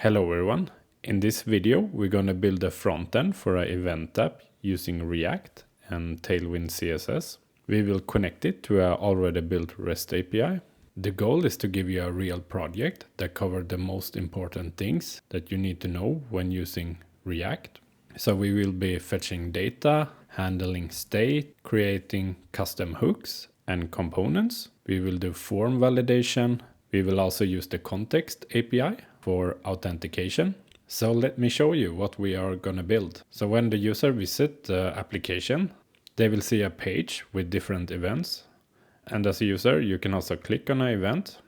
Hello everyone. In this video we're going to build a front end for an event app using React and Tailwind CSS. We will connect it to an already built REST API. The goal is to give you a real project that covers the most important things that you need to know when using React. So we will be fetching data, handling state, creating custom hooks and components. We will do form validation. We will also use the context API for authentication. So let me show you what we are going to build. So when the user visits the application, they will see a page with different events. And as a user, you can also click on an event.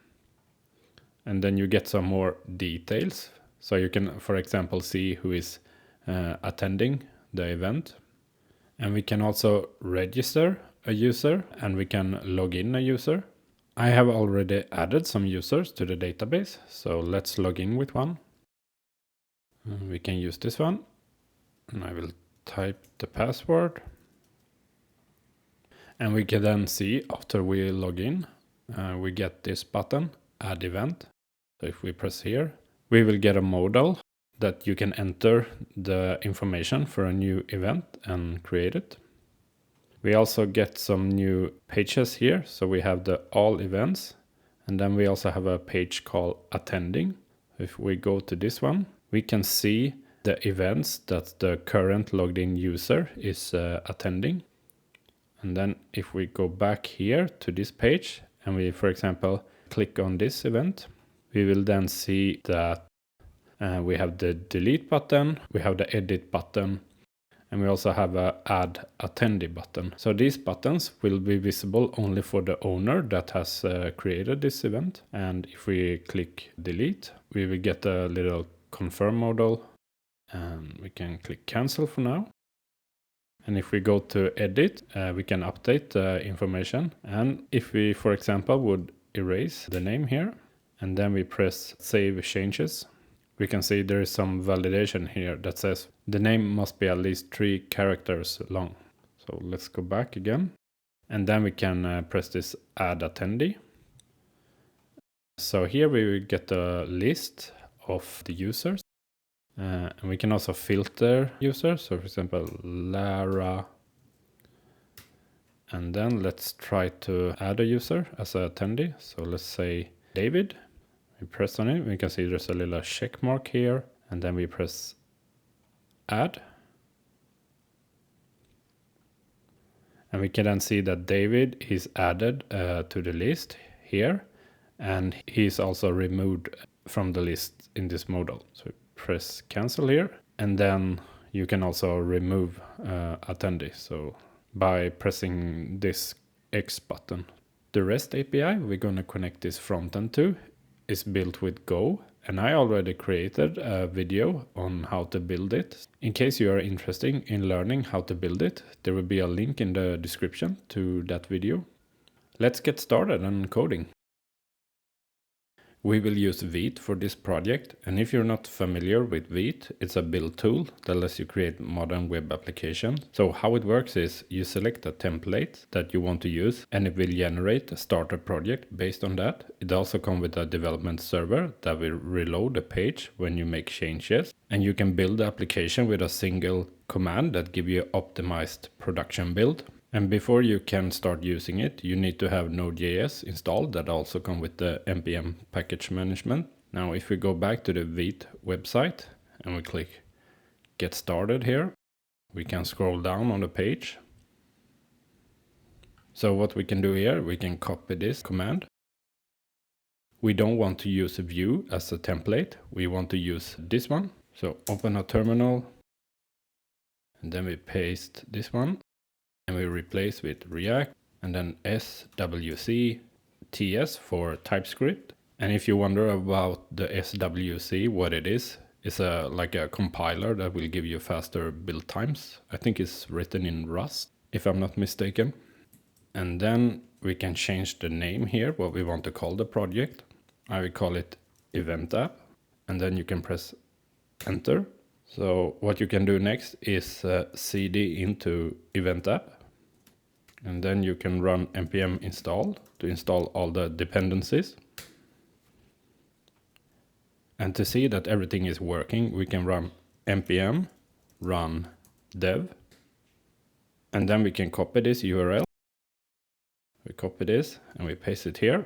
And then you get some more details. So you can, for example, see who is attending the event. And we can also register a user and we can log in a user. I have already added some users to the database, so let's log in with one. We can use this one, and I will type the password. And we can then see after we log in, we get this button, Add Event. So if we press here, we will get a modal that you can enter the information for a new event and create it. We also get some new pages here. So we have the all events, and then we also have a page called Attending. If we go to this one, we can see the events that the current logged in user is attending. And then if we go back here to this page and we, for example, click on this event, we will then see that we have the delete button, we have the edit button, and we also have a AddAttendee button. So these buttons will be visible only for the owner that has created this event. And if we click delete, we will get a little confirm modal, and we can click cancel for now. And if we go to edit, we can update the information. And if we, for example, would erase the name here, and then we press save changes, we can see there is some validation here that says the name must be at least 3 characters long. So let's go back again. And then we can press this add attendee. So here we will get a list of the users. And we can also filter users. So for example, Lara. And then let's try to add a user as an attendee. So let's say David. We press on it, we can see there's a little check mark here, and then we press add. And we can then see that David is added to the list here, and he's also removed from the list in this modal. So we press cancel here, and then you can also remove attendee. So by pressing this X button. The REST API we're going to connect this front end to is built with Go, and I already created a video on how to build it. In case you are interested in learning how to build it, there will be a link in the description to that video. Let's get started on coding. We will use Vite for this project, and if you're not familiar with Vite, it's a build tool that lets you create modern web applications. So how it works is you select a template that you want to use, and it will generate a starter project based on that. It also comes with a development server that will reload the page when you make changes, and you can build the application with a single command that gives you optimized production build. And before you can start using it, you need to have Node.js installed that also comes with the npm package management. Now, if we go back to the Vite website and we click get started here, we can scroll down on the page. So what we can do here, we can copy this command. We don't want to use a view as a template. We want to use this one. So open a terminal, and then we paste this one. And we replace with React and then SWC TS for TypeScript. And if you wonder about the SWC, what it is, it's like a compiler that will give you faster build times. I think it's written in Rust, if I'm not mistaken. And then we can change the name here, what we want to call the project. I will call it Event App. And then you can press Enter. So what you can do next is cd into Event App. And then you can run npm install to install all the dependencies. And to see that everything is working, we can run npm run dev, and then we can copy this URL. We copy this and we paste it here.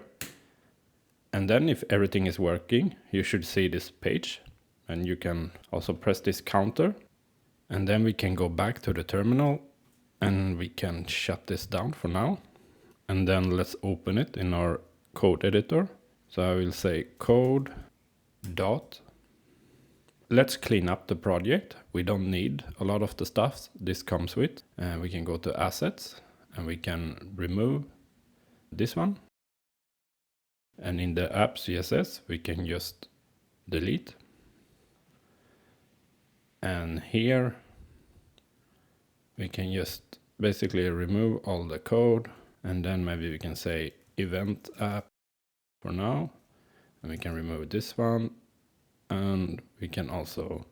And then if everything is working, you should see this page, and you can also press this counter, and then we can go back to the terminal and we can shut this down for now. And then let's open it in our code editor. So I will say code dot. Let's clean up the project. We don't need a lot of the stuff this comes with. We can go to assets and we can remove this one. And in the app CSS, we can just delete. And here we can just basically remove all the code. And then maybe we can say event app for now. And we can remove this one. And we can also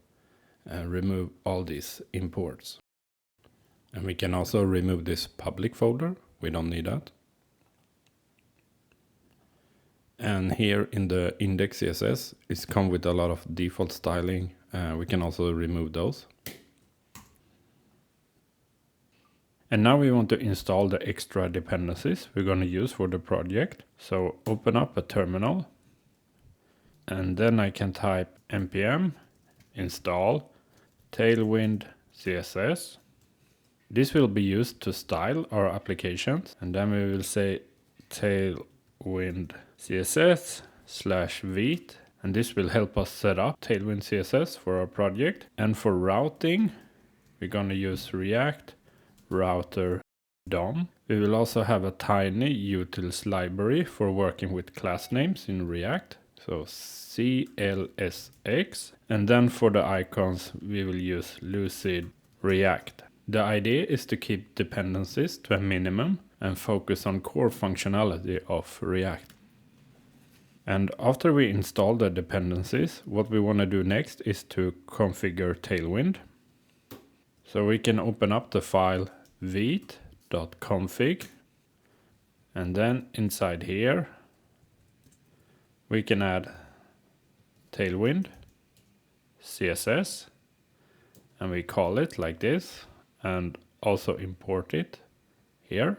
remove all these imports. And we can also remove this public folder. We don't need that. And here in the index CSS, it's come with a lot of default styling. We can also remove those. And now we want to install the extra dependencies we're going to use for the project. So open up a terminal. And then I can type npm install Tailwind CSS. This will be used to style our applications. And then we will say Tailwind CSS / Vite. And this will help us set up Tailwind CSS for our project. And for routing, we're going to use React Router DOM. We will also have a tiny utils library for working with class names in React. So CLSX. And then for the icons, we will use Lucid React. The idea is to keep dependencies to a minimum and focus on core functionality of React. And after we install the dependencies, what we want to do next is to configure Tailwind. So we can open up the file vite.config, and then inside here we can add Tailwind CSS, and we call it like this, and also import it here.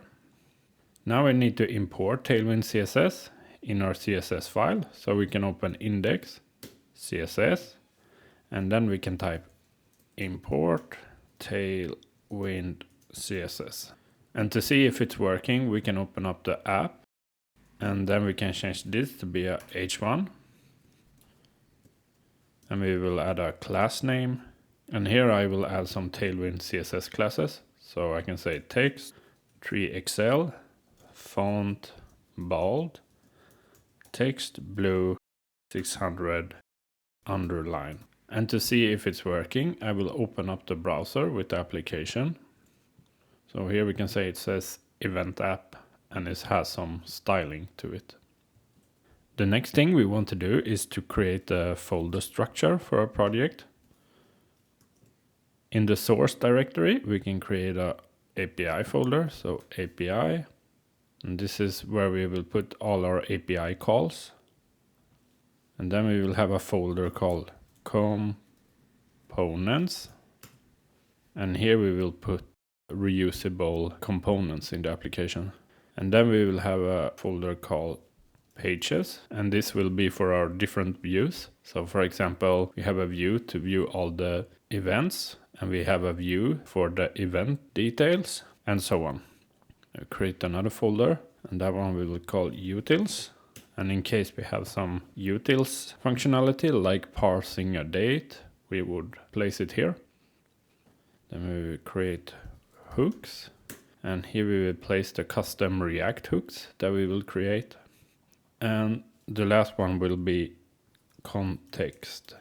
Now we need to import Tailwind CSS in our CSS file, so we can open index CSS, and then we can type import Tailwind CSS. And to see if it's working, we can open up the app, and then we can change this to be a h1. And we will add a class name. And here I will add some Tailwind CSS classes. So I can say text, 3XL, font, bold, text, blue, 600, underline. And to see if it's working, I will open up the browser with the application. So here we can say it says event app, and it has some styling to it. The next thing we want to do is to create a folder structure for our project. In the source directory, we can create a API folder. So API, and this is where we will put all our API calls. And then we will have a folder called components. And here we will put reusable components in the application. And then we will have a folder called pages, and this will be for our different views. So for example, we have a view to view all the events, and we have a view for the event details, and so on. I'll create another folder, and that one we will call utils. And in case we have some utils functionality like parsing a date, we would place it here. Then we will create hooks, and here we will place the custom React hooks that we will create. And the last one will be context.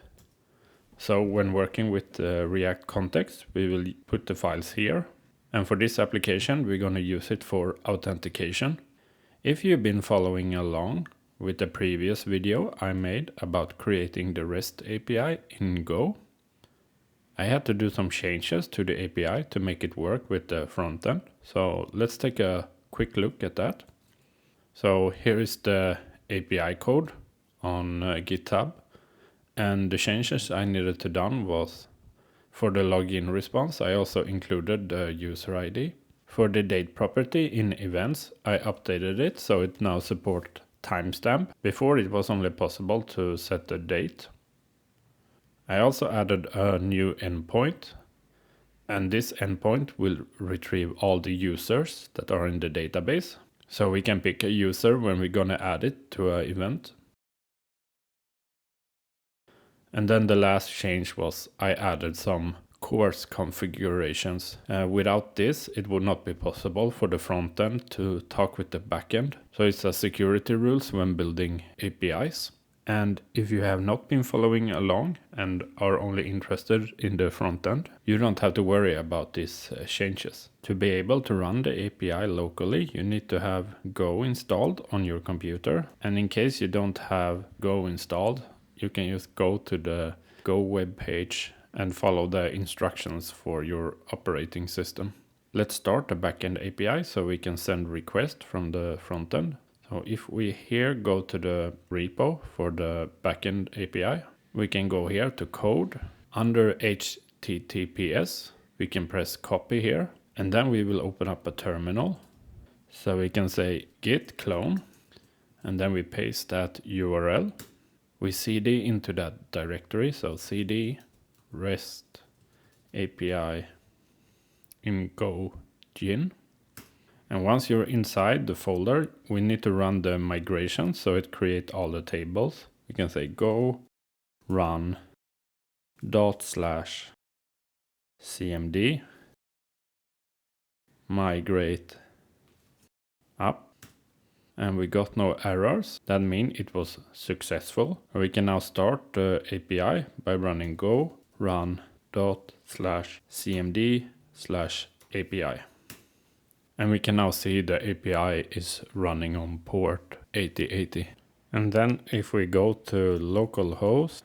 So when working with React context, we will put the files here. And for this application, we're going to use it for authentication. If you've been following along with the previous video I made about creating the REST API in Go, I had to do some changes to the API to make it work with the front end. So let's take a quick look at that. So here is the API code on GitHub. And the changes I needed to done was for the login response, I also included the user ID. For the date property in events, I updated it so it now supports timestamp. Before it was only possible to set the date. I also added a new endpoint, and this endpoint will retrieve all the users that are in the database. So we can pick a user when we're gonna add it to an event. And then the last change was I added some course configurations. Without this, it would not be possible for the front end to talk with the backend. So it's a security rules when building APIs. And if you have not been following along and are only interested in the front end, you don't have to worry about these changes. To be able to run the API locally, you need to have Go installed on your computer. And in case you don't have Go installed, you can just go to the Go web page and follow the instructions for your operating system. Let's start the backend API so we can send requests from the front end. So if we here go to the repo for the backend API, we can go here to code. Under HTTPS, we can press copy here, and then we will open up a terminal. So we can say git clone, and then we paste that URL. We cd into that directory, so cd rest API in Go gin. And once you're inside the folder, we need to run the migration so it creates all the tables. We can say go run /cmd migrate up, and we got no errors. That means it was successful. We can now start the API by running go run ./cmd/API. And we can now see the API is running on port 8080. And then if we go to localhost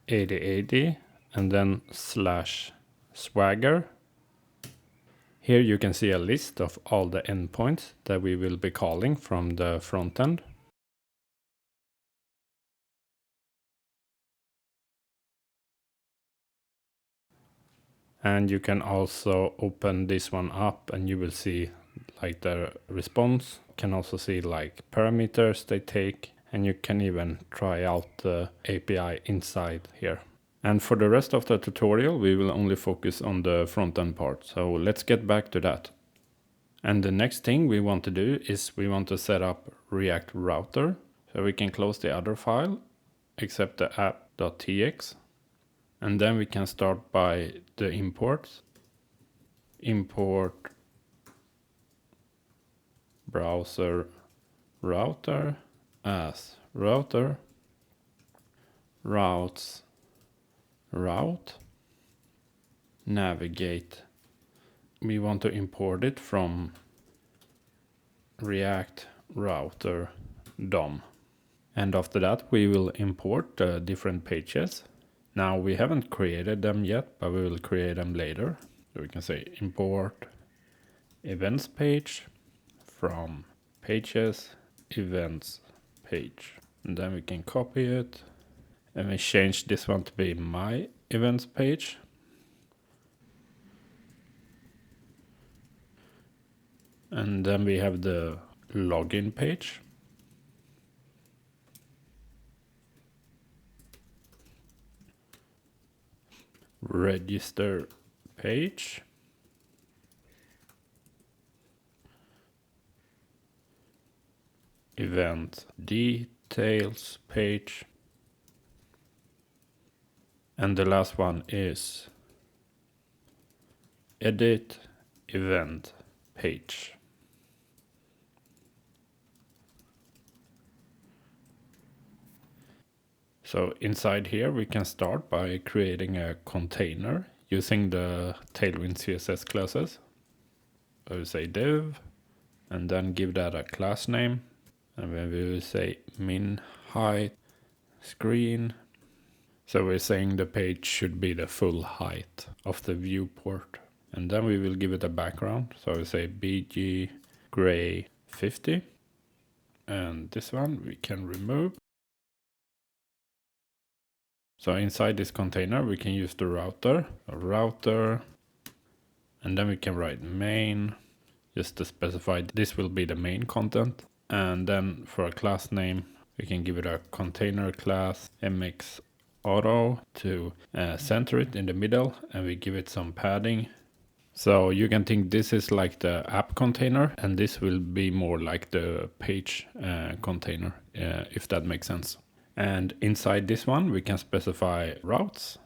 8080 and then /swagger, here you can see a list of all the endpoints that we will be calling from the front end. And you can also open this one up and you will see like the response. You can also see like parameters they take, and you can even try out the API inside here. And for the rest of the tutorial, we will only focus on the front end part. So let's get back to that. And the next thing we want to do is we want to set up React Router. So we can close the other file, except the app.tx. And then we can start by the imports. Import browser router as router routes route navigate. We want to import it from React Router DOM. And after that we will import the different pages. Now we haven't created them yet, but we will create them later. So we can say import events page from pages events page. And then we can copy it. And we change this one to be my events page. And then we have the login page. Register page. Event details page. And the last one is edit event page. So inside here we can start by creating a container using the Tailwind CSS classes. So we say div and then give that a class name, and then we will say min height screen. So we're saying the page should be the full height of the viewport. And then we will give it a background. So we say BG gray 50. And this one we can remove. So inside this container, we can use the router, and then we can write main, just to specify this will be the main content. And then for a class name, we can give it a container class mx auto to center it in the middle, and we give it some padding. So you can think this is like the app container, and this will be more like the page container, if that makes sense. And inside this one, we can specify routes.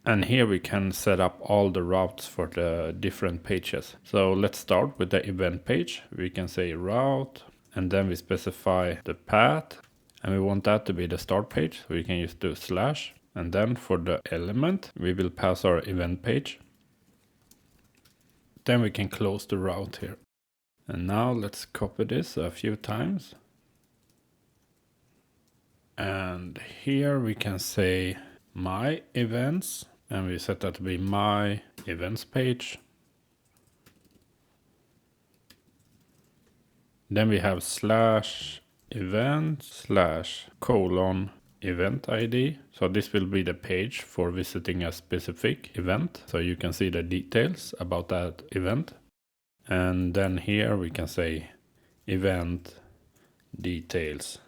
And here we can set up all the routes for the different pages. So let's start with the event page. We can say route, and then we specify the path, and we want that to be the start page. So we can use the slash. And then for the element, we will pass our event page. Then we can close the route here. And now let's copy this a few times. And here we can say my events, and we set that to be my events page. Then we have slash event slash colon event ID. So this will be the page for visiting a specific event. So you can see the details about that event. And then here we can say event details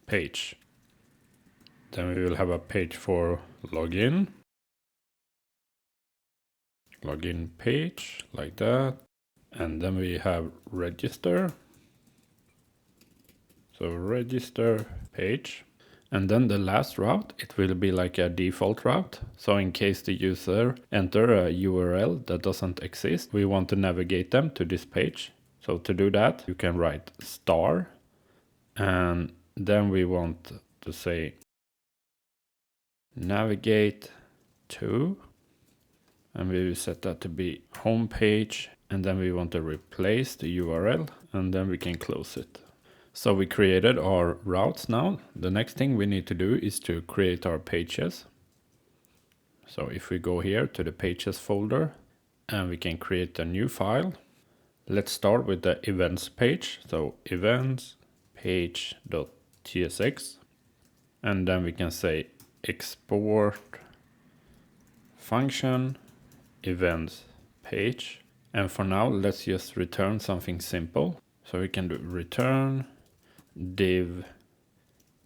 page. Then we will have a page for login. Login page like that. And then we have register. So register page. And then the last route, it will be like a default route. So in case the user enter a URL that doesn't exist, we want to navigate them to this page. So to do that, you can write star. And then we want to say navigate to, and we will set that to be home page. And then we want to replace the URL, and then we can close it. So we created our routes now. The next thing we need to do is to create our pages. So if we go here to the pages folder, and we can create a new file. Let's start with the events page. So events page.tsx. And then we can say export function events page. And for now, let's just return something simple. So we can do return div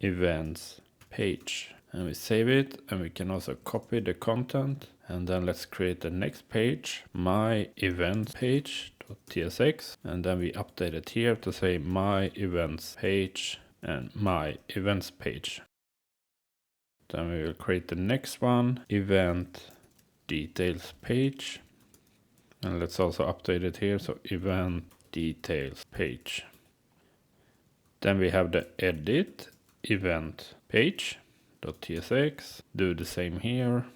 events page, and we save it, and we can also copy the content. And then let's create the next page, my events page.tsx, and then we update it here to say my events page and my events page. Then we will create the next one, event details page, and let's also update it here, so event details page. Then we have the edit event page.tsx, do the same here.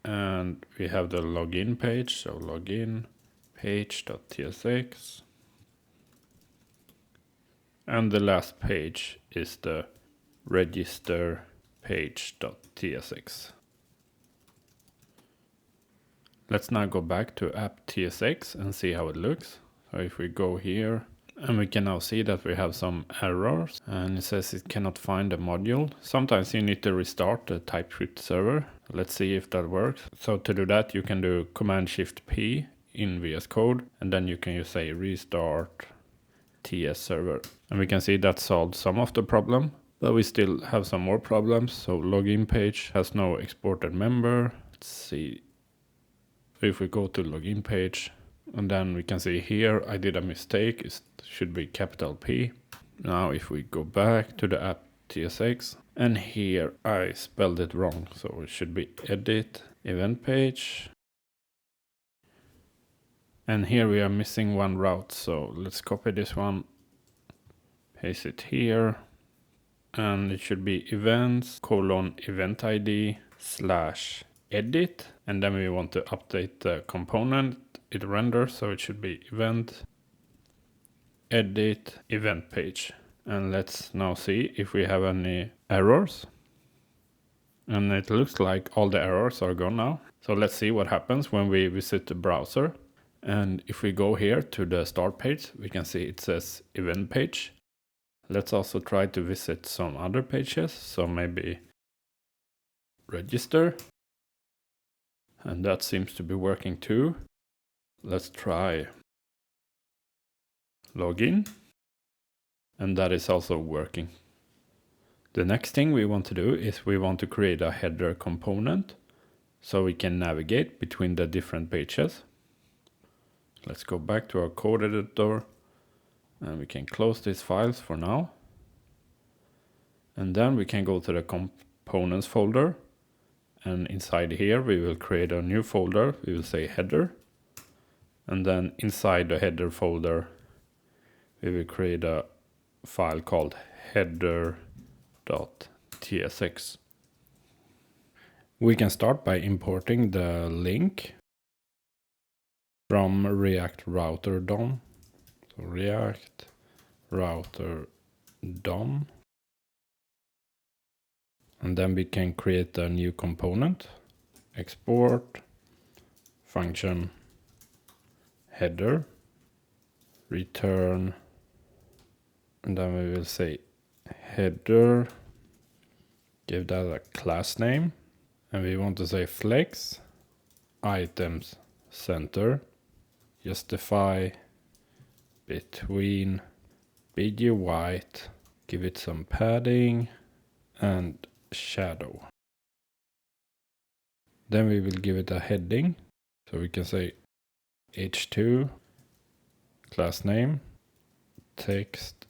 And we have the login page, so login page.tsx. And the last page is the register page.tsx. Let's now go back to app.tsx and see how it looks. So if we go here, and we can now see that we have some errors, and it says it cannot find the module. Sometimes you need to restart the TypeScript server. Let's see if that works. So to do that, you can do Command-Shift-P in VS Code, and then you can just say restart TS server. And we can see that solved some of the problem, but we still have some more problems. So login page has no exported member. Let's see. If we go to login page, and then we can see here I did a mistake, it should be capital P. Now if we go back to the app.tsx, and here I spelled it wrong, so it should be edit event page. And here we are missing one route, so let's copy this one, paste it here, and it should be events event ID / edit, and then we want to update the component it renders, so it should be event edit event page. And let's now see if we have any errors, and it looks like all the errors are gone now. So let's see what happens when we visit the browser. And if we go here to the start page, we can see it says event page. Let's also try to visit some other pages. So maybe register. And that seems to be working too. Let's try login. And that is also working. The next thing we want to do is we want to create a header component so we can navigate between the different pages. Let's go back to our code editor and we can close these files for now. And then we can go to the components folder, and inside here we will create a new folder. We will say header, and then inside the header folder we will create a file called header.tsx. We can start by importing the link from React Router DOM. So React Router DOM. And then we can create a new component, export function header, return, and then we will say header, give that a class name, and we want to say flex items center, justify between big white, give it some padding and shadow. Then we will give it a heading, so we can say h2 class name text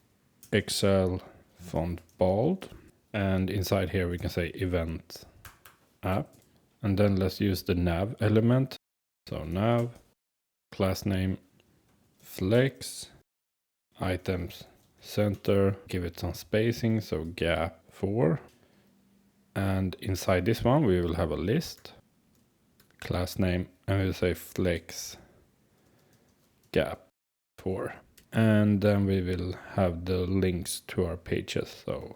XL font bold, and inside here we can say event app, and then let's use the nav element. So nav class name flex items center, give it some spacing, so gap 4, and inside this one we will have a list class name, and we'll say flex gap 4, and then we will have the links to our pages. So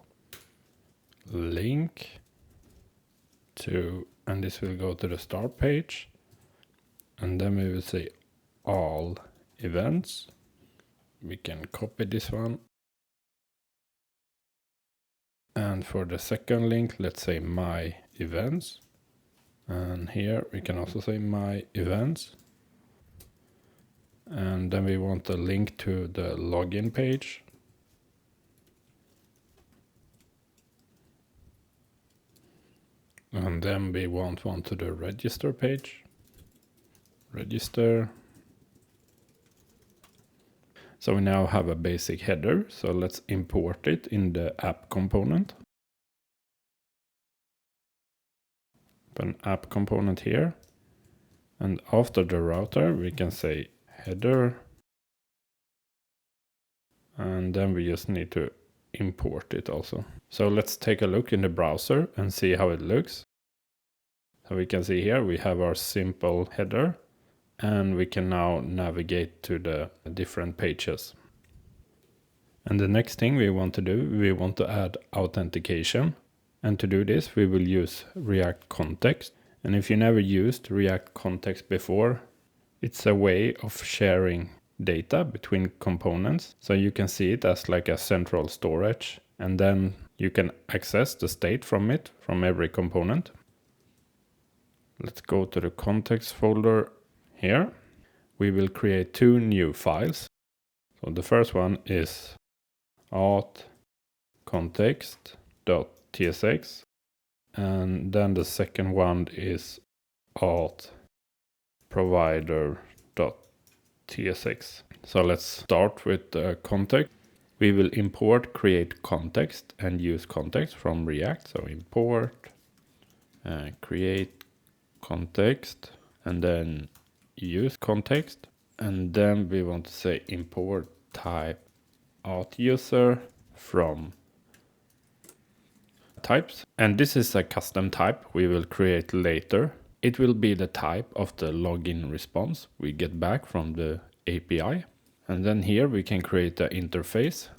link to, and this will go to the start page, and then we will say all events. We can copy this one, and for the second link let's say my events, and here we can also say my events, and then we want a link to the login page. And then we want one to the register page. Register. So we now have a basic header. So let's import it in the app component. An app component here. And after the router, we can say header. And then we just need to import it also. So let's take a look in the browser and see how it looks. So we can see here we have our simple header, and we can now navigate to the different pages. And the next thing we want to do, we want to add authentication. And to do this, we will use React Context. And if you never used React Context before, it's a way of sharing data between components. So you can see it as like a central storage, and then you can access the state from it, from every component. Let's go to the context folder here. We will create two new files. So the first one is auth.context.tsx, and then the second one is auth.provider.tsx. So let's start with the context. We will import create context and use context from React. So import create context and then use context, and then we want to say import type auth user from types, and this is a custom type we will create later. It will be the type of the login response we get back from the API, and then here we can create the interface,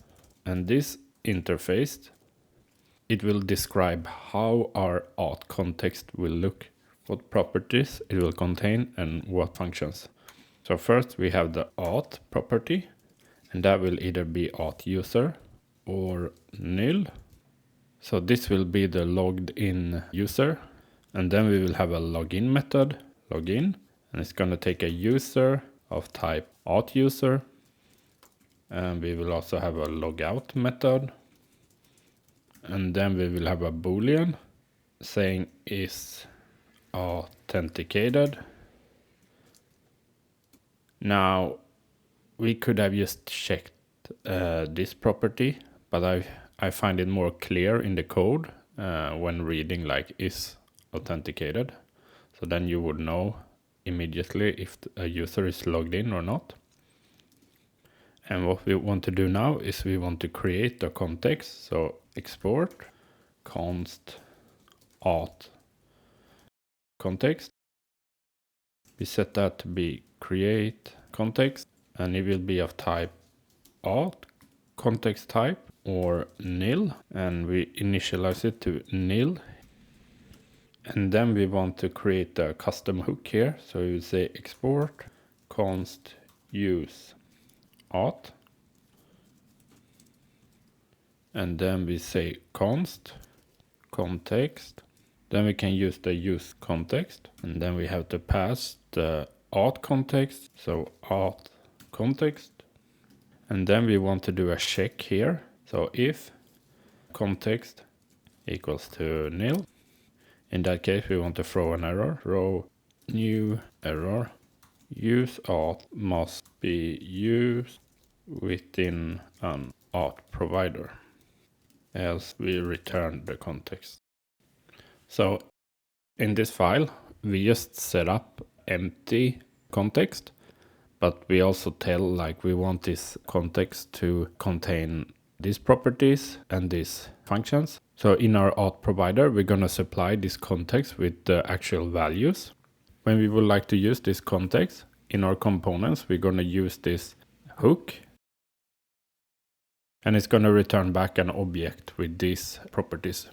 and this interface, it will describe how our auth context will look, what properties it will contain, and what functions. So first we have the auth property, and that will either be auth user or nil. So this will be the logged in user. And then we will have a login method, login, and it's going to take a user of type auth user. And we will also have a logout method. And then we will have a boolean saying is authenticated. Now we could have just checked this property, but I find it more clear in the code when reading like is authenticated. So then you would know immediately if a user is logged in or not. And what we want to do now is we want to create a context. So export const auth context. We set that to be create context, and it will be of type auth context type or nil, and we initialize it to nil. And then we want to create a custom hook here. So we will say export const use auth, and then we say const context. Then we can use the use context, and then we have to pass the auth context, so auth context. And then we want to do a check here. So if context equals to nil, in that case we want to throw an error, throw new error, use auth must be used within an auth provider, else we return the context. So in this file, we just set up empty context, but we also tell like we want this context to contain these properties and these functions. So in our auth provider, we're going to supply this context with the actual values. When we would like to use this context in our components, we're going to use this hook, and it's going to return back an object with these properties.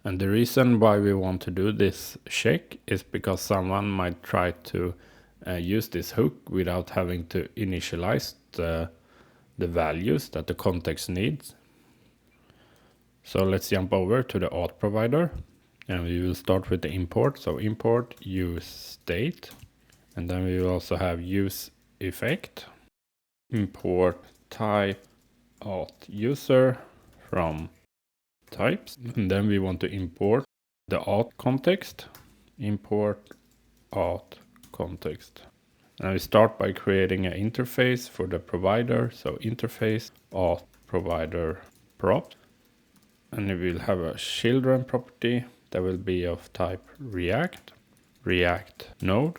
And the reason why we want to do this check is because someone might try to use this hook without having to initialize the values that the context needs. So let's jump over to the auth provider, and we will start with the import. So import use state, and then we will also have use effect, import type auth user from types, and then we want to import the auth context, import auth context. And we start by creating an interface for the provider. So interface auth provider prop, and we will have a children property that will be of type React node.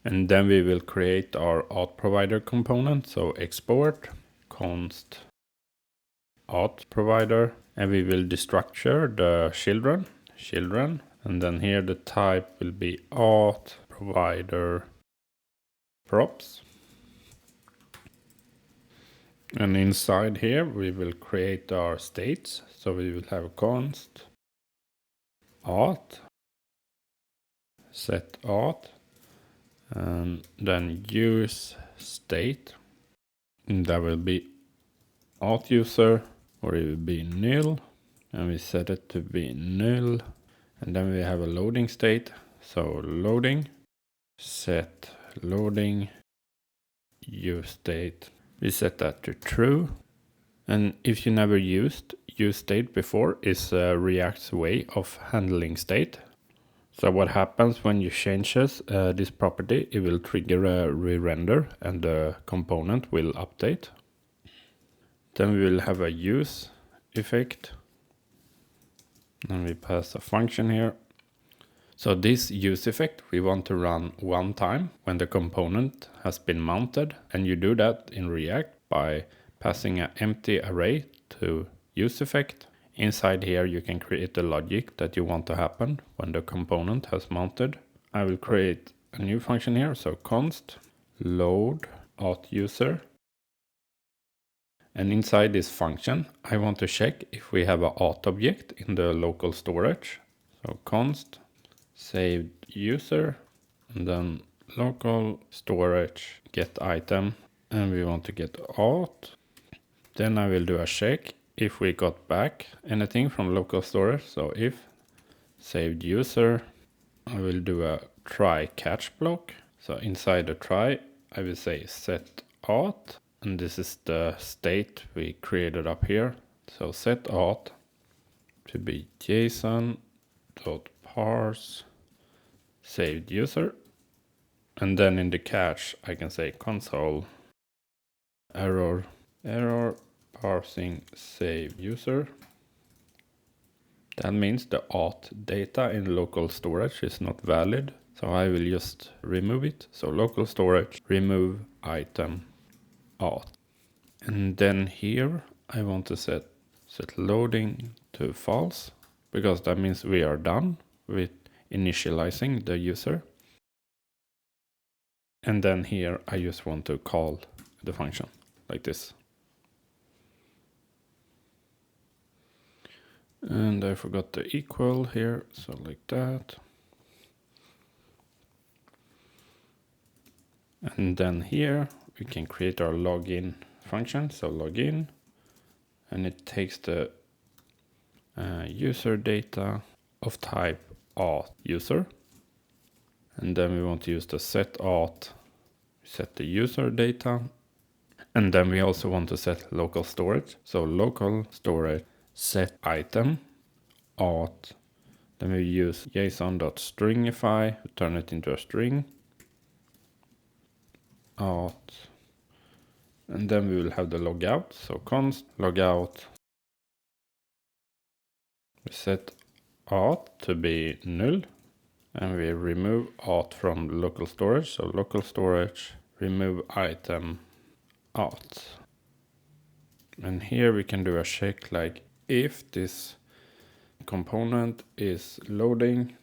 And then we will create our auth provider component. So export const auth provider, and we will destructure the children, and then here the type will be auth provider props. And inside here we will create our states. So we will have const auth set auth, and then use state, and that will be auth user, or it will be nil, and we set it to be nil. And then we have a loading state. So loading, set loading, use state. We set that to true. And if you never used use state before, is React's way of handling state. So what happens when you changes this property, it will trigger a re-render and the component will update. Then we will have a use effect, and we pass a function here. So this use effect we want to run one time when the component has been mounted, and you do that in React by passing an empty array to use effect. Inside here you can create the logic that you want to happen when the component has mounted. I will create a new function here, so const load auth user. And inside this function, I want to check if we have an auth object in the local storage. So const saved user, and then local storage get item, and we want to get auth. Then I will do a check if we got back anything from local storage. So if saved user, I will do a try catch block. So inside the try, I will say set auth, and this is the state we created up here. So set auth to be JSON.parse saved user. And then in the catch, I can say console error parsing save user. That means the auth data in local storage is not valid. So I will just remove it. So local storage, remove item auth. And then here I want to set loading to false, because that means we are done with initializing the user. And then here I just want to call the function like this. And I forgot the equal here, so like that. And then here we can create our login function. So login, and it takes the user data of type auth user. And then we want to use the set auth, set the user data. And then we also want to set local storage. So local storage set item auth. Then we use json.stringify to turn it into a string. Auth. And then we will have the logout. So const logout. We set auth to be null. And we remove auth from local storage. So local storage, remove item auth. And here we can do a check like if this component is loading,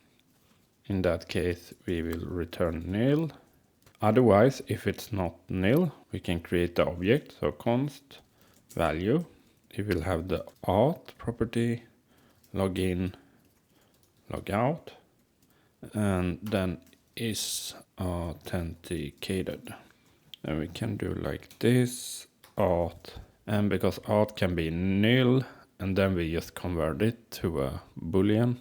in that case we will return nil. Otherwise, if it's not nil, we can create the object. So const value, it will have the auth property, login, logout, and then is authenticated. And we can do like this, auth, and because auth can be nil, and then we just convert it to a boolean.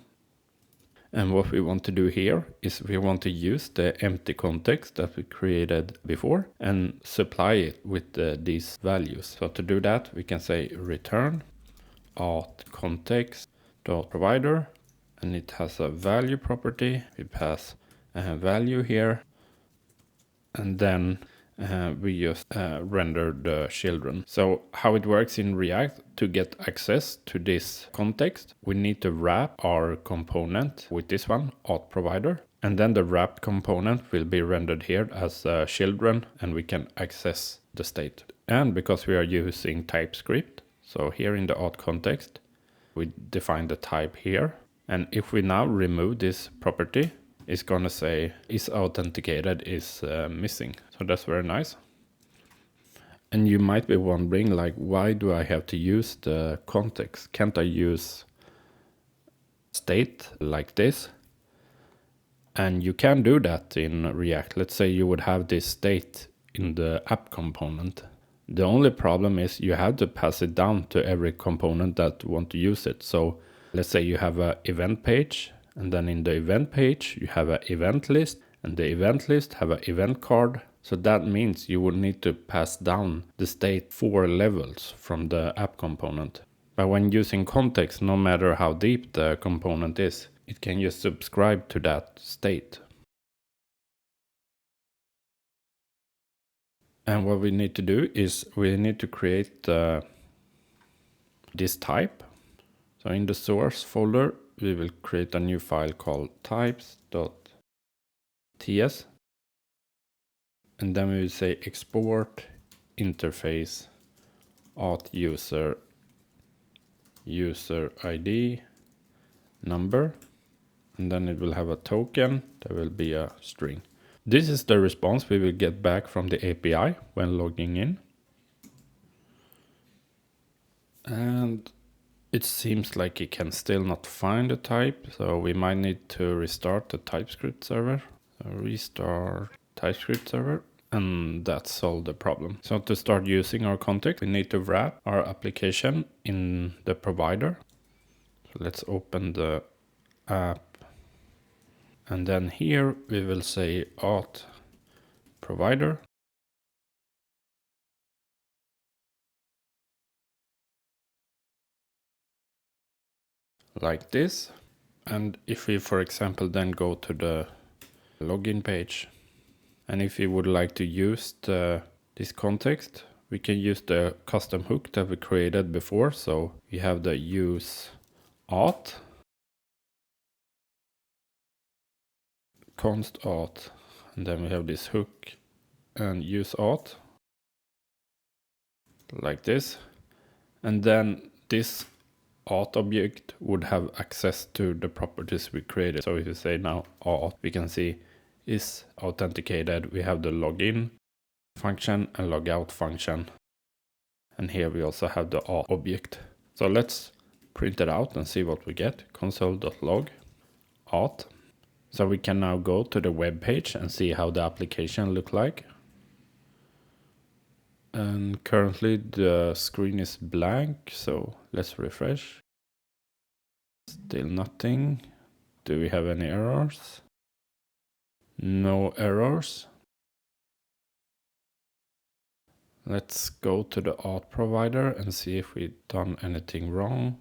And what we want to do here is we want to use the empty context that we created before and supply it with these values. So to do that, we can say return auth context.provider, and it has a value property. We pass a value here, and then we just render the children. So how it works in React, to get access to this context, we need to wrap our component with this one, auth provider. And then the wrapped component will be rendered here as children, and we can access the state. And because we are using TypeScript, so here in the auth context, we define the type here. And if we now remove this property, it's gonna say is authenticated is missing. So that's very nice. And you might be wondering, like, why do I have to use the context? Can't I use state like this? And you can do that in React. Let's say you would have this state in the app component. The only problem is you have to pass it down to every component that want to use it. So let's say you have an event page, and then in the event page, you have an event list, and the event list have an EventCard. So that means you would need to pass down the state 4 levels from the app component. But when using context, no matter how deep the component is, it can just subscribe to that state. And what we need to do is we need to create this type. So in the source folder, we will create a new file called types.ts. And then we will say export interface auth user ID number. And then it will have a token. There will be a string. This is the response we will get back from the API when logging in. And it seems like it can still not find a type, so we might need to restart the TypeScript server. So restart TypeScript server. And that solved the problem. So to start using our context, we need to wrap our application in the provider. So let's open the app. And then here we will say auth provider. Like this. And if we, for example, then go to the login page, and if we would like to use this context, we can use the custom hook that we created before. So we have the use auth, const auth, and then we have this hook and use auth, like this. And then this auth object would have access to the properties we created. So if you say now auth, we can see is authenticated. We have the login function and logout function. And here we also have the auth object. So let's print it out and see what we get. Console.log auth. So we can now go to the web page and see how the application looks like. And currently the screen is blank, so let's refresh. Still nothing. Do we have any errors? No errors. Let's go to the auth provider and see if we've done anything wrong.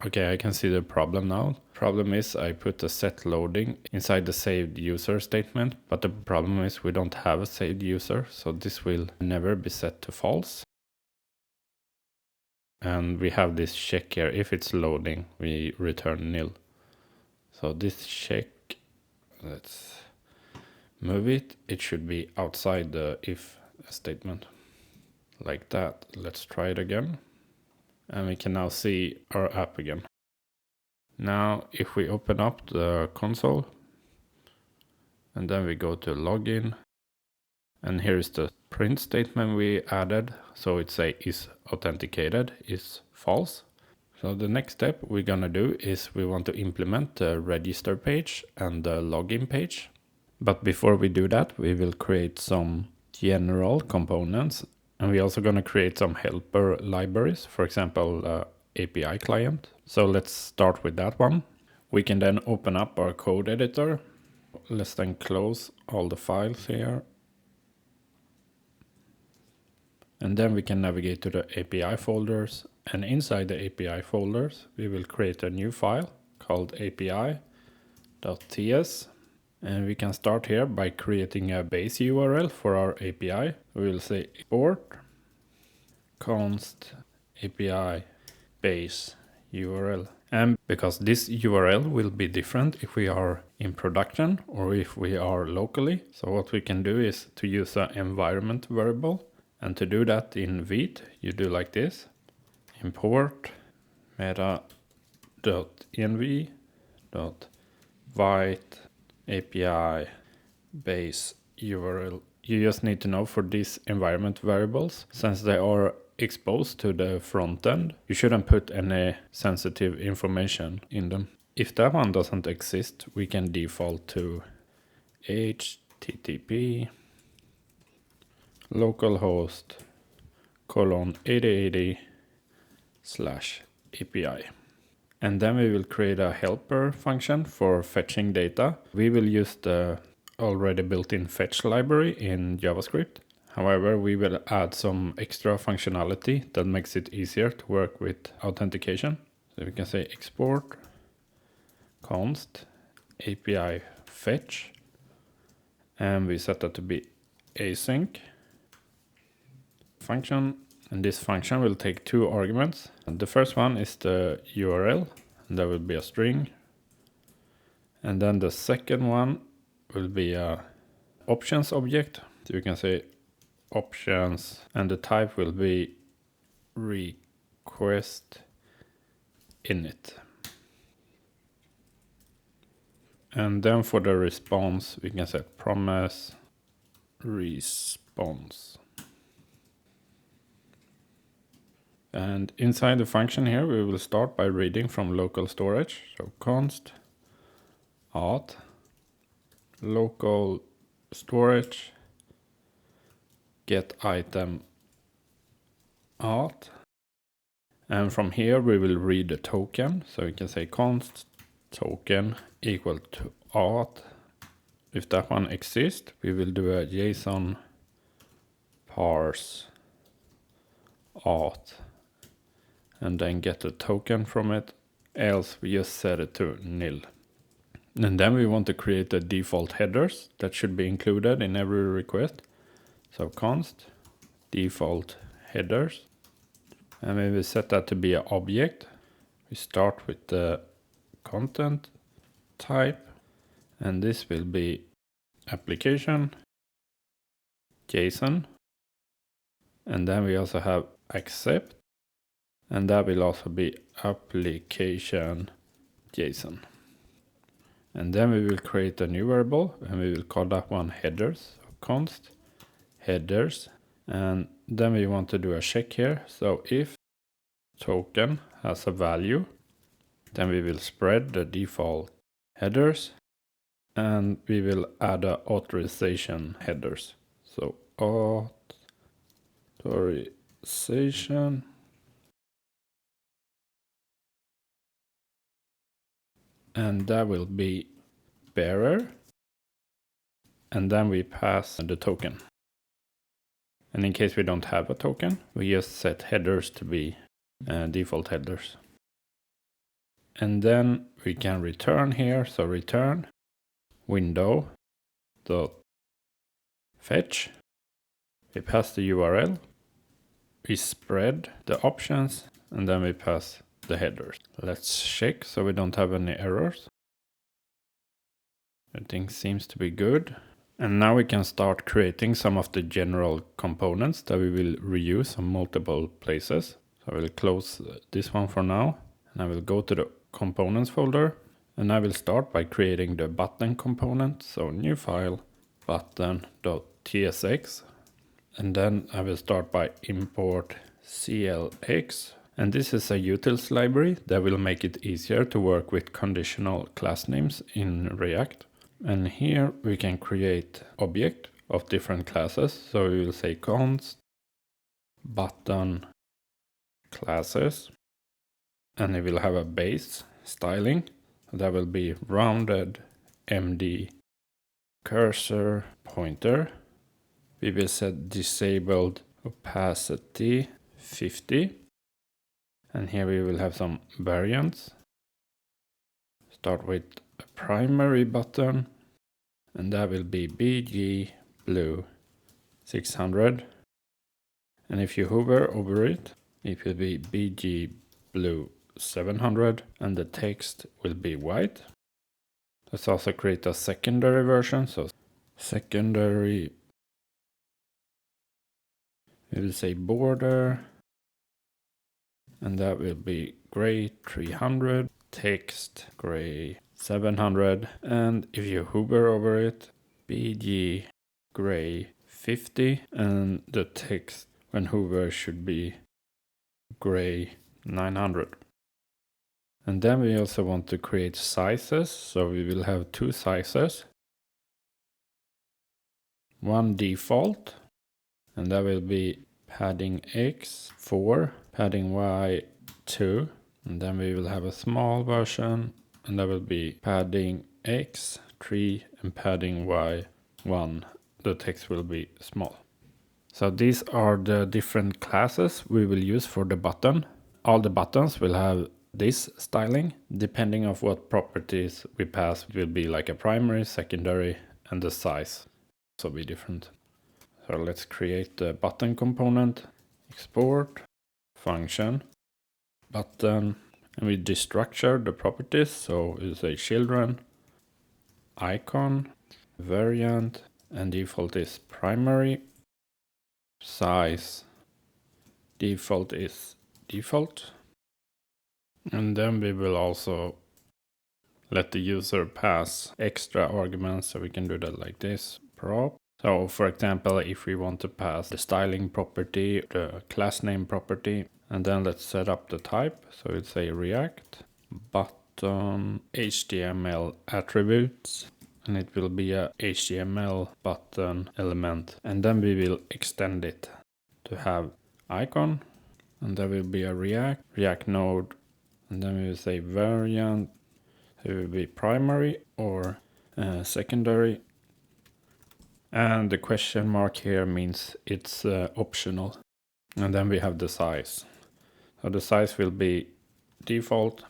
Okay, I can see the problem now. Problem is I put a set loading inside the saved user statement, but the problem is we don't have a saved user, so this will never be set to false. And we have this check here. If it's loading, we return nil. So this check, let's move it. It should be outside the if statement. Like that. Let's try it again. And we can now see our app again. Now, if we open up the console, and then we go to login, and here is the print statement we added. So it say is authenticated, is false. So the next step we're gonna do is we want to implement the register page and the login page. But before we do that, we will create some general components. And we're also going to create some helper libraries, for example, API client. So let's start with that one. We can then open up our code editor. Let's then close all the files here. And then we can navigate to the API folders. And inside the API folders, we will create a new file called api.ts. And we can start here by creating a base URL for our API. We will say export const API base URL. And because this URL will be different if we are in production or if we are locally. So what we can do is to use an environment variable. And to do that in Vite, you do like this. Import meta.env.vite API base URL. You just need to know for these environment variables, since they are exposed to the front end, you shouldn't put any sensitive information in them. If that one doesn't exist, we can default to http localhost 8080/API. And then we will create a helper function for fetching data. We will use the already built-in fetch library in JavaScript. However, we will add some extra functionality that makes it easier to work with authentication. So we can say export const API fetch, and we set that to be async function. And this function will take two arguments. And the first one is the URL, and that will be a string. And then the second one will be a options object. So you can say options, and the type will be request init. And then for the response, we can set promise response. And inside the function here, we will start by reading from local storage. So const auth local storage get item auth, and from here we will read the token. So we can say const token equal to auth. If that one exists, we will do a JSON parse auth and then get the token from it, else we just set it to nil. And then we want to create the default headers that should be included in every request. So const default headers, and we will set that to be an object. We start with the content type, and this will be application JSON, and then we also have accept, and that will also be application JSON. And then we will create a new variable, and we will call that one headers. So const headers, and then we want to do a check here. So if token has a value, then we will spread the default headers, and we will add a authorization headers. So authorization, and that will be bearer, and then we pass the token. And in case we don't have a token, we just set headers to be default headers. And then we can return here. So return window dot fetch. We pass the URL. We spread the options, and then we pass the headers. Let's check so we don't have any errors. Everything seems to be good. And now we can start creating some of the general components that we will reuse on multiple places. So I will close this one for now, and I will go to the components folder, and I will start by creating the button component. So new file button.tsx, and then I will start by import clx, and this is a utils library that will make it easier to work with conditional class names in React. And here we can create object of different classes. So we will say const button classes, and it will have a base styling that will be rounded MD cursor pointer. We will set disabled opacity 50, and here we will have some variants. Start with a primary button, and that will be BG blue 600, and if you hover over it, it will be BG blue 700, and the text will be white. Let's also create a secondary version. So secondary, we will say border, and that will be gray 300, text gray 700, and if you hover over it, BG gray 50, and the text when hover should be gray 900. And then we also want to create sizes, so we will have two sizes. One default, and that will be padding X 4, padding Y 2, and then we will have a small version, and that will be padding X 3 and padding Y 1. The text will be small. So these are the different classes we will use for the button. All the buttons will have this styling. Depending on what properties we pass, it will be like a primary, secondary, and the size also be different. So let's create the button component, export, function, button, and we destructure the properties. So we say children, icon, variant, and default is primary, size, default is default. And then we will also let the user pass extra arguments, so we can do that like this, prop. So for example, if we want to pass the styling property, the class name property, and then let's set up the type. So we'll say React button button HTML attributes, and it will be a HTML button element, and then we will extend it to have icon, and there will be a React node, and then we will say variant. It will be primary or secondary, and the question mark here means it's optional. And then we have the size. So the size will be default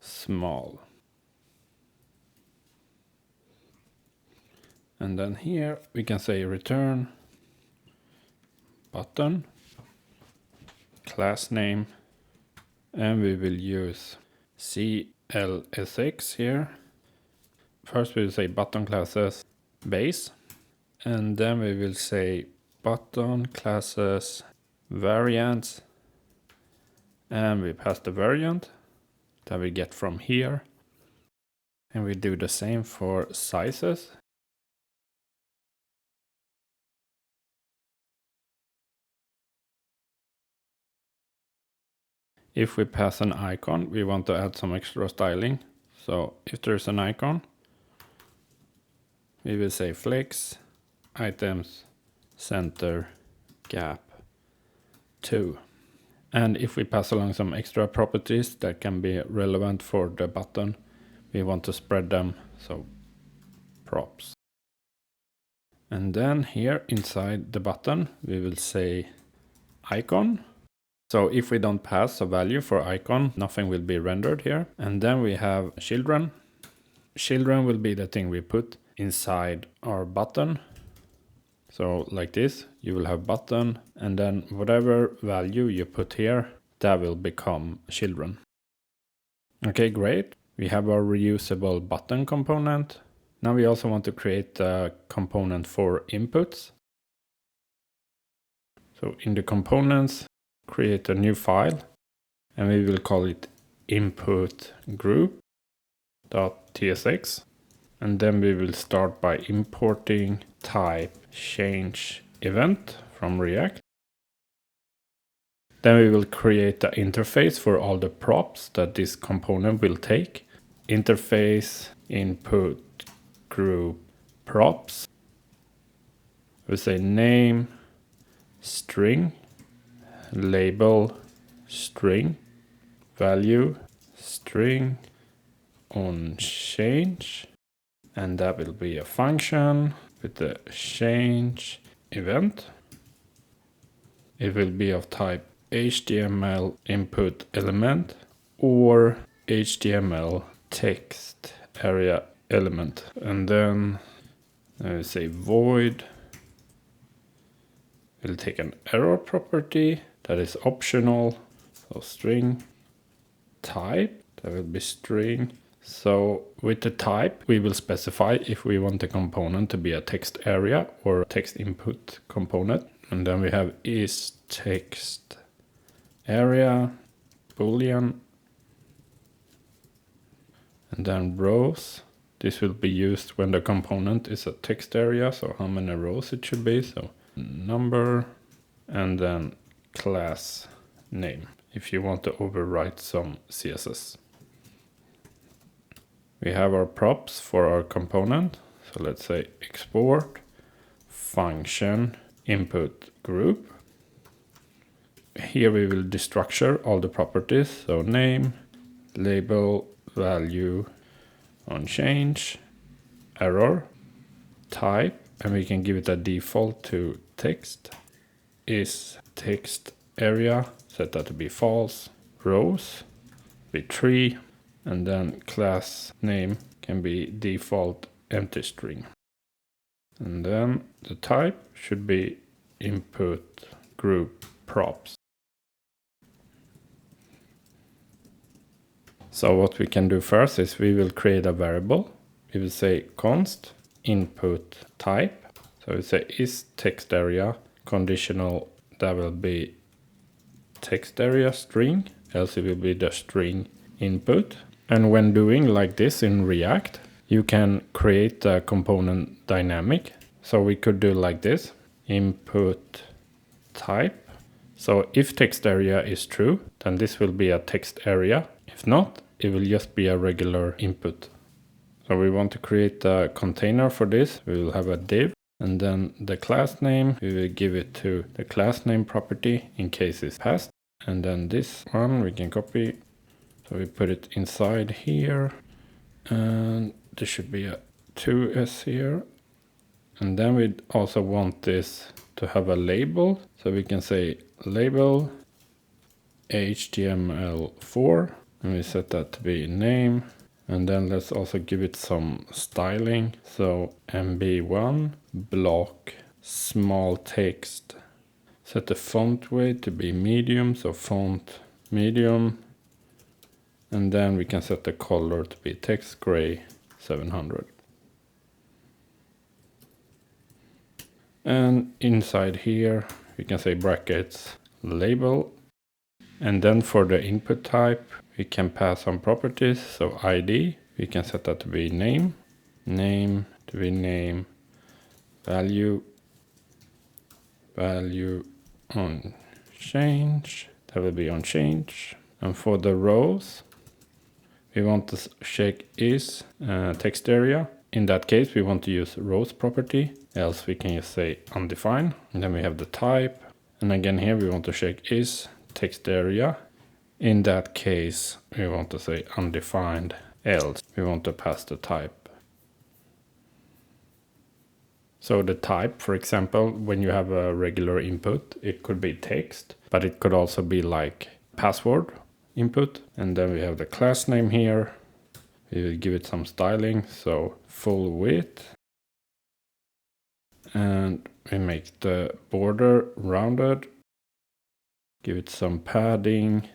small. And then here we can say return button class name, and we will use CLSX here. First we will say button classes base, and then we will say button classes variants, and we pass the variant that we get from here, and we do the same for sizes. If we pass an icon, we want to add some extra styling. So if there's an icon, we will say flex, items, center, gap, 2. And if we pass along some extra properties that can be relevant for the button, we want to spread them, so props. And then here inside the button, we will say icon. So if we don't pass a value for icon, nothing will be rendered here. And then we have children. Children will be the thing we put inside our button. So like this, you will have button, and then whatever value you put here, that will become children. Okay, great. We have our reusable button component. Now we also want to create a component for inputs. So in the components, create a new file, and we will call it InputGroup.tsx. And then we will start by importing type change event from React. Then we will create the interface for all the props that this component will take. Interface input group props. We say name string, label string, value string on change, and that will be a function with the change event. It will be of type HTML input element or HTML text area element, and then I say void. We'll take an error property that is optional, so string type, that will be string. So with the type, we will specify if we want the component to be a text area or a text input component. And then we have is text area boolean, and then rows. This will be used when the component is a text area, so how many rows it should be. So number, and then class name if you want to overwrite some CSS. We have our props for our component. So let's say export function input group. Here we will destructure all the properties. So name, label, value on change, error, type, and we can give it a default to text, is text area, set that to be false, rows be 3, and then class name can be default empty string. And then the type should be input group props. So what we can do first is we will create a variable. We will say const input type. So we say is text area conditional, that will be text area string, else it will be the string input. And when doing like this in React, you can create a component dynamic. So we could do like this, input type. So if text area is true, then this will be a text area. If not, it will just be a regular input. So we want to create a container for this. We will have a div, and then the class name, we will give it to the class name property in case it's passed. And then this one we can copy. So we put it inside here, and there should be a 2s here. And then we also want this to have a label. So we can say label HTML4, and we set that to be name. And then let's also give it some styling. So MB1 block small text. Set the font weight to be medium, so font medium. And then we can set the color to be text gray 700. And inside here we can say brackets label. And then for the input type we can pass some properties. So ID, we can set that to be name, name to be name, value, value on change, that will be on change. And for the rows, we want to check is text area. In that case, we want to use rows property, else we can just say undefined. And then we have the type. And again here we want to check is text area. In that case, we want to say undefined, else we want to pass the type. So the type, for example, when you have a regular input, it could be text, but it could also be like password input. And then we have the class name here. We will give it some styling, so full width. And we make the border rounded. Give it some padding.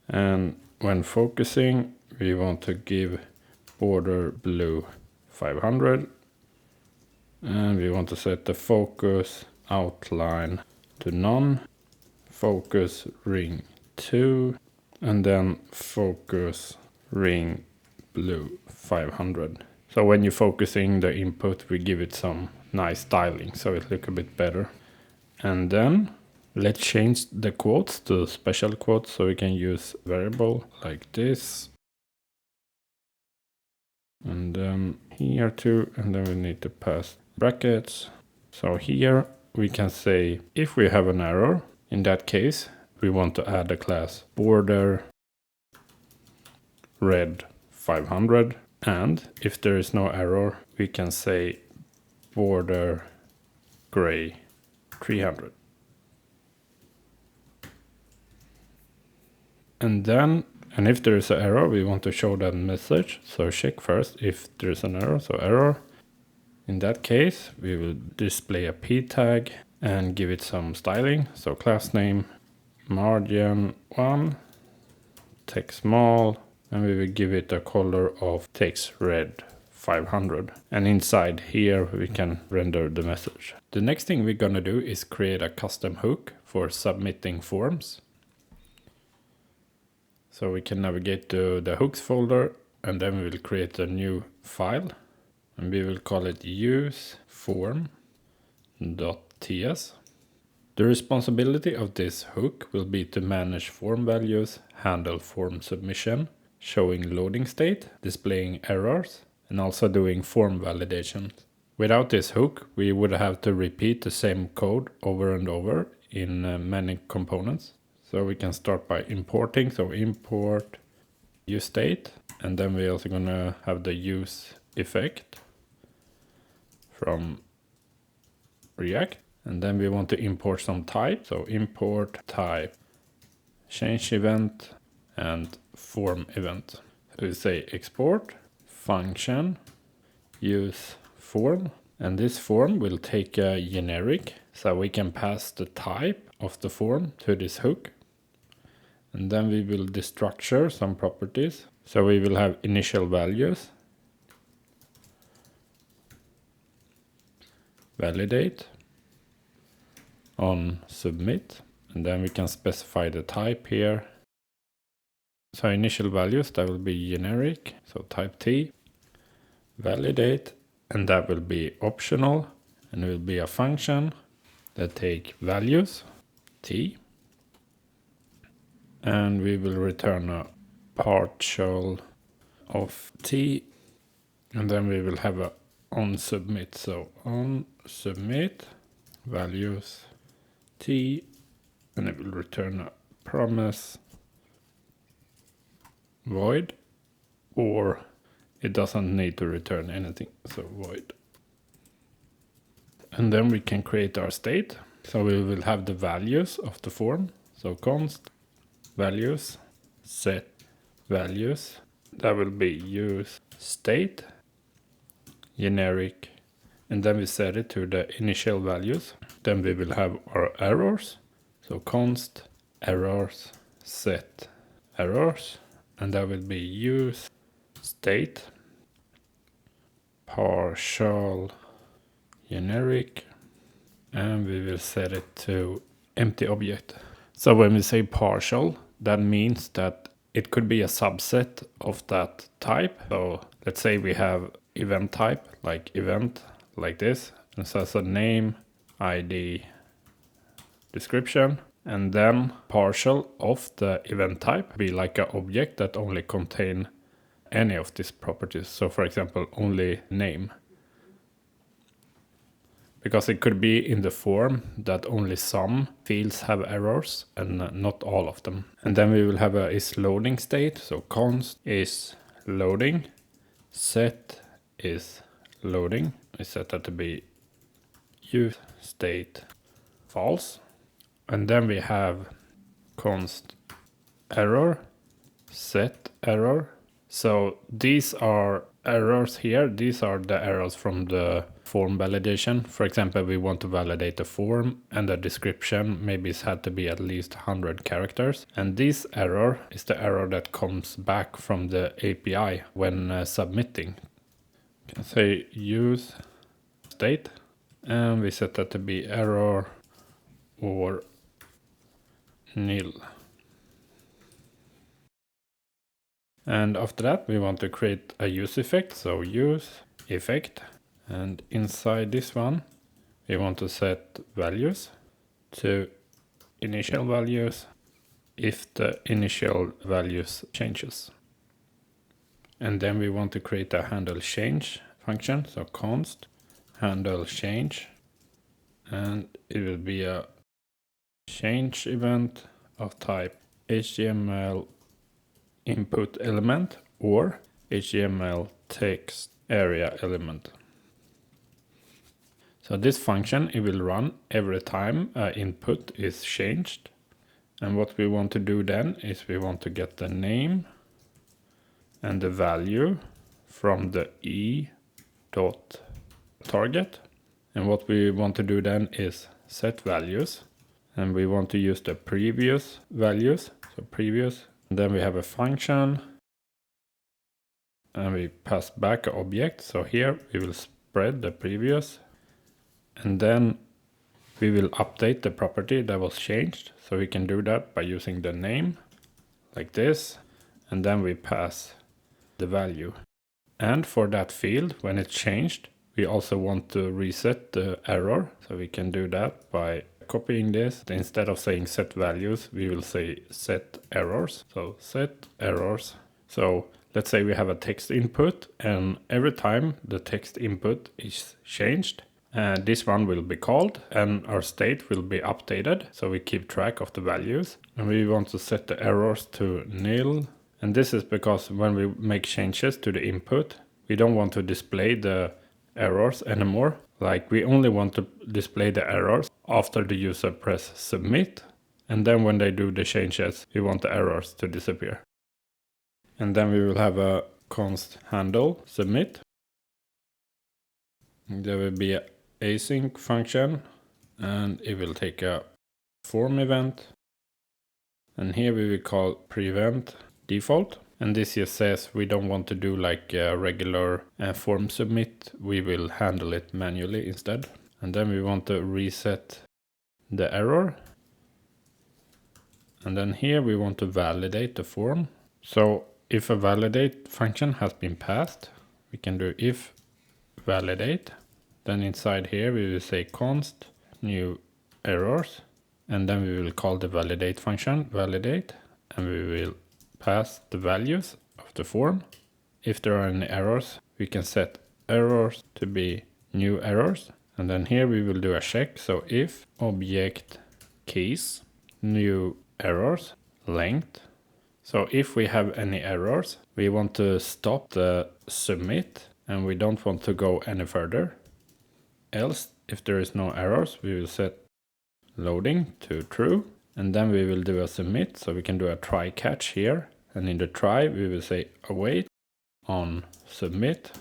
And when focusing, we want to give border blue 500. And we want to set the focus outline to none. Focus ring 2. And then focus ring blue 500. So when you're focusing the input, we give it some nice styling so it looks a bit better. And then let's change the quotes to special quotes so we can use variable like this. And then here too, and then we need to pass brackets. So here we can say if we have an error, in that case, we want to add a class border red 500. And if there is no error, we can say border gray 300. And if there is an error, we want to show that message. So check first if there is an error. So error. In that case, we will display a p tag and give it some styling. So class name, margin 1, text small, and we will give it a color of text red 500. And inside here, we can render the message. The next thing we're gonna do is create a custom hook for submitting forms. So we can navigate to the hooks folder, and then we will create a new file, and we will call it useForm.ts. The responsibility of this hook will be to manage form values, handle form submission, showing loading state, displaying errors, and also doing form validation. Without this hook, we would have to repeat the same code over and over in many components. So we can start by importing, so import useState, and then we're also gonna have the use effect from React. And then we want to import some type, so import type, change event, and form event. So we say export function use form, and this form will take a generic, so we can pass the type of the form to this hook. And then we will destructure some properties. So we will have initial values, validate on submit, and then we can specify the type here. So initial values, that will be generic, so type T, validate, and that will be optional, and it will be a function that take values, T, and we will return a partial of t, and then we will have a on submit. So on submit values t, and it will return a promise void, or it doesn't need to return anything, so void. And then we can create our state. So we will have the values of the form. So const values, set values. That will be use state, generic, and then we set it to the initial values. Then we will have our errors. So const errors, set errors, and that will be use state, partial generic, and we will set it to empty object. So when we say partial, that means that it could be a subset of that type. So let's say we have event type, like event, like this. And so it's a name, ID, description, and then partial of the event type be like an object that only contain any of these properties. So for example, only name. Because it could be in the form that only some fields have errors and not all of them. And then we will have a is loading state. So const is loading, set is loading. We set that to be use state false. And then we have const error, set error. So these are errors here. These are the errors from the form validation. For example, we want to validate the form and the description. Maybe it's had to be at least 100 characters. And this error is the error that comes back from the API when submitting. You can say use state, and we set that to be error or nil. And after that, we want to create a use effect. So use effect. And inside this one, we want to set values to initial values if the initial values changes. And then we want to create a handle change function. So const handle change, and it will be a change event of type HTML input element or HTML text area element. So this function, it will run every time input is changed. And what we want to do then is we want to get the name and the value from the e.target. And what we want to do then is set values. And we want to use the previous values. So previous. And then we have a function. And we pass back an object. So here we will spread the previous. And then we will update the property that was changed. So we can do that by using the name like this. And then we pass the value. And for that field, when it's changed, we also want to reset the error. So we can do that by copying this. Instead of saying set values, we will say set errors. So set errors. So let's say we have a text input, and every time the text input is changed, this one will be called and our state will be updated. So we keep track of the values, and we want to set the errors to nil. And this is because when we make changes to the input, we don't want to display the errors anymore. Like we only want to display the errors after the user press submit. And then when they do the changes, we want the errors to disappear. And then we will have a const handle submit. There will be a async function, and it will take a form event. And here we will call prevent default. And this just says we don't want to do like a regular form submit. We will handle it manually instead. And then we want to reset the error. And then here we want to validate the form. So if a validate function has been passed, we can do if validate. Then inside here we will say const new errors, and then we will call the validate function validate, and we will pass the values of the form. If there are any errors, we can set errors to be new errors. And then here we will do a check. So if object keys, new errors, length. So if we have any errors, we want to stop the submit and we don't want to go any further. Else, if there is no errors, we will set loading to true. And then we will do a submit. So we can do a try catch here. And in the try, we will say await on submit.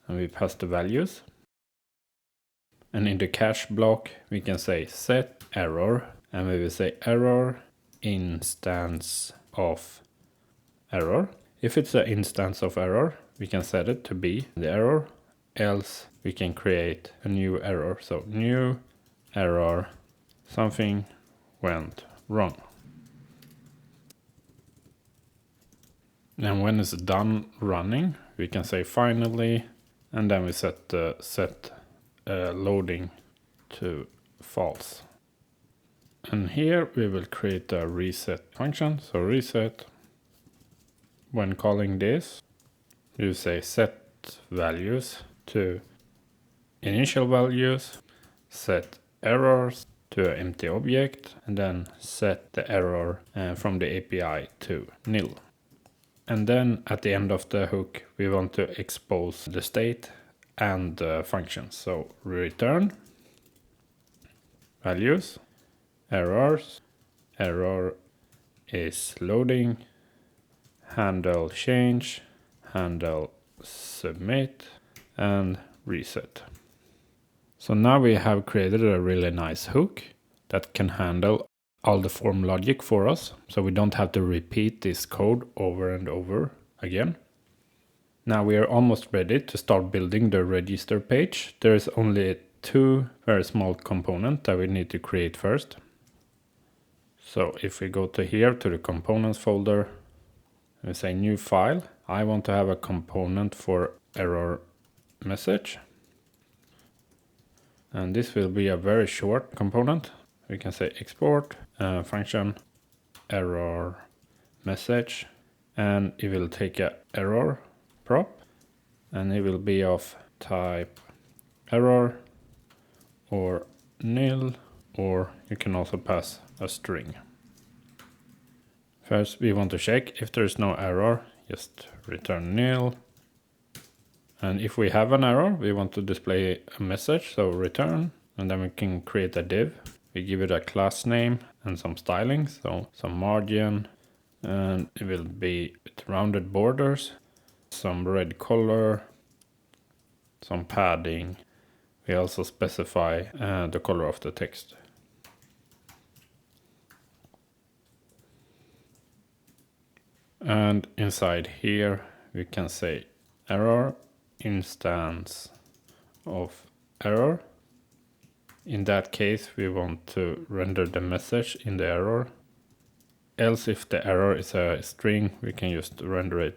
And we pass the values. And in the catch block, we can say set error. And we will say error instance of error. If it's an instance of error, we can set it to be the error. Else, we can create a new error. So new error, something went wrong. And when it's done running, we can say finally, and then we set the loading to false. And here we will create a reset function. So reset, when calling this, you say set values to initial values, set errors to an empty object, and then set the error from the API to nil. And then at the end of the hook, we want to expose the state and the function. So return values, errors, error is loading, handle change, handle submit, and reset. So now we have created a really nice hook that can handle all the form logic for us. So we don't have to repeat this code over and over again. Now we are almost ready to start building the register page. There is only two very small components that we need to create first. So if we go to here to the components folder, we say new file. I want to have a component for error message. And this will be a very short component. We can say export function error message, and it will take a error prop, and it will be of type error or nil, or you can also pass a string. First, we want to check if there is no error, just return nil. And if we have an error, we want to display a message, so return, and then we can create a div. We give it a class name and some styling, so some margin, and it will be with rounded borders, some red color, some padding. We also specify the color of the text. And inside here, we can say error instance of error. In that case, we want to render the message in the error. Else, if the error is a string, we can just render it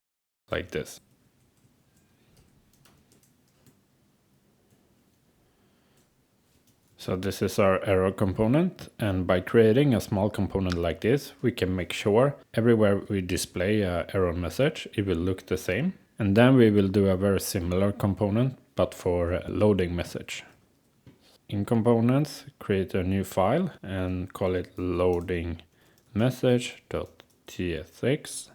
like this. So this is our error component, and by creating a small component like this, we can make sure everywhere we display an error message, it will look the same. And then we will do a very similar component, but for a loading message. In components, create a new file and call it loading message.tsx.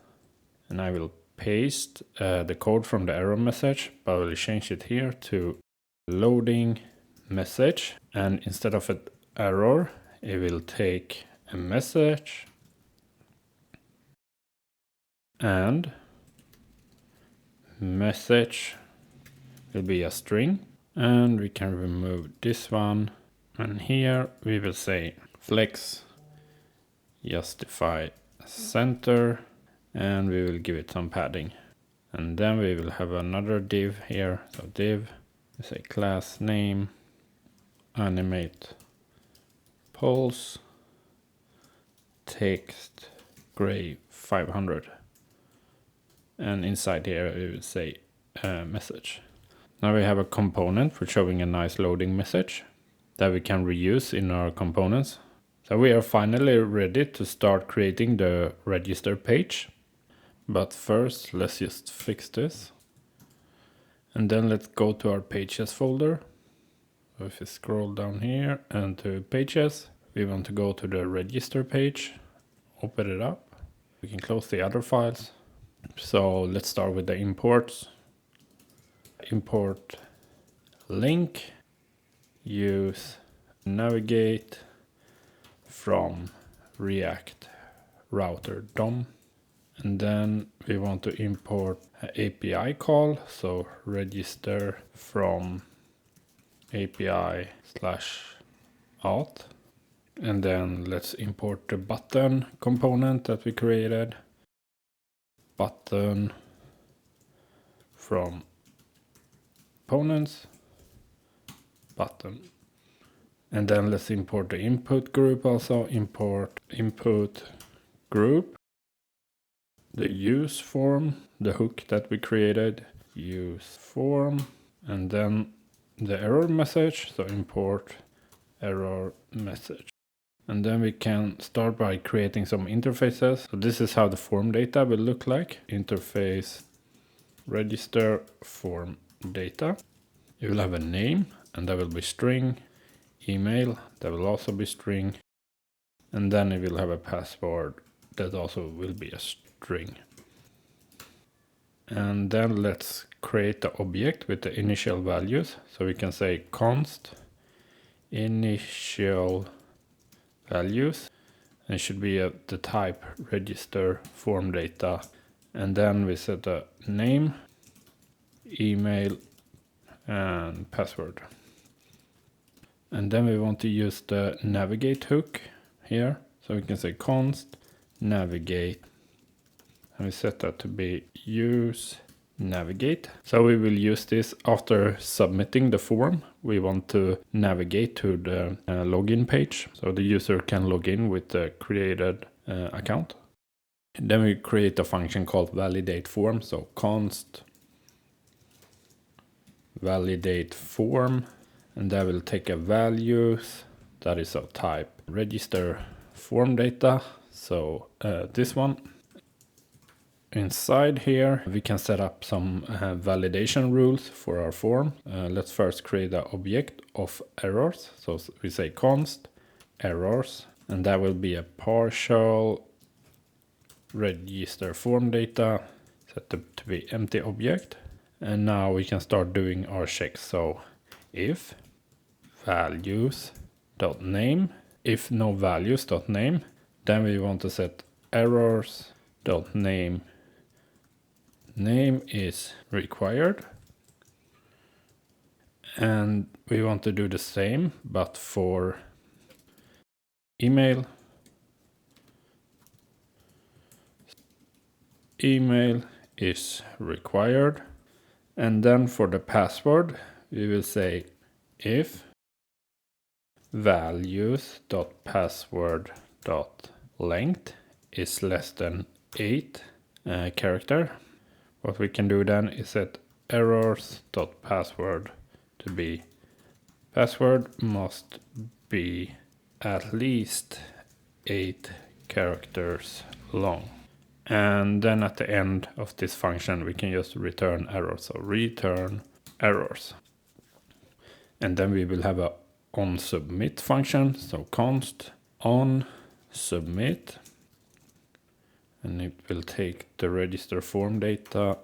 And I will paste the code from the error message, but I will change it here to loading message. And instead of an error, it will take a message and message will be a string. And we can remove this one. And here we will say flex justify center, and we will give it some padding. And then we will have another div here. So div, we say class name, animate pulse, text gray 500. And inside here we will say message. Now we have a component for showing a nice loading message that we can reuse in our components. So we are finally ready to start creating the register page. But first, let's just fix this. And then let's go to our pages folder. So if you scroll down here and to pages, we want to go to the register page, open it up. We can close the other files. So let's start with the imports. Import link, use navigate from React router DOM. And then we want to import an API call. So register from API/auth. And then let's import the button component that we created. Button from components, button. And then let's import the input group also. Import input group, the use form, the hook that we created, use form, and then the error message. So import error message. And then we can start by creating some interfaces. So this is how the form data will look like. Interface register form data. You will have a name, and that will be string. Email, that will also be string. And then it will have a password that also will be a string. And then let's create the object with the initial values. So we can say const initial values. And it should be the type register form data. And then we set a name, email, and password. And then we want to use the navigate hook here. So we can say const navigate. And we set that to be use navigate. So we will use this after submitting the form. We want to navigate to the login page. So the user can log in with the created account. And then we create a function called validate form. So const validate form, and that will take a values that is of type register form data. So this one. Inside here we can set up some validation rules for our form. Let's first create an object of errors. So we say const errors, and that will be a partial register form data set to be empty object. And now we can start doing our checks. So if values.name, if no values.name, then we want to set errors.name. Name is required. And we want to do the same, but for email. Email is required. And then for the password, we will say if values.password.length is less than 8 character. What we can do then is set errors.password to be password must be at least 8 characters long. And then at the end of this function, we can just return errors. So return errors. And then we will have a onSubmit function. So const onSubmit. And it will take the register form data.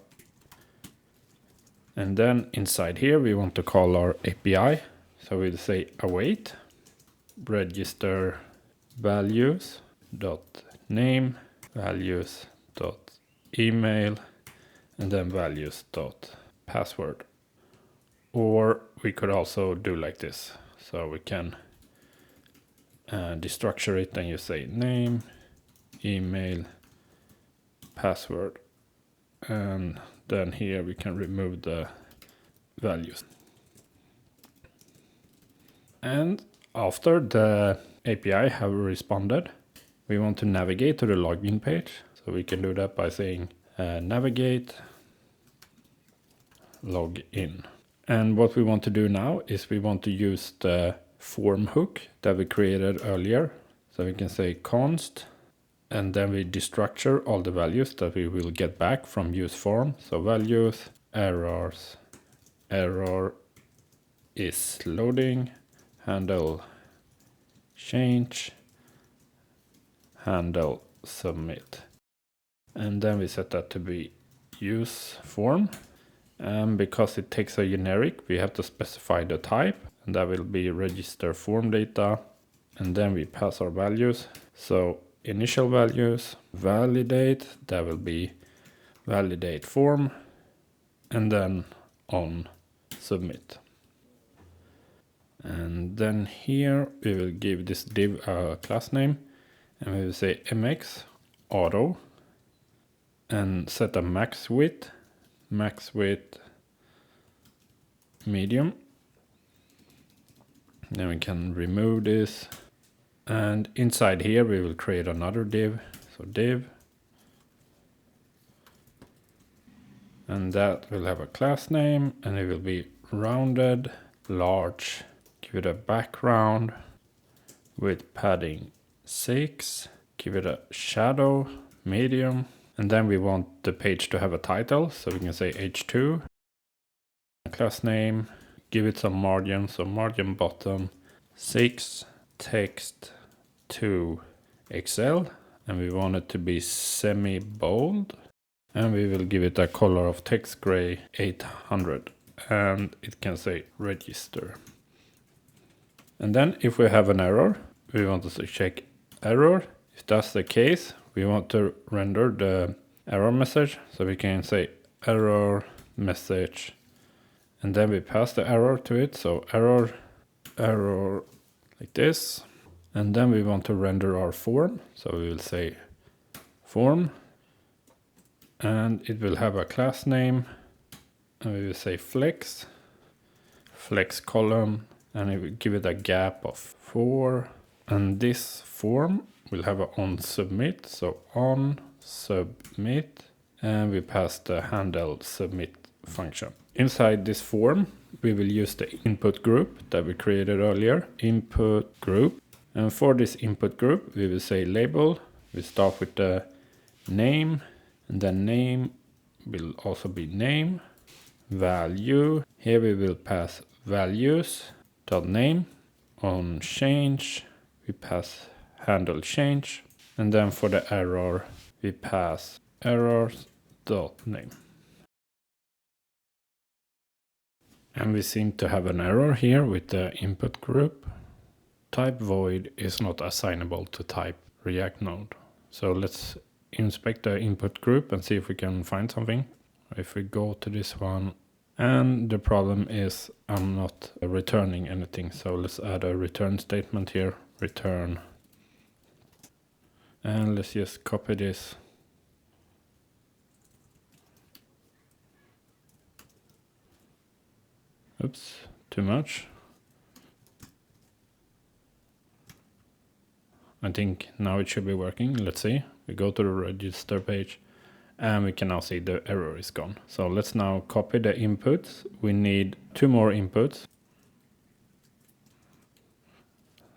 And then inside here, we want to call our API. So we'll say await register values dot name values dot email and then values dot password. Or we could also do like this. So we can destructure it and you say name, email, password, and then here we can remove the values. And after the API have responded, we want to navigate to the login page. So we can do that by saying navigate login. And what we want to do now is we want to use the form hook that we created earlier. So we can say const And then we destructure all the values that we will get back from use form. So values, errors, error is loading, handle change, handle submit. And then we set that to be use form. And because it takes a generic, we have to specify the type, and that will be register form data. And then we pass our values. So initial values, validate, that will be validate form, and then on submit. And then here we will give this div a class name, and we will say mx auto and set a max width medium. Then we can remove this, and inside here we will create another div. So div, and that will have a class name, and it will be rounded large. Give it a background with padding 6. Give it a shadow medium, and then we want the page to have a title, so we can say h2 class name. Give it some margin, so margin bottom 6, text to Excel, and we want it to be semi-bold, and we will give it a color of text gray 800, and it can say register. And then if we have an error, we want to check error. If that's the case, we want to render the error message, so we can say error message, and then we pass the error to it, so error like this. And then we want to render our form, so we will say form, and it will have a class name, and we will say flex column, and it will give it a gap of 4, and this form will have a on submit, so on submit, and we pass the handle submit function. Inside this form we will use the input group that we created earlier, input group, and for this input group we will say label. We start with the name, and then name will also be name. Value, here we will pass values dot name. On change we pass handle change, and then for the error we pass errors dot name. And we seem to have an error here with the input group. Type void is not assignable to type React node. So let's inspect the input group and see if we can find something. If we go to this one, and the problem is I'm not returning anything. So let's add a return statement here, return. And let's just copy this. Oops, too much. I think now it should be working. Let's see. We go to the register page, and we can now see the error is gone. So let's now copy the inputs. We need 2 more inputs.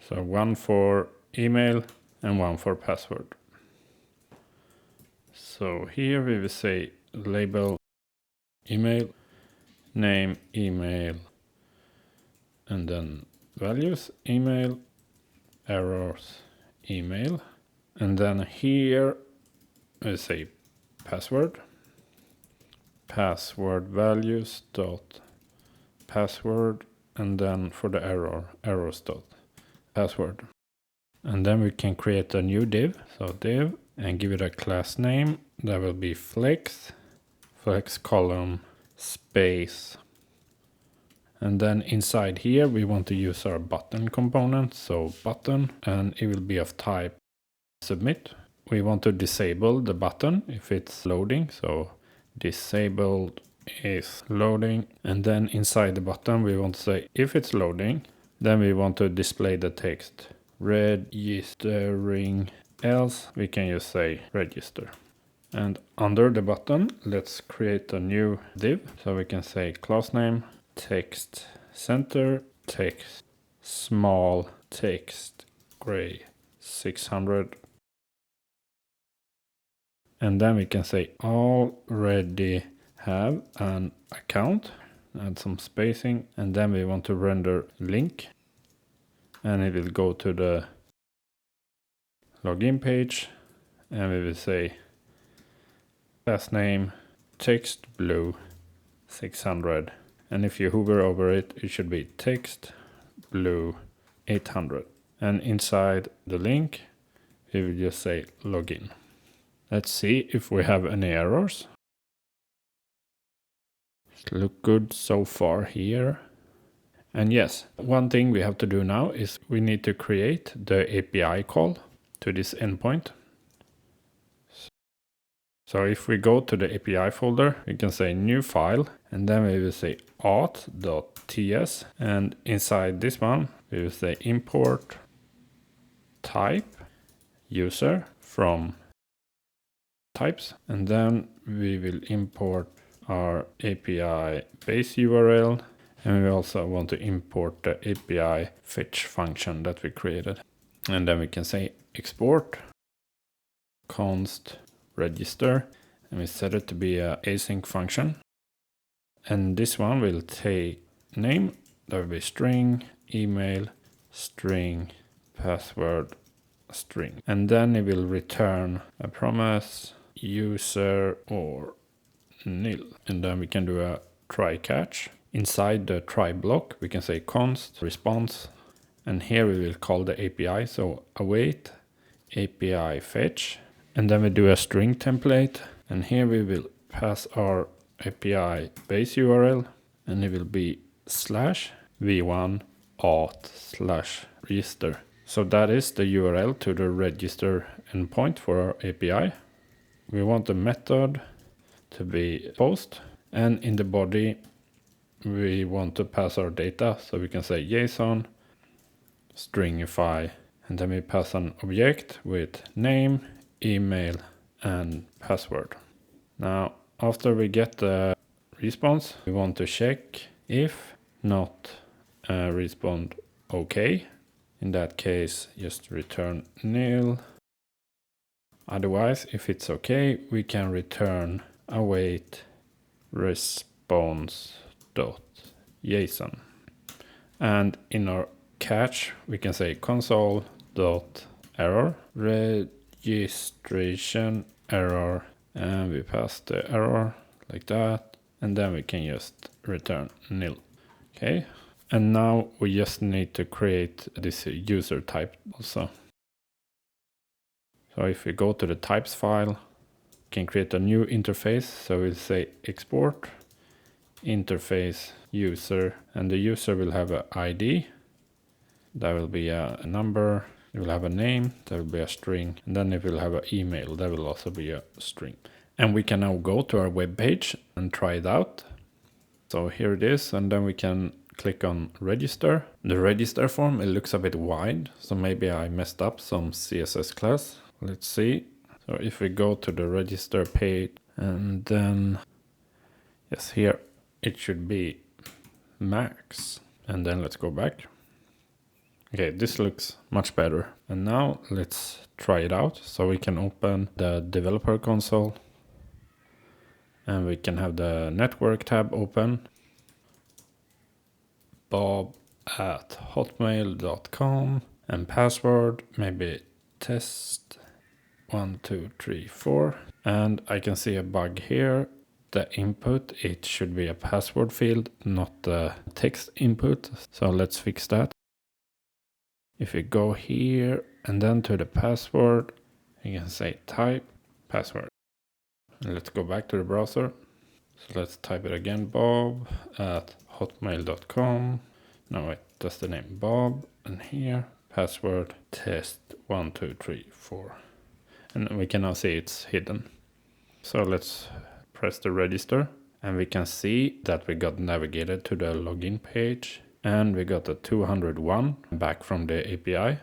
So 1 for email and 1 for password. So here we will say label email, name email, and then values email, errors email, and then here we say password values dot password, and then for the errors dot password. And then we can create a new div, so div, and give it a class name that will be flex column space. And then inside here we want to use our button component, so button, and it will be of type submit. We want to disable the button if it's loading, so disabled is loading. And then inside the button we want to say if it's loading, then we want to display the text registering, else we can just say register. And under the button let's create a new div, so we can say class name text center, text small, text gray 600, And then we can say already have an account, add some spacing, and then we want to render link, and it will go to the login page, and we will say class name text blue 600, and if you hover over it, it should be text blue 800, and inside the link we will just say login. Let's see if we have any errors. Look good so far here. And yes, one thing we have to do now is we need to create the API call to this endpoint. So if we go to the API folder, we can say new file, and then we will say auth.ts, and inside this one we will say import type user from types, and then we will import our API base URL, and we also want to import the API fetch function that we created. And then we can say export const register, and we set it to be a async function. And this one will take name, that will be string, email, string, password, string. And then it will return a promise, user, or nil. And then we can do a try catch. Inside the try block, we can say const response, and here we will call the API. So await API fetch, and then we do a string template, and here we will pass our API base URL, and it will be /v1 auth/register. So that is the URL to the register endpoint for our API. We want the method to be post, and in the body we want to pass our data, so we can say JSON stringify, and then we pass an object with name, email, and password. Now after we get the response, we want to check if not respond okay. In that case, just return nil. Otherwise, if it's okay, we can return await response.json. And in our catch, we can say console.error, registration error, and we pass the error like that, and then we can just return nil. Okay, and now we just need to create this user type also. So if we go to the types file, we can create a new interface. So we'll say export interface user, and the user will have an ID. That will be a number. It will have a name. That will be a string. And then it will have an email. That will also be a string. And we can now go to our web page and try it out. So here it is. And then we can click on register. The register form, it looks a bit wide. So maybe I messed up some CSS class. Let's see. So if we go to the register page, and then yes, here it should be max. And then let's go back. Okay, this looks much better. And now let's try it out. So we can open the developer console, and we can have the network tab open. bob@hotmail.com, and password maybe test 1 2 3 4. And I can see a bug here. The input, it should be a password field, not the text input. So let's fix that. If we go here and then to the password, you can say type password. And let's go back to the browser. So let's type it again, bob@hotmail.com. No, wait, that's the name, Bob. And here, password test 1 2 3 4. And we can now see it's hidden. So let's press the register, and we can see that we got navigated to the login page, and we got a 201 back from the API.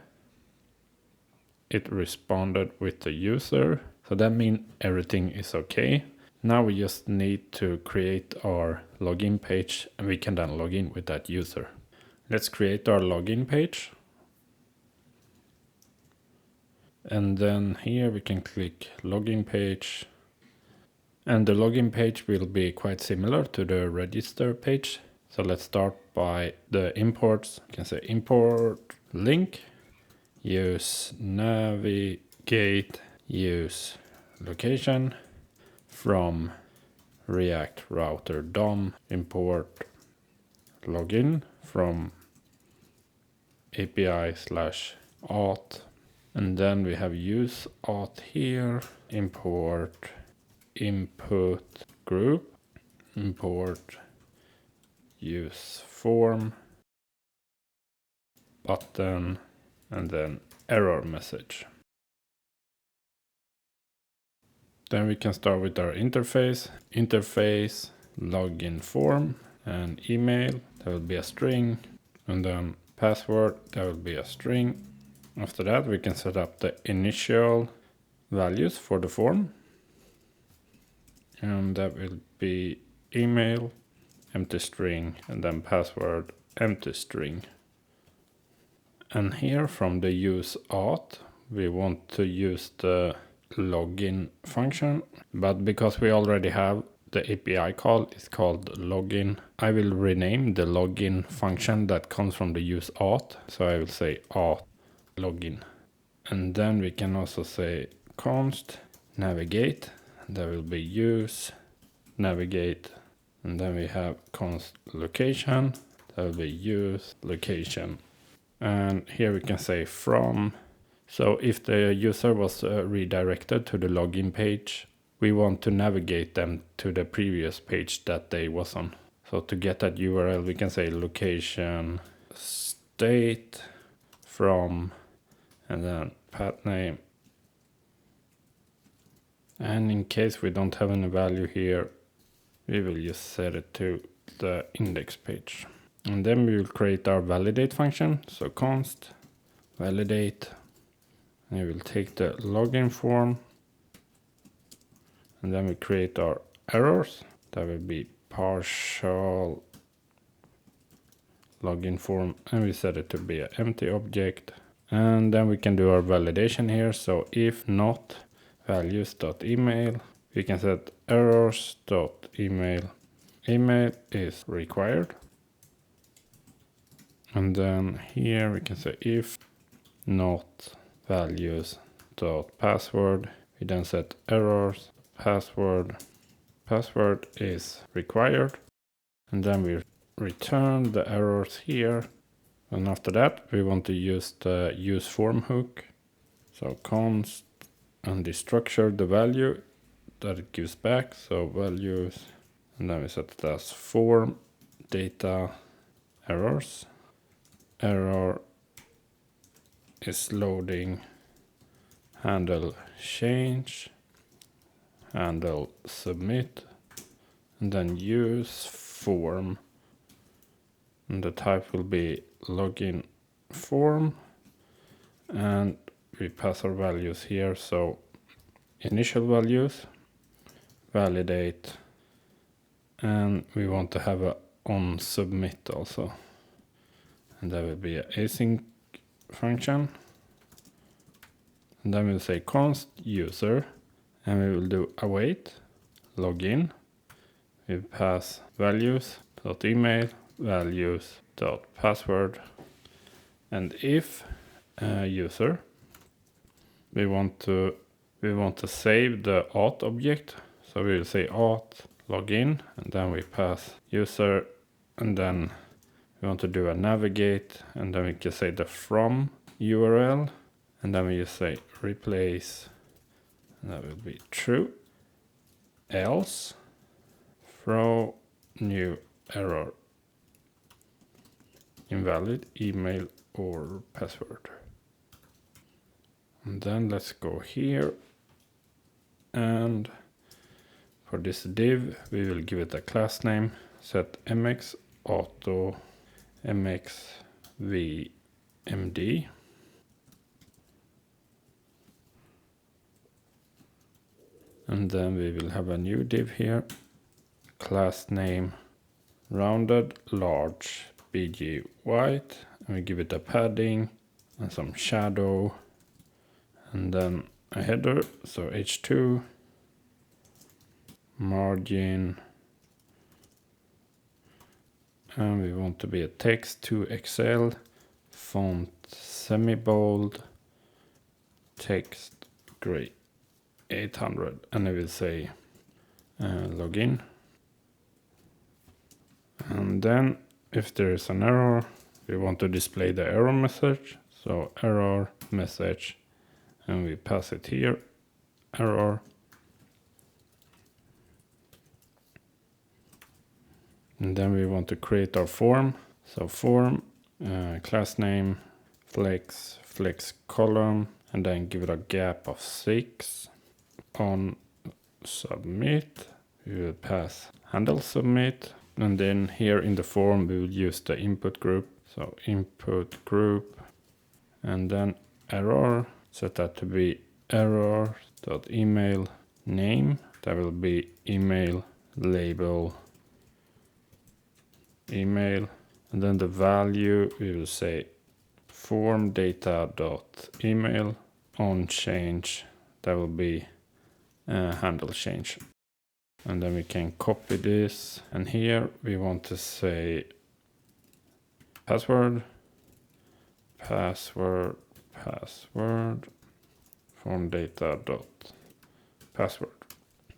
It responded with the user, so that means everything is okay. Now we just need to create our login page, and we can then log in with that user. Let's create our login page. And then here we can click login page. And the login page will be quite similar to the register page. So let's start by the imports. You can say import link, use navigate, use location from React router DOM, import login from API/auth. And then we have use auth here, import input group, import use form, button, and then error message. Then we can start with our interface. Interface, login form, and email, that will be a string, and then password, that will be a string. After that, we can set up the initial values for the form. And that will be email, empty string, and then password, empty string. And here from the use auth, we want to use the login function, but because we already have the API call, it's called login. I will rename the login function that comes from the use auth. So I will say auth login. And then we can also say const navigate. That will be use navigate. And then we have const location. That will be use location. And here we can say from. So if the user was redirected to the login page, we want to navigate them to the previous page that they was on. So to get that URL, we can say location state from, and then path name. And in case we don't have any value here, we will just set it to the index page. And then we will create our validate function. So const validate. And we will take the login form. And then we create our errors. That will be partial login form. And we set it to be an empty object. And then we can do our validation here. So if not values.email, we can set errors.email. Email is required. And then here we can say if not values.password, we then set errors password. Password is required. And then we return the errors here. And after that, we want to use the use form hook. So const and destructure the value that it gives back. So values, and then we set it as form data errors. Error is loading, handle change, handle submit, and then use form. And the type will be login form. And we pass our values here. So initial values, validate, and we want to have a on submit also. And that will be an async function. And then we'll say const user, and we will do await login. We pass values.email, values.password, and if user, we want to save the auth object. So we will say auth login, and then we pass user, and then we want to do a navigate, and then we can say the from URL, and then we just say replace, and that will be true. Else throw new error, invalid email or password. And then let's go here, and for this div we will give it a class name, set mx auto mx vmd, and then we will have a new div here, class name rounded large bg white, and we give it a padding and some shadow, and then a header, so h2, margin, and we want to be a text to Excel, font semi-bold, text gray 800, and I will say login. And then if there is an error, we want to display the error message, so error message, and we pass it here, error. And then we want to create our form, so form, class name, flex column, and then give it a gap of 6. On submit, we will pass handle submit, and then here in the form we will use the input group, so input group, and then error, set that to be error.email name, that will be email label email, and then the value we will say form data.email, on change, that will be handle change. And then we can copy this, and here we want to say password, form data.password.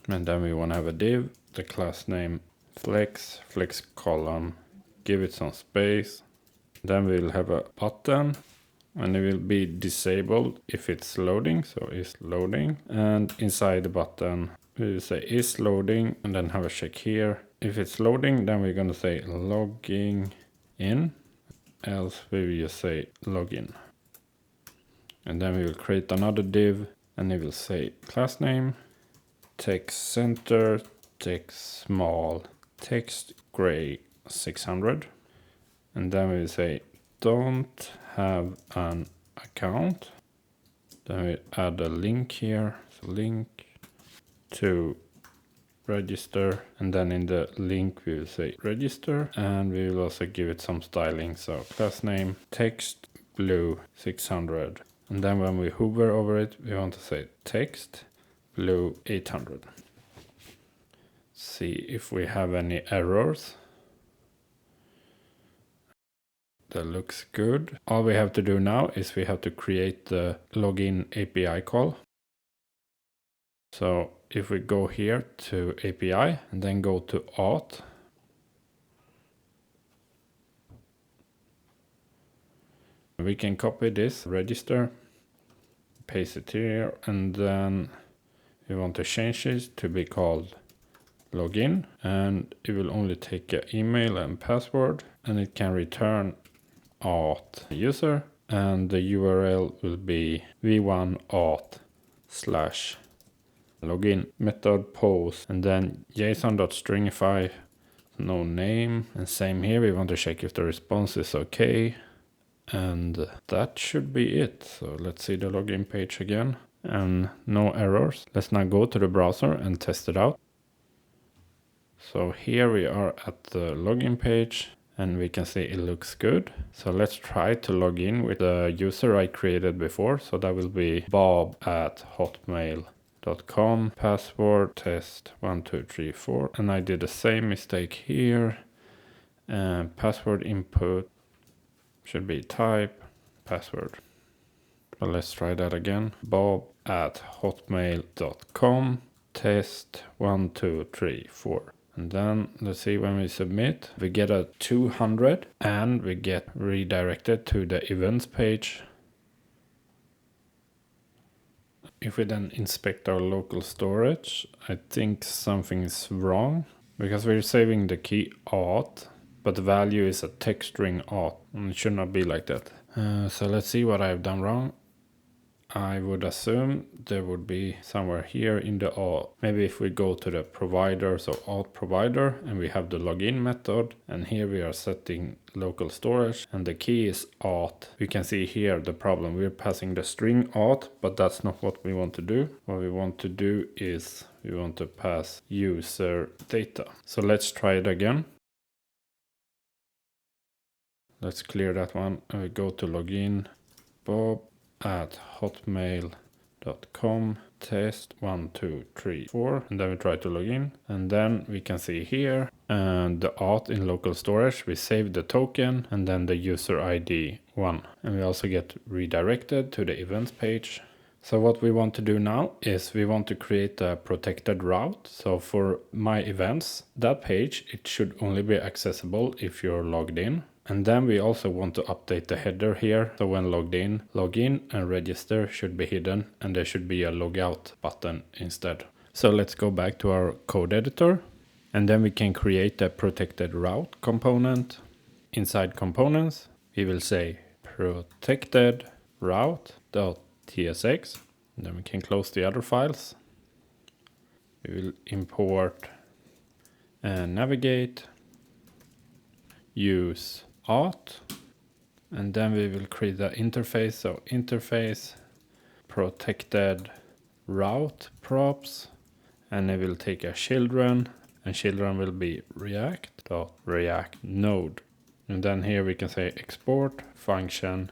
And then we want to have a div, the class name flex column, give it some space. Then we'll have a button, and it will be disabled if it's loading, so is loading. And inside the button we will say is loading, and then have a check here. If it's loading, then we're going to say logging in, else we will just say login. And then we will create another div, and it will say class name, text center, text small, text gray 600. And then we will say don't have an account. Then we add a link here, so link to register, and then in the link we will say register, and we will also give it some styling, so class name text blue 600, and then when we hover over it we want to say text blue 800. See if we have any errors. That looks good. All we have to do now is we have to create the login API call. So if we go here to API and then go to auth, we can copy this register, paste it here, and then we want to change it to be called login, and it will only take an email and password, and it can return auth user, and the URL will be v1auth/login method post, and then json.stringify, no name, and same here, we want to check if the response is okay, and that should be it. So let's see the login page again, and no errors. Let's now go to the browser and test it out. So here we are at the login page, and we can see it looks good. So let's try to log in with the user I created before. So that will be bob@hotmail.com, password test 1234, and I did the same mistake here. Password input should be type password. But let's try that again. bob@hotmail.com, test 1234. And then let's see, when we submit, we get a 200 and we get redirected to the events page. If we then inspect our local storage, I think something's wrong, because we're saving the key auth, but the value is a text string auth, and it should not be like that. So let's see what I've done wrong. I would assume there would be somewhere here in the auth. Maybe if we go to the provider, so auth provider, and we have the login method, and here we are setting local storage, and the key is auth. We can see here the problem. We're passing the string auth, but that's not what we want to do. What we want to do is we want to pass user data. So let's try it again. Let's clear that one, and we go to login, bob@hotmail.com, .com test 1 2 3 4, and then we try to log in, and then we can see here and the auth in local storage, we save the token and then the user ID 1, and we also get redirected to the events page. So what we want to do now is we want to create a protected route. So for my events, that page, it should only be accessible if you're logged in. And then we also want to update the header here. So when logged in, log in and register should be hidden, and there should be a logout button instead. So let's go back to our code editor, and then we can create a protected route component. Inside components, we will say protected route.tsx. Then we can close the other files. We will import and navigate, use auth, and then we will create the interface. So interface protected route props, and it will take a children, and children will be react.react node. And then here we can say export function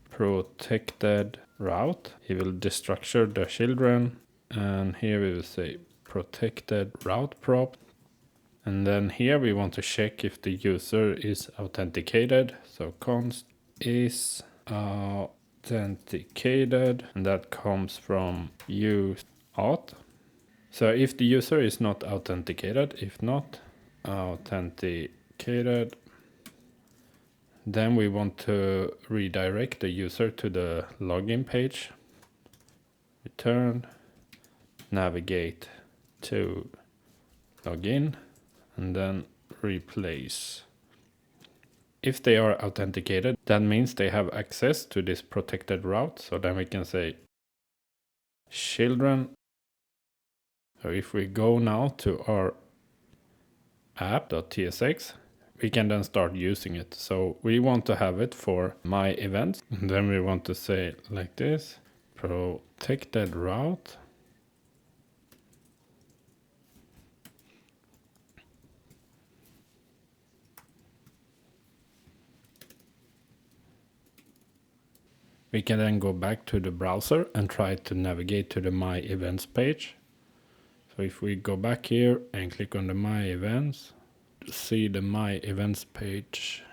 protected route. He will destructure the children, and here we will say protected route prop. And then here we want to check if the user is authenticated. So const is authenticated, and that comes from use auth. So if the user is not authenticated, if not authenticated, then we want to redirect the user to the login page. Return, navigate to login, and then replace. If they are authenticated, that means they have access to this protected route. So then we can say children. So if we go now to our app.tsx, we can then start using it. So we want to have it for my events. And then we want to say like this, protected route. We can then go back to the browser and try to navigate to the My Events page. So if we go back here and click on the My Events, to see the My Events page,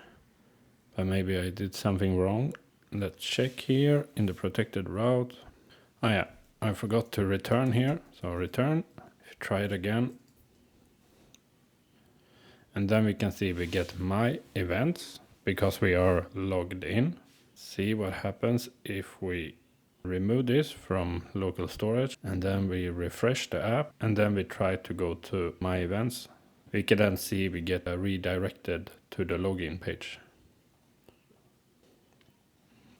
but maybe I did something wrong. Let's check here in the protected route. Oh yeah, I forgot to return here. So return, try it again. And then we can see we get My Events because we are logged in. See what happens if we remove this from local storage, and then we refresh the app, and then we try to go to My Events. We can then see we get redirected to the login page.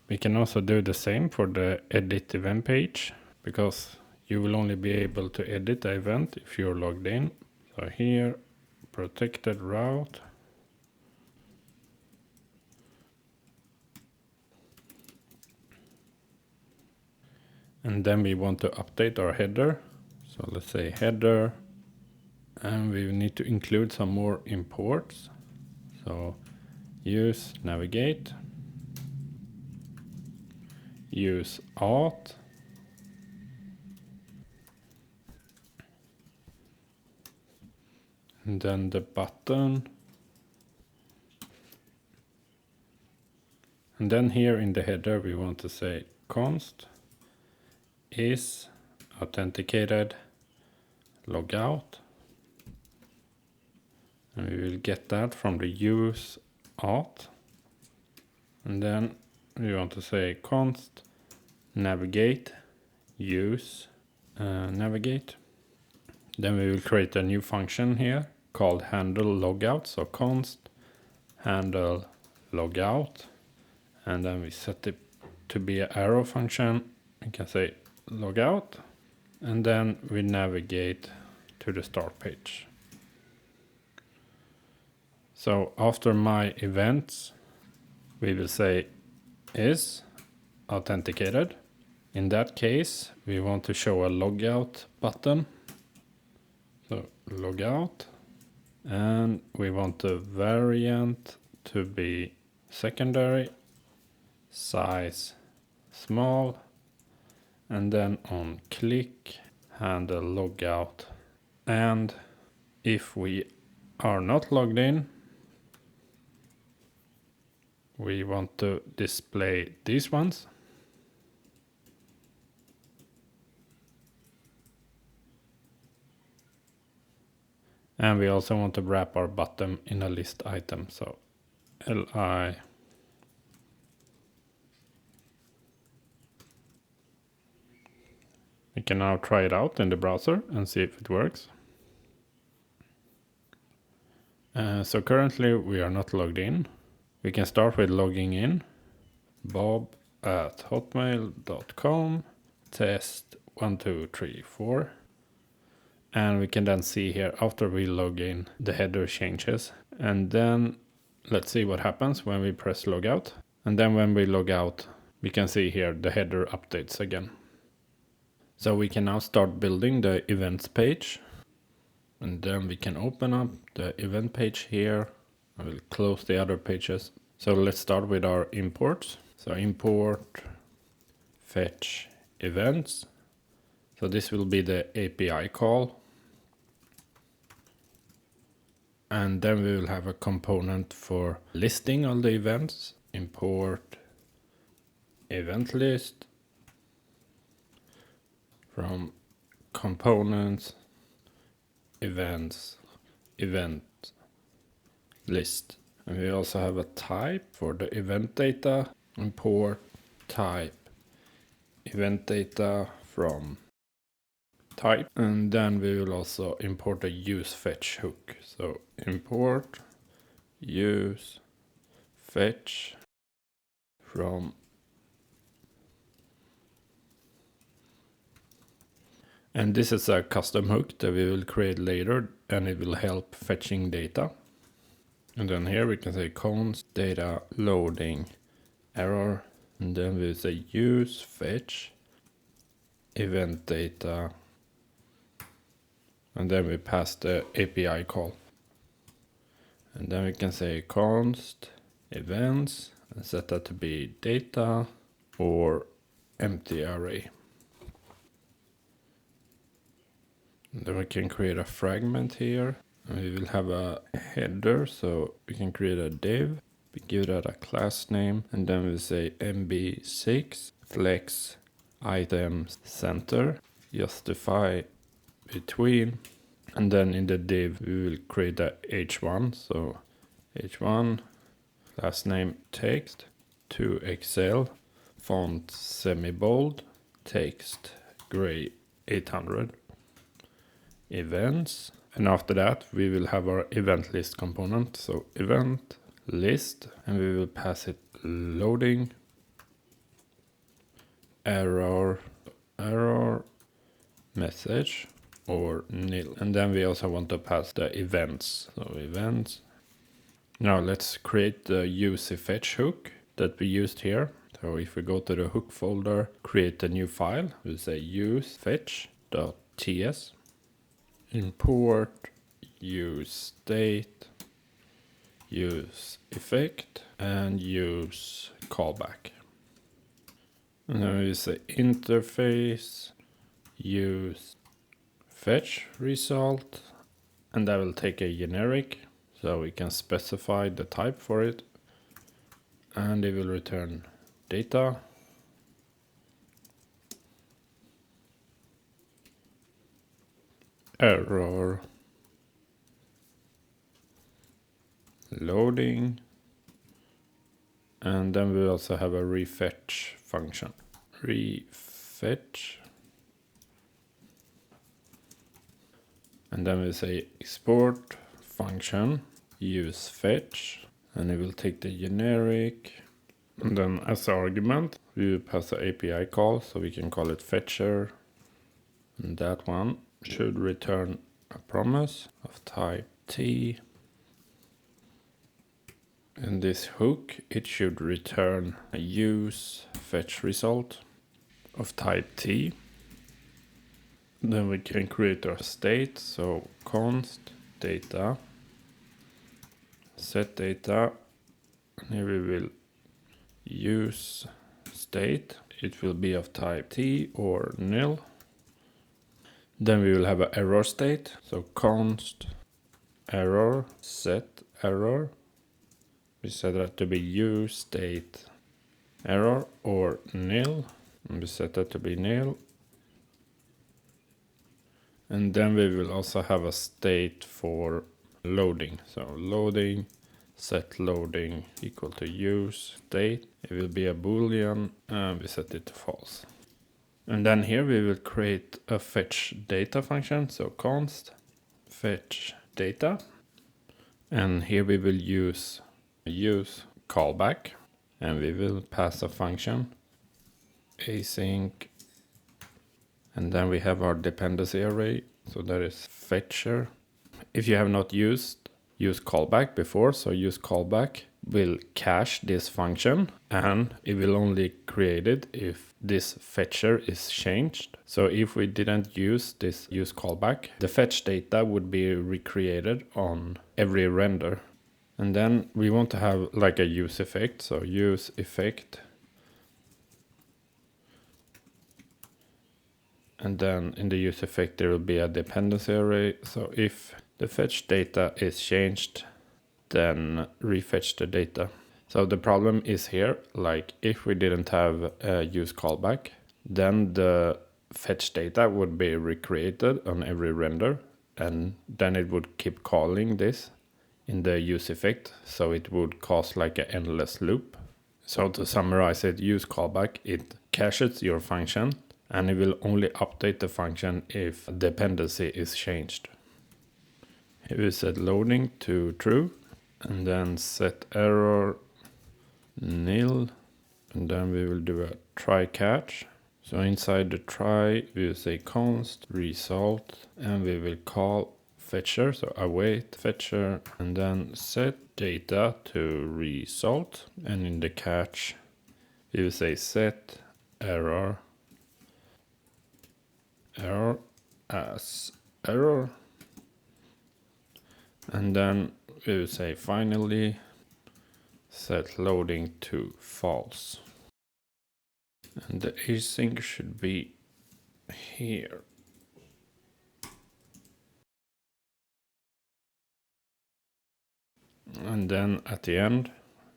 We can also do the same for the edit event page, because you will only be able to edit the event if you're logged in. So here, protected route. And then we want to update our header. So let's say header, and we need to include some more imports. So use navigate, use auth, and then the button. And then here in the header we want to say const is authenticated logout, and we will get that from the use auth. And then we want to say const navigate use navigate. Then we will create a new function here called handle logout. So const handle logout, and then we set it to be an arrow function. We can say logout, and then we navigate to the start page. So after my events, we will say is authenticated. In that case, we want to show a logout button. So logout, and we want the variant to be secondary, size small, and then on click, handle logout. And if we are not logged in, we want to display these ones. And we also want to wrap our button in a list item. So li. We can now try it out in the browser and see if it works. So currently we are not logged in. We can start with logging in. bob@hotmail.com, test 1, 2, 3, 4. And we can then see here after we log in, the header changes. And then let's see what happens when we press logout. And then when we log out, we can see here the header updates again. So we can now start building the events page. And then we can open up the event page here. I will close the other pages. So let's start with our imports. So import, fetch, events. So this will be the API call. And then we will have a component for listing all the events. Import EventList from components, events, event list. And we also have a type for the event data. Import type event data from type. And then we will also import a usefetch hook. So import usefetch from. And this is a custom hook that we will create later, and it will help fetching data. And then here we can say const data loading error, and then we say use fetch event data, and then we pass the API call. And then we can say const events and set that to be data or empty array. And then we can create a fragment here, and we will have a header, so we can create a div. We give that a class name, and then we say mb6 flex items center justify between, and then in the div we will create a h1. So h1 class name text to Excel font semi-bold text gray 800 events. And after that we will have our event list component. So event list, and we will pass it loading error message or nil. And then we also want to pass the events. So events. Now let's create the usefetch hook that we used here. So if we go to the hook folder, create a new file, we'll say usefetch.ts. Import use state, use effect, and use callback. And then we say interface, use fetch result, and that will take a generic, so we can specify the type for it, and it will return data. Error loading, and then we also have a refetch function. Refetch, and then we say export function use fetch, and it will take the generic, and then as an argument we will pass the API call, so we can call it fetcher, and that one should return a promise of type T. In this hook, it should return a use fetch result of type T. Then we can create our state. So const data, set data, and here we will use state it will be of type T or nil. Then we will have an error state. So const error set error. We set that to be uState error or nil. And we set that to be nil. And then we will also have a state for loading. So loading, set loading equal to uState. It will be a boolean and we set it to false. And then here we will create a fetch data function. So const fetch data. And here we will use callback. And we will pass a function async. And then we have our dependency array. So that is fetcher. If you have not used callback before, so use callback will cache this function and it will only create it if this fetcher is changed. So if we didn't use this use callback, the fetch data would be recreated on every render. And then we want to have like a use effect. So use effect. And then in the use effect, there will be a dependency array. So if the fetch data is changed, then refetch the data. So the problem is here, like if we didn't have a use callback, then the fetch data would be recreated on every render. And then it would keep calling this in the use effect. So it would cause like an endless loop. So to summarize it, use callback, it caches your function. And it will only update the function if a dependency is changed. Here we set loading to true and then set error nil. And then we will do a try catch. So inside the try, we will say const result and we will call fetcher. So await fetcher and then set data to result. And in the catch, we will say set error as error. And then we will say finally set loading to false. And the async should be here. And then at the end,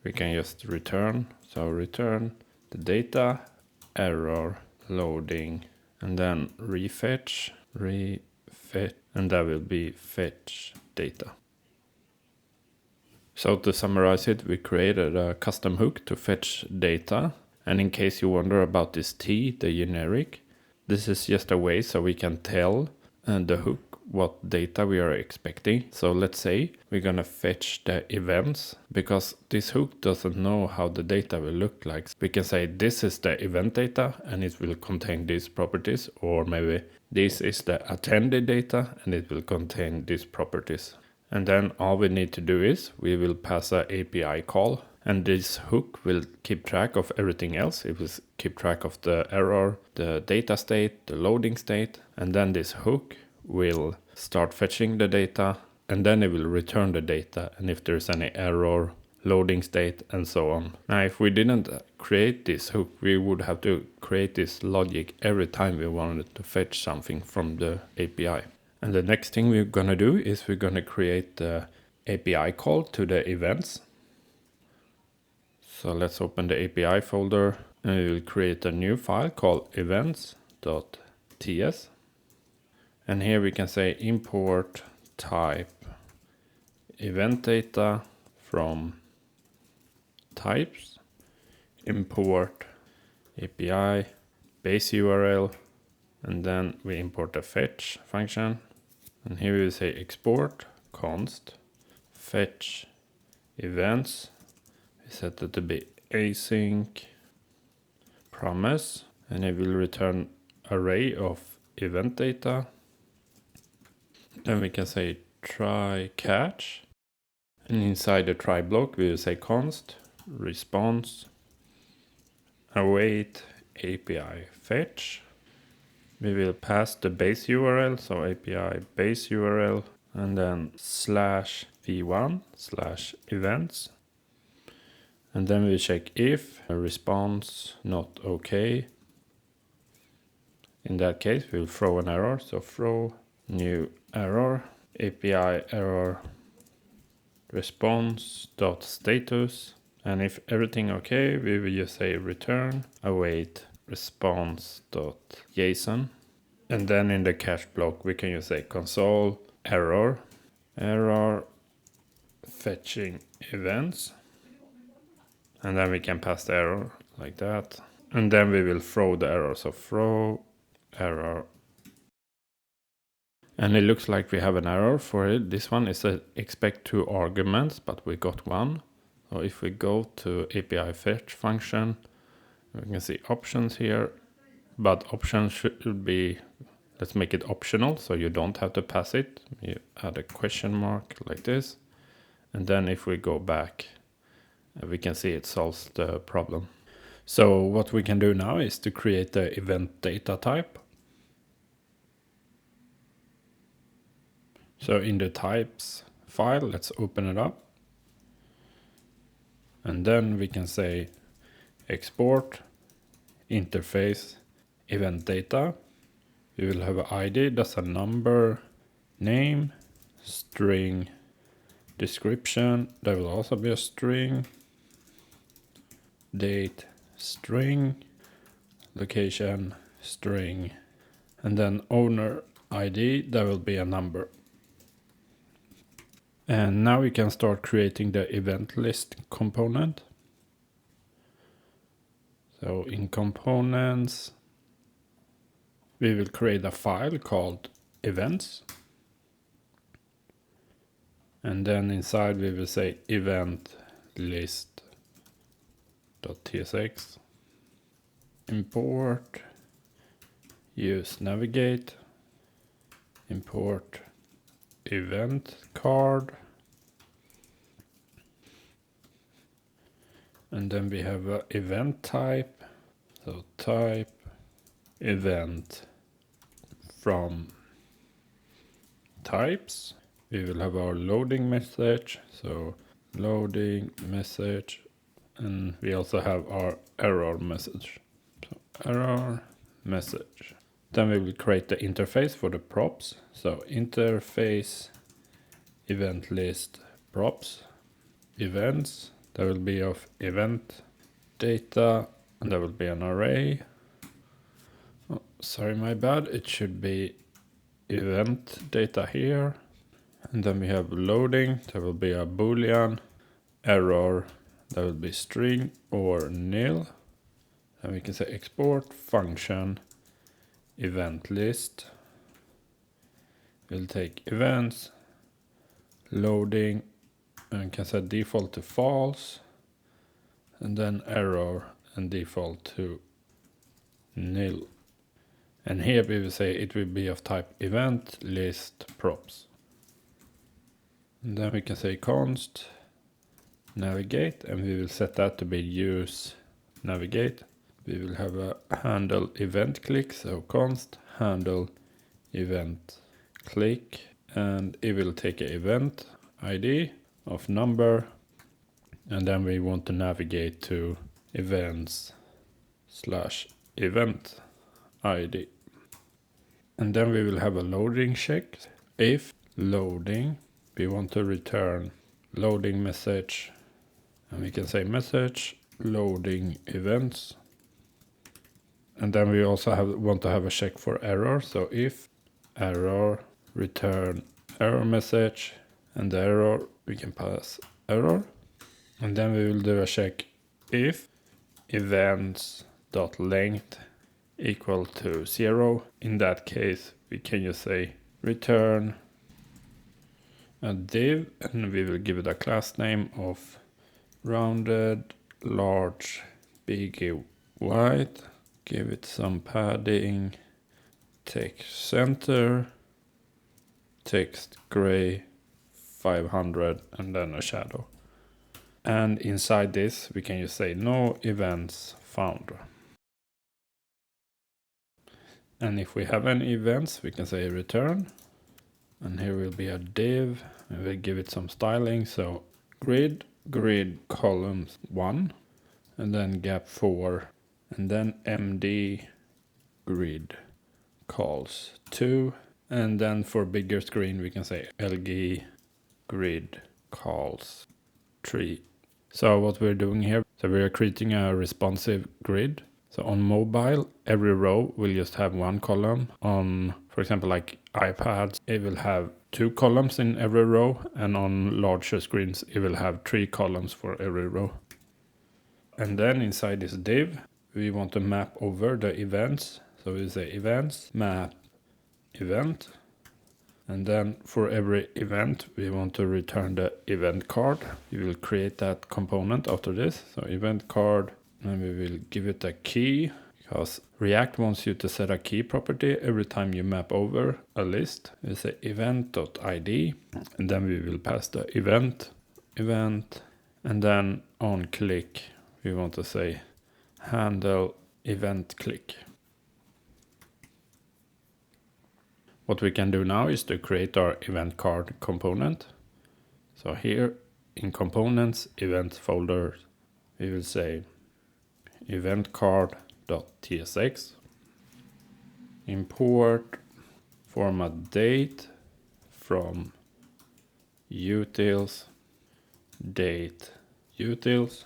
we can just return. So return the data, error, loading, and then refetch, and that will be fetch data. So to summarize it, we created a custom hook to fetch data. And in case you wonder about this T, the generic, this is just a way so we can tell the hook what data we are expecting. So let's say we're gonna fetch the events because this hook doesn't know how the data will look like. We can say this is the event data and it will contain these properties, or maybe this is the attendee data and it will contain these properties. And then all we need to do is we will pass an API call and this hook will keep track of everything else. It will keep track of the error, the data state, the loading state, and then this hook will start fetching the data and then it will return the data and if there's any error, loading state and so on. Now if we didn't create this hook, we would have to create this logic every time we wanted to fetch something from the API. And the next thing we're gonna do is we're gonna create the API call to the events. So let's open the API folder and we will create a new file called events.ts. And here we can say import type event data from types, import API base URL, and then we import a fetch function. And here we will say export const fetch events. We set it to be async promise, and it will return array of event data. Then we can say try catch, and inside the try block we will say const response await API fetch. We will pass the base URL, so API base URL, and then /v1/events. And then we check if response not okay, In that case, we'll throw an error. So throw new error, API error response.status. And if everything okay, we will just say return await response.json. And then in the cache block, we can just say console error fetching events. And then we can pass the error like that. And then we will throw the error. So throw error. And it looks like we have an error for it. This one is a expect 2 arguments, but we got 1. So if we go to API fetch function, we can see options here, but options should be, let's make it optional so you don't have to pass it. You add a question mark like this. And then if we go back, we can see it solves the problem. So what we can do now is to create the event data type. So in the types file, let's open it up. And then we can say export interface event data. We will have an ID, that's a number, name, string, description, that will also be a string, date, string, location, string, and then owner ID, that will be a number. And now we can start creating the EventList component. So in components, we will create a file called events. And then inside we will say EventList.tsx, import, use navigate, import EventCard. And then we have an event type. So type event from types. We will have our loading message. So loading message. And we also have our error message. So error message. Then we will create the interface for the props. So interface event list props events. There will be of event data, and there will be an array. Oh, sorry, my bad. It should be event data here. And then we have loading. There will be a boolean error. There will be string or nil. And we can say export function event list. We'll take events, loading, and can set default to false, and then error and default to nil. And here we will say it will be of type event list props. And then we can say const navigate, and we will set that to be use navigate. We will have a handle event click, so const handle event click, and it will take an event ID of number, and then we want to navigate to events/event ID. And then we will have a loading check. If loading, we want to return loading message, and we can say message loading events. And then we also want to have a check for error. So if error, return error message, and the error we can pass error. And then we will do a check if events.length equal to 0. In that case, we can just say return a div, and we will give it a class name of rounded, large, big, white. Give it some padding, text center, text gray, 500, and then a shadow. And inside this, we can just say no events found. And if we have any events, we can say return. And here will be a div, and we'll give it some styling. So grid columns 1, and then gap 4, and then MD grid. calls 2. And then for bigger screen, we can say LG grid calls 3. So what we're doing here, so we are creating a responsive grid. So on mobile, every row will just have one column. On, for example, like iPads, it will have 2 columns in every row. And on larger screens, it will have 3 columns for every row. And then inside this div, we want to map over the events. So we say events, map, event. And then for every event, we want to return the event card. We will create that component after this. So event card, and we will give it a key because React wants you to set a key property every time you map over a list. We say event.id, and then we will pass the event, and then on click, we want to say handle event click. What we can do now is to create our event card component. So here in components, event folder, we will say EventCard.tsx, import formatDate from utils, date utils.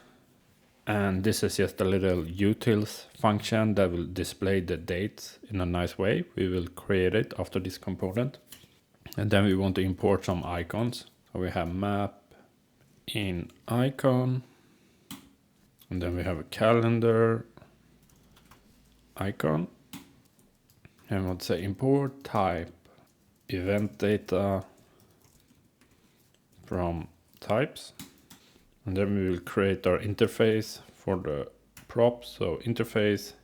And this is just a little utils function that will display the dates in a nice way. We will create it after this component. And then we want to import some icons. So we have map in icon. And then we have a calendar icon. And we want to say import type event data from types. And then we will create our interface for the props. So interface,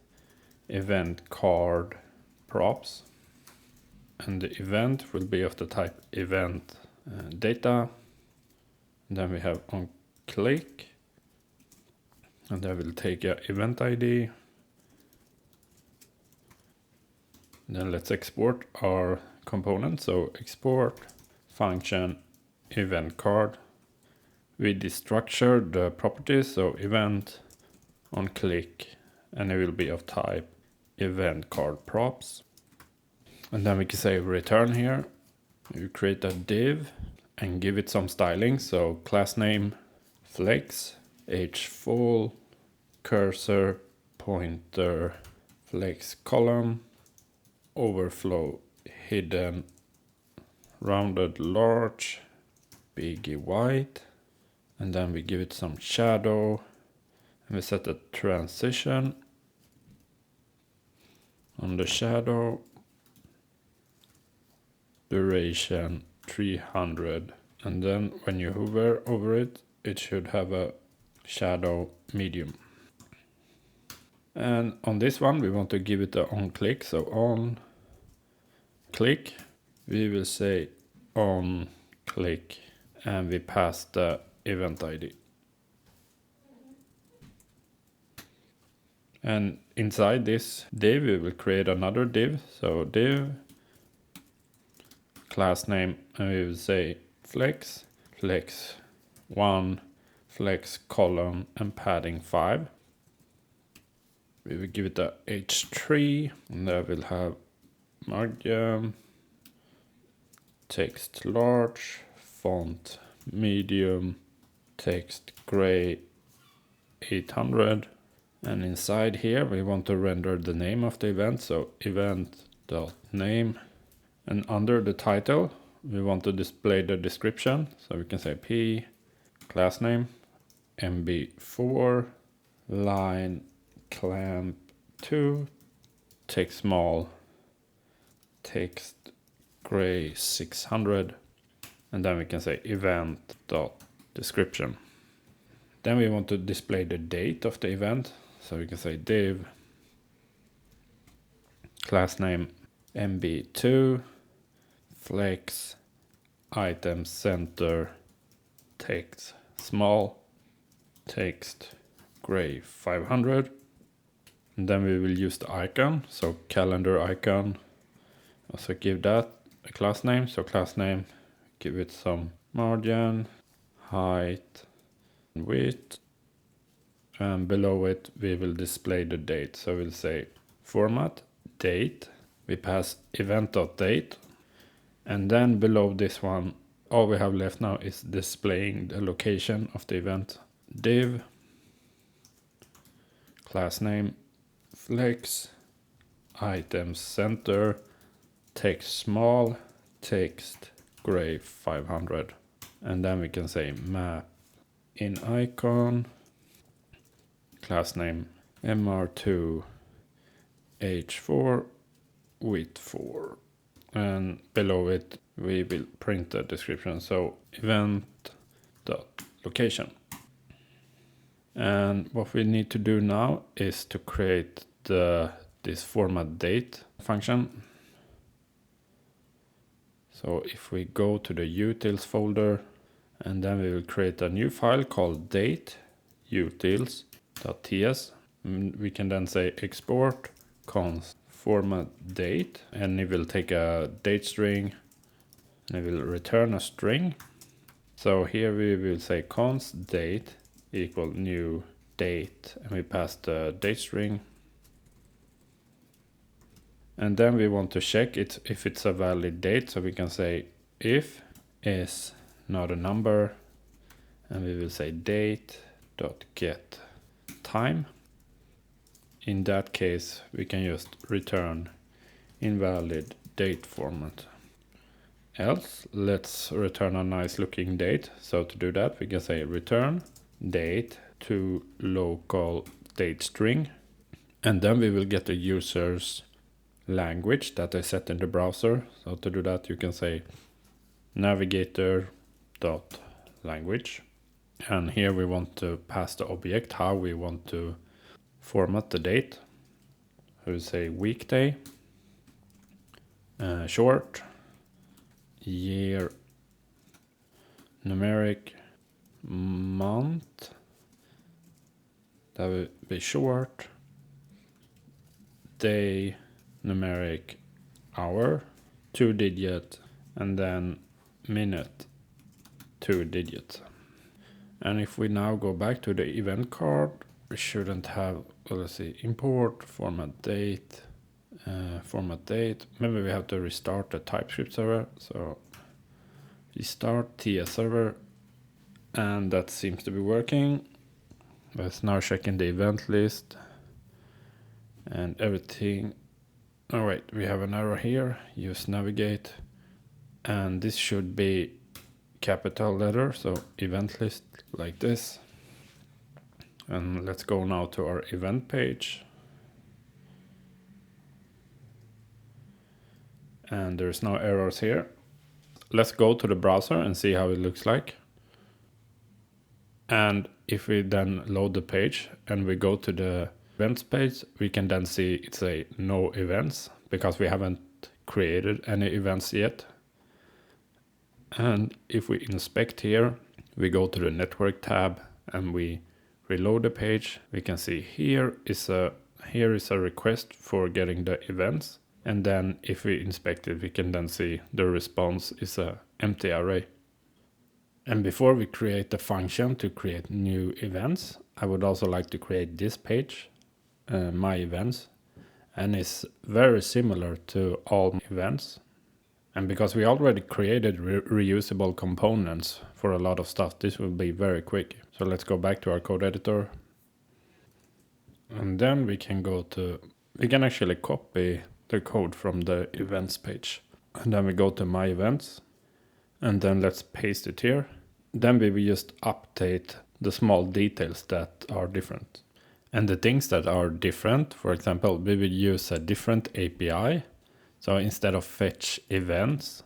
event card props. And the event will be of the type event data. And then we have on click. And then we'll take a event ID. And then let's export our component. So export function event card. We destructure the properties, so event on click, and it will be of type event card props. And then we can say return here. We create a div and give it some styling. So class name flex, h full, cursor, pointer, flex column, overflow hidden, rounded large, big white. And then we give it some shadow, and we set a transition on the shadow, duration 300. And then when you hover over it, it should have a shadow medium. And on this one, we want to give it a on click. So on click, we will say on click, and we pass the event ID. And inside this div, we will create another div. So div, class name, and we will say flex, flex 1, flex column, and padding 5. We will give it a h3, and there we'll have margin, text large, font medium, text gray 800. And inside here we want to render the name of the event, so event.name. And under the title we want to display the description, so we can say p class name mb4 line clamp 2 text small text gray 600. And then we can say event.description. Then we want to display the date of the event. So we can say div class name mb2 flex item center text small text gray 500. And then we will use the icon. So calendar icon. Also give that a class name. So class name, give it some margin, height, width, and below it we will display the date. So we'll say format date, We pass event.date. And then below this one, all we have left now is displaying the location of the event. Div, class name, flex, items center, text small, text gray 500. And then we can say map in icon, class name mr2 h4 width 4. And below it we will print the description, so event.location. And what we need to do now is to create this formatDate function. So if we go to the utils folder, and then we will create a new file called date utils.ts. We can then say export const formatDate, and it will take a date string and it will return a string. So here we will say const date equal new date, and we pass the date string. And then we want to check it if it's a valid date, so we can say if is not a number, and we will say date.get time. In that case, we can just return invalid date format. Else, let's return a nice looking date. So to do that, we can say return date to local date string. And then we will get the user's language that I set in the browser. So to do that, you can say navigator.language. And here we want to pass the object, how we want to format the date. I will say weekday, short, year, numeric, month, that will be short, day, numeric, hour, 2 digit, and then minute, 2 digit. And if we now go back to the EventCard, we shouldn't have, well, let's see, import formatDate, formatDate. Maybe we have to restart the TypeScript server. So restart TS server, and that seems to be working. Let's now check in the event list and everything. All right, we have an error here. Use navigate, and this should be capital letter, so event list like this. And let's go now to our event page. And there's no errors here. Let's go to the browser and see how it looks like. And if we then load the page and we go to the events page, we can then see it's a no events because we haven't created any events yet. And if we inspect here, we go to the network tab and we reload the page, we can see here is a request for getting the events. And then if we inspect it, we can then see the response is a empty array. And before we create the function to create new events, I would also like to create this page, my events, and it's very similar to all events. And because we already created reusable components for a lot of stuff, this will be very quick. So let's go back to our code editor. And then we can actually copy the code from the events page. And then we go to my events, and then let's paste it here. Then we will just update the small details that are different. And the things that are different, for example, we will use a different API. So instead of fetch events,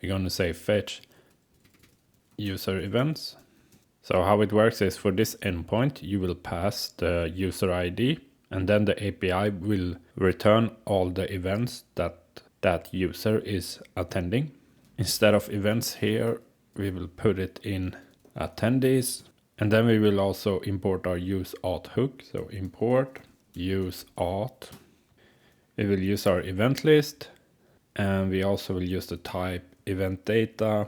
we're going to say fetch user events. So how it works is for this endpoint, you will pass the user ID, and then the API will return all the events that that user is attending. Instead of events here, we will put it in attendees, and then we will also import our useAuth hook. So import useAuth. We will use our event list, and we also will use the type event data,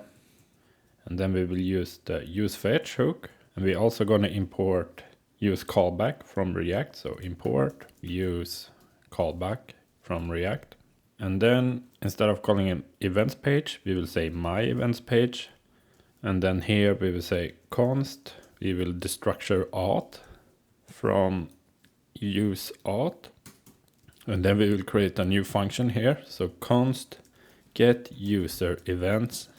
and then we will use the usefetch hook, and we're also going to import use callback from React. So import use callback from React. And then instead of calling an events page, we will say my events page. And then here we will say const, we will destructure auth from use auth. And then we will create a new function here. So const get user events.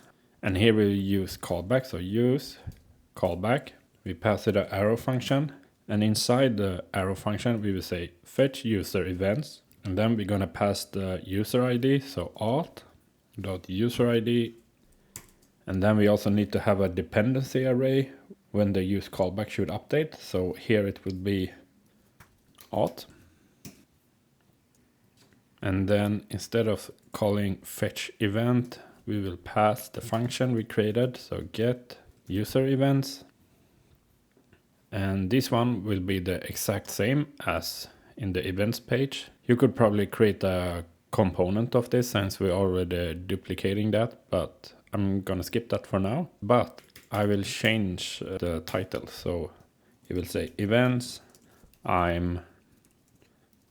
And here we will use callback. So use callback. We pass it an arrow function. And inside the arrow function, we will say fetch user events. And then we're going to pass the user ID. So auth.userID. And then we also need to have a dependency array when the use callback should update. So here it will be auth. And then instead of calling fetch event, we will pass the function we created. So get user events. And this one will be the exact same as in the events page. You could probably create a component of this since we're already duplicating that, but I'm gonna skip that for now. But I will change the title. So you will say events, I'm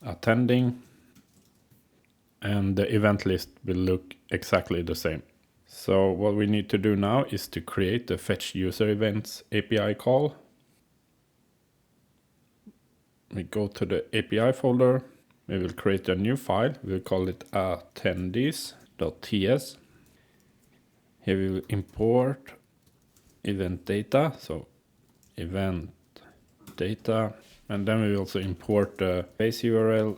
attending, and the event list will look exactly the same. So what we need to do now is to create the fetch user events API call. We go to the API folder. We will create a new file. We'll call it attendees.ts. Here we will import event data. So event data. And then we will also import the base URL,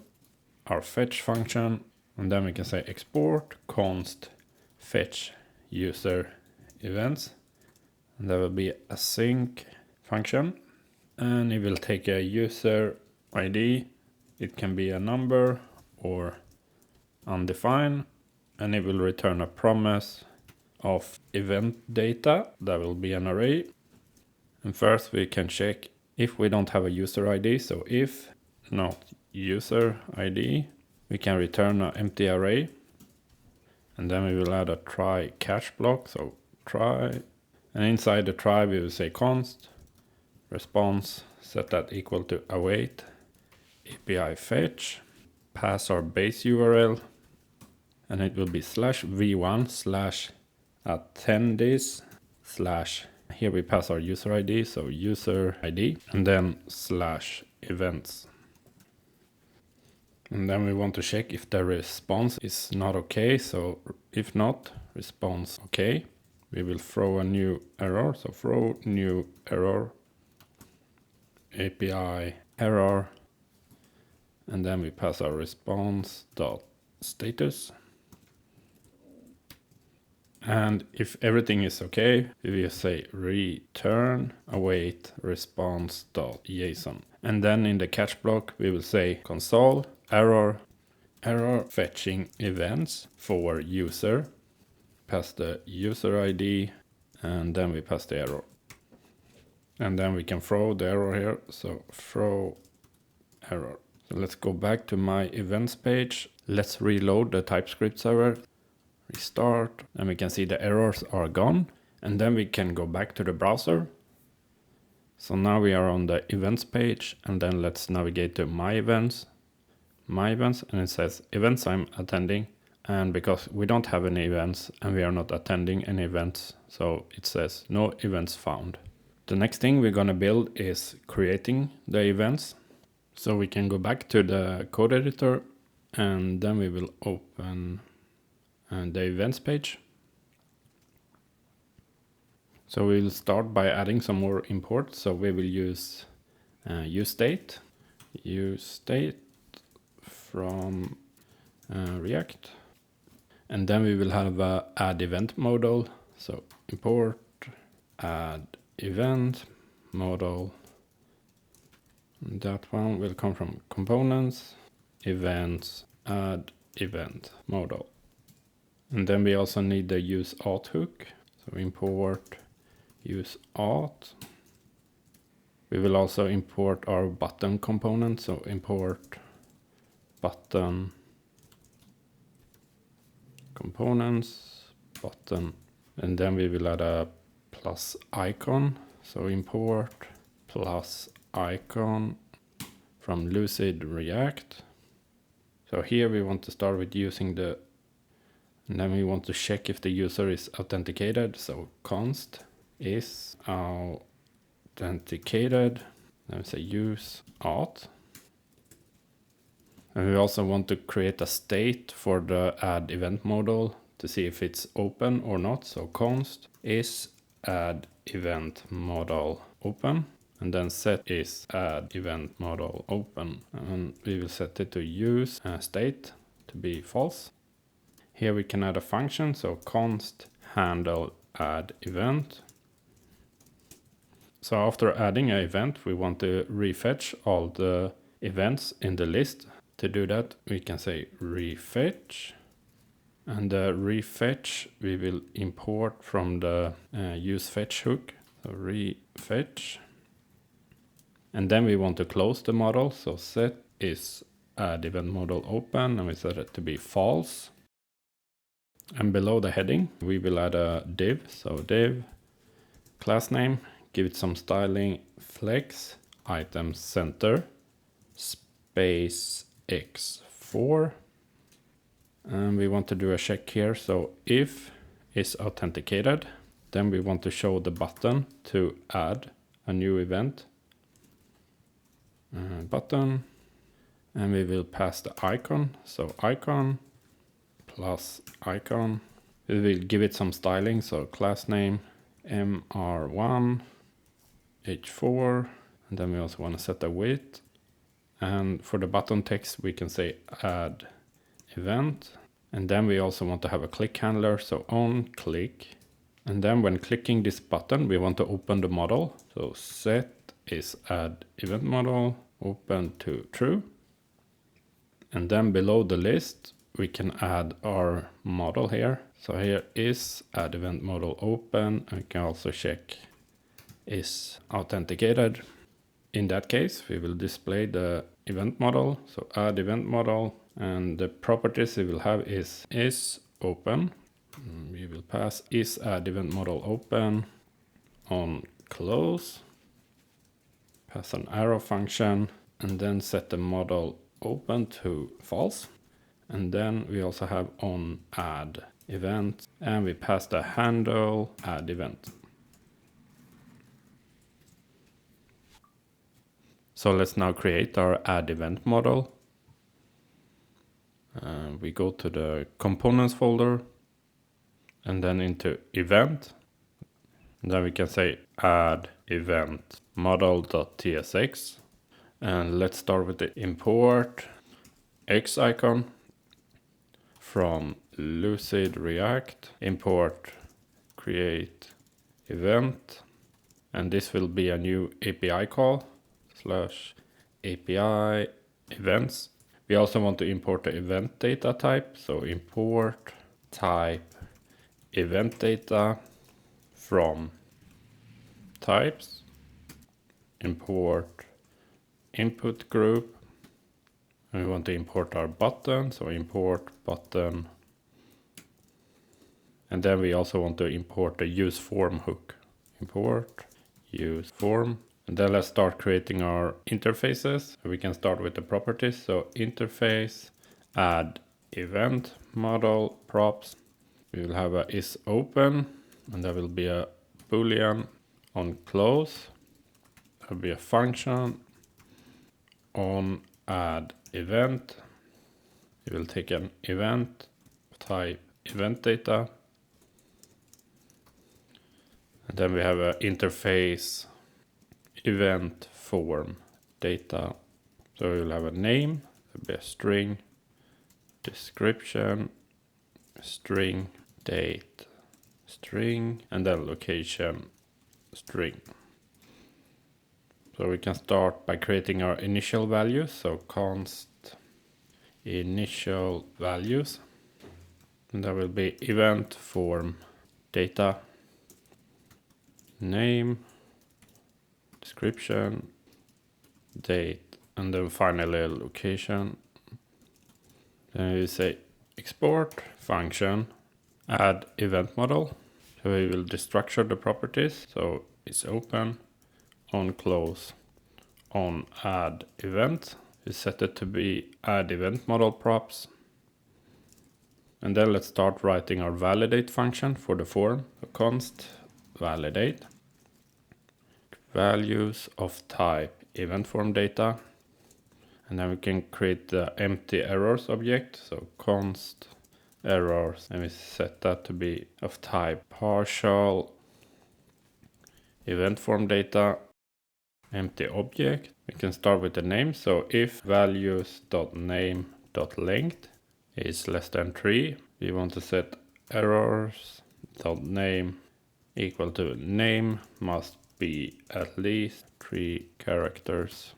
our fetch function. And then we can say export const fetch user events. And that will be a sync function. And it will take a user ID. It can be a number or undefined. And it will return a promise of event data. That will be an array. And first we can check if we don't have a user ID. So if not user ID, we can return an empty array. And then we will add a try catch block. So try. And inside the try we will say const response, set that equal to await API fetch, pass our base URL, and it will be /v1/attendees/ here we pass our user ID, so user ID, and then /events. And then we want to check if the response is not okay. So if not, response okay. We will throw a new error. So throw new error, API error, and then we pass our response.status. And if everything is okay, we will say return await response.json. And then in the catch block, we will say console error fetching events for user. Pass the user ID, and then we pass the error. And then we can throw the error here. So throw error. So let's go back to my events page. Let's reload the TypeScript server. Restart. And we can see the errors are gone. And then we can go back to the browser. So now we are on the events page. And then let's navigate to my events. My events. And it says events I'm attending. And because we don't have any events and we are not attending any events, so it says no events found. The next thing we're going to build is creating the events. So we can go back to the code editor and then we will open the events page. So we'll start by adding some more imports. So we will use usestate from React. And then we will have a add event modal. So import add event modal. That one will come from components, events, add event modal. And then we also need the use auth hook. So import use auth. We will also import our button component. So import button components, button, and then we will add a plus icon. So import plus icon from Lucid React. So here we want to start with using and then we want to check if the user is authenticated. So const is authenticated. Then we say use auth. And we also want to create a state for the add event modal to see if it's open or not. So const is add event modal open. And then set is add event modal open. And we will set it to use state to be false. Here we can add a function. So const handle add event. So after adding an event, we want to refetch all the events in the list. To do that, we can say refetch. And the refetch we will import from the usefetch hook. So refetch. And then we want to close the model. So set is add event model open, and we set it to be false. And below the heading, we will add a div. So div class name, give it some styling, flex item center space x4. And we want to do a check here. So if is authenticated, then we want to show the button to add a new event. Button, and we will pass the icon. So icon plus icon. We will give it some styling. So class name mr1 h4, and then we also want to set a width. And for the button text, we can say add event. And then we also want to have a click handler. So on click. And then when clicking this button, we want to open the model. So set is add event model open to true. And then below the list, we can add our model here. So here is add event model open. I can also check is authenticated. In that case, we will display the event model. So add event model, and the properties we will have is open. We will pass is add event model open on close. Pass an arrow function, and then set the model open to false. And then we also have on add event, and we pass the handle add event. So let's now create our add event model. We go to the components folder and then into event. And then we can say add event model.tsx. And let's start with the import X icon from Lucid React. Import create event. And this will be a new API call /API events. We also want to import the event data type. So import type event data from types. Import input group. And we want to import our button. So import button. And then we also want to import the use form hook. Import use form. And then let's start creating our interfaces. We can start with the properties. So interface, add event model props. We will have a is open, and there will be a boolean on close. There will be a function on add event. We will take an event, type event data. And then we have an interface event form data. So we will have a name, there'll be a string, description, string, date, string, and then location, string. So we can start by creating our initial values. So const initial values. And there will be event form data, name, description, date, and then finally a location. Then we say export function, add event model. So we will destructure the properties. So it's open, on close, on add event. We set it to be add event model props. And then let's start writing our validate function for the form. So const validate values of type event form data. And then we can create the empty errors object. So const errors, and we set that to be of type partial event form data empty object. We can start with the name. So if values.name.length is less than 3, we want to set errors.name equal to name must be at least 3 characters.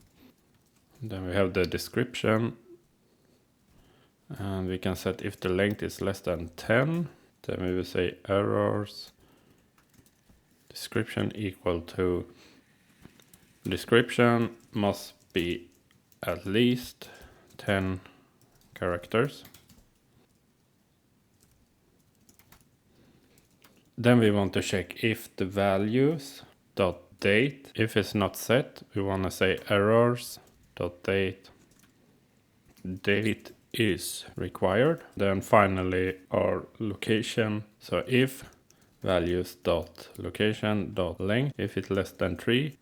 Then we have the description, and we can set if the length is less than 10, then we will say errors description equal to description must be at least 10 characters. Then we want to check if the values.date, if it's not set, we want to say errors.date date is required. Then finally our location. So if values.location.length, if it's less than 3,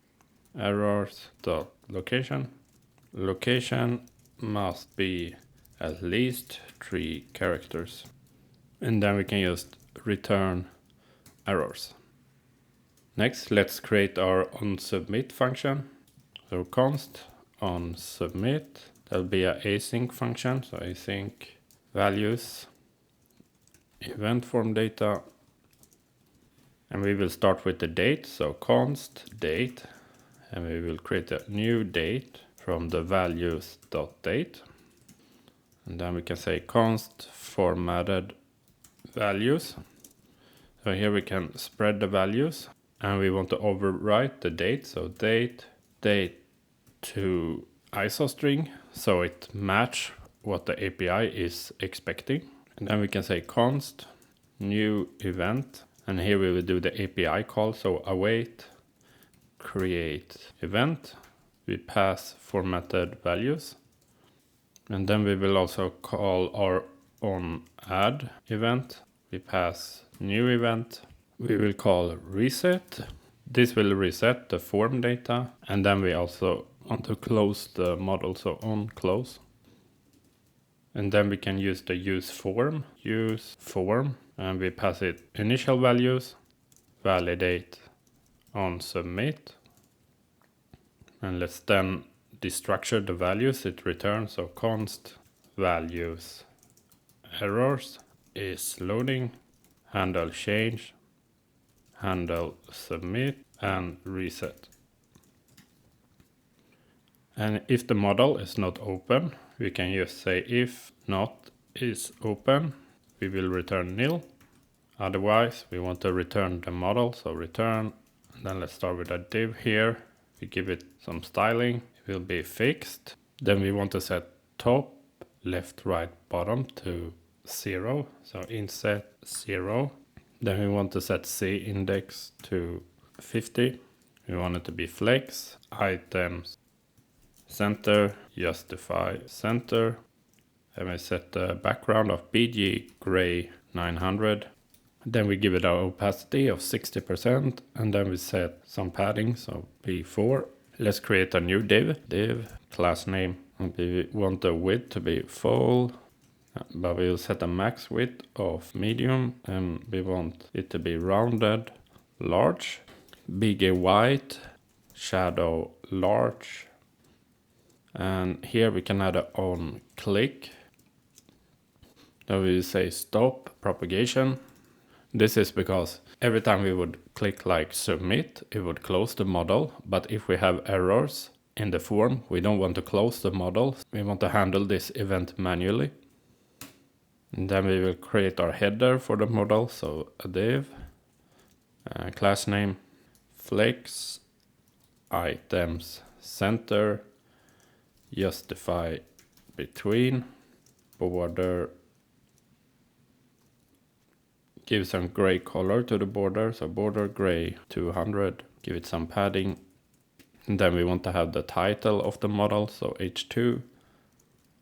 errors.location, location must be at least 3 characters. And then we can just return errors. Next, let's create our onSubmit function. So const onSubmit, that'll be an async function. So async values event form data, and we will start with the date. So const date, and we will create a new date from the values.date. And then we can say const formatted values. So here we can spread the values, and we want to overwrite the date. So date to isostring, so it match what the API is expecting. And then we can say const new event, and here we will do the API call. So await create event, we pass formatted values, and then we will also call our onAdd event, we pass new event, we will call reset, this will reset the form data, and then we also want to close the model, so on close. And then we can use the use form, and we pass it initial values, validate onSubmit, and let's then destructure the values it returns. So const values errors is loading, handle change, handle submit, and reset. And if the model is not open, we can just say if not is open, we will return nil. Otherwise, we want to return the model, so return. And then let's start with a div here. We give it some styling, it will be fixed. Then we want to set top, left, right, bottom to 0. So inset 0. Then we want to set C index to 50. We want it to be flex, items, center, justify center. And we set the background of BG gray 900. Then we give it our opacity of 60%, and then we set some padding, so B4. Let's create a new div class name. And we want the width to be full, but we'll set a max width of medium, and we want it to be rounded large, big white, shadow large. And here we can add a on click. Then we say stop propagation. This is because every time we would click like submit, it would close the model. But if we have errors in the form, we don't want to close the model. We want to handle this event manually. And then we will create our header for the model. So a div, class name, flex, items, center, justify between, border, give some gray color to the border, so border gray 200, give it some padding. And then we want to have the title of the model, so h2,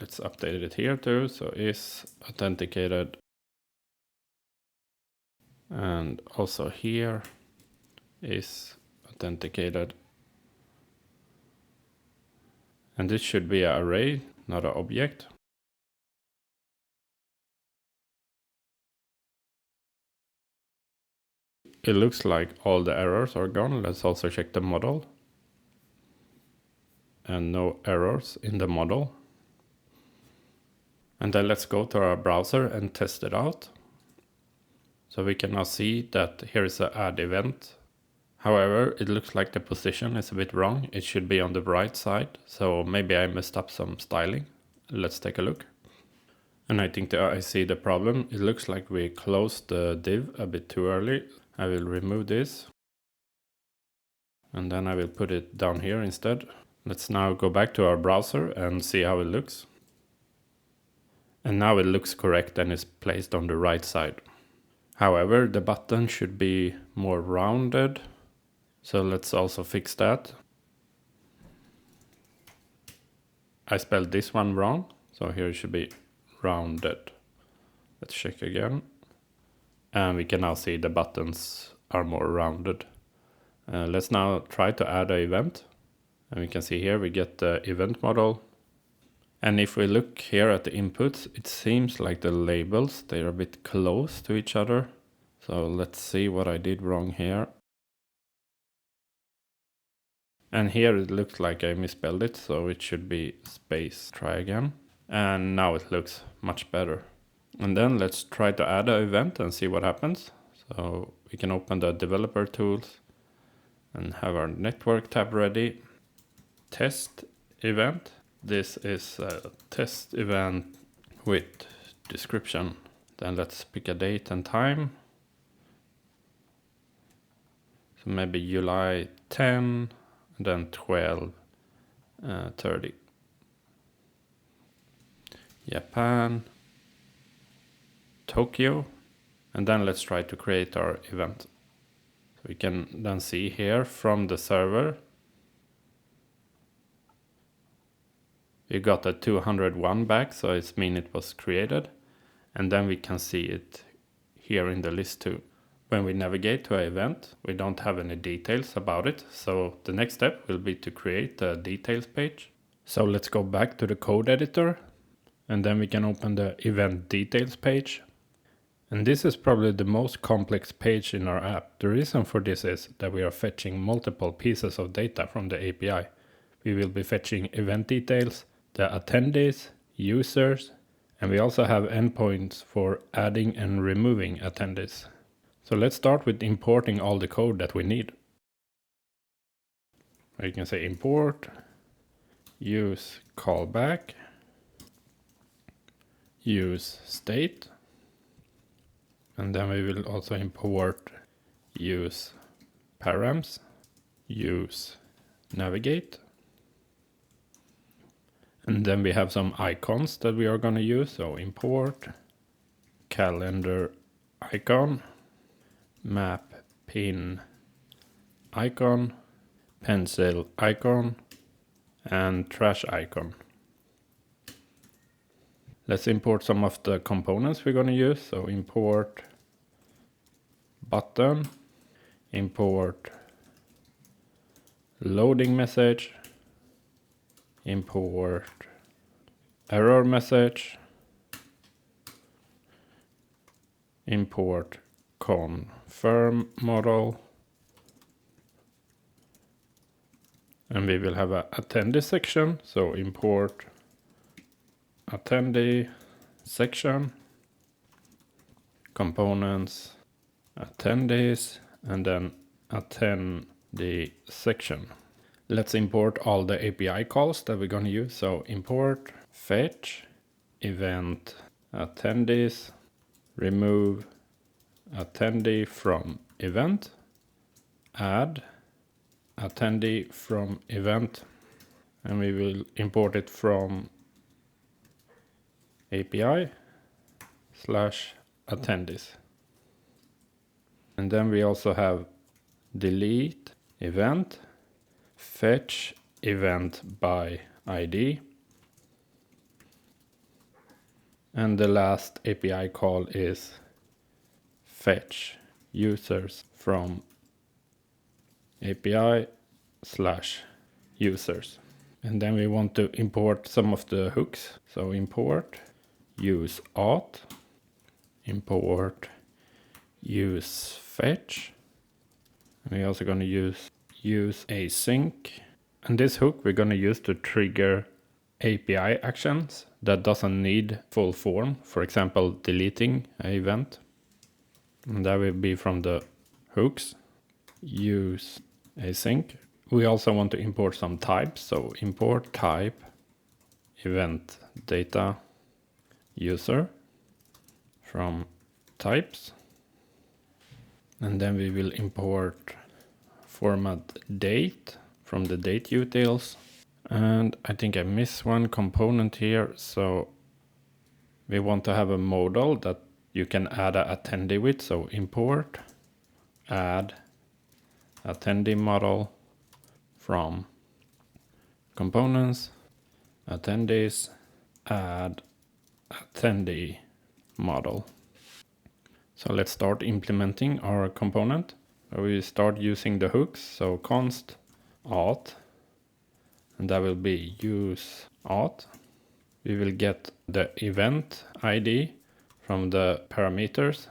let's update it here too. So is authenticated, and also here is authenticated. And this should be an array, not an object. It looks like all the errors are gone. Let's also check the model. And no errors in the model. And then let's go to our browser and test it out. So we can now see that here is an add event. However, it looks like the position is a bit wrong. It should be on the right side. So maybe I messed up some styling. Let's take a look. And I think I see the problem. It looks like we closed the div a bit too early. I will remove this. And then I will put it down here instead. Let's now go back to our browser and see how it looks. And now it looks correct and is placed on the right side. However, the button should be more rounded. So let's also fix that. I spelled this one wrong. So here it should be rounded. Let's check again. And we can now see the buttons are more rounded. Let's now try to add an event. And we can see here we get the event model. And if we look here at the inputs, it seems like the labels, they're a bit close to each other. So let's see what I did wrong here. And here it looks like I misspelled it, so it should be space. Try again. And now it looks much better. And then let's try to add an event and see what happens. So we can open the developer tools and have our network tab ready. Test event. This is a test event with description. Then let's pick a date and time. So maybe July 10, and then 12:30. Japan, Tokyo, and then let's try to create our event. So we can then see here from the server, we got a 201 back, so it means it was created. And then we can see it here in the list too. When we navigate to an event, we don't have any details about it. So the next step will be to create a details page. So let's go back to the code editor, and then we can open the event details page. And this is probably the most complex page in our app. The reason for this is that we are fetching multiple pieces of data from the API. We will be fetching event details, the attendees, users, and we also have endpoints for adding and removing attendees. So let's start with importing all the code that we need. You can say import, use callback, use state, and then we will also import use params, use navigate. And then we have some icons that we are going to use. So import calendar icon, map pin icon, pencil icon, and trash icon. Let's import some of the components we're going to use. So import button, import loading message, import error message, import confirm modal, and we will have an attendee section. So import attendee section, components, attendees, and then attendee section. Let's import all the API calls that we're going to use. So import fetch event attendees, remove attendee from event, add attendee from event, and we will import it from API/attendees. And then we also have delete event, fetch event by ID, And the last API call is fetch users from API/users. And then we want to import some of the hooks. So import use auth, import usefetch. We're also going to use async. And this hook we're going to use to trigger API actions that doesn't need full form. For example, deleting an event. And that will be from the hooks. Use async. We also want to import some types. So import type event data user from types. And then we will import formatDate from the date utils. And I think I missed one component here. So we want to have a modal that you can add an attendee with. So import AddAttendee model from components, attendees, AddAttendee model. So let's start implementing our component. We start using the hooks. So const auth, and that will be use auth. We will get the event ID from the parameters,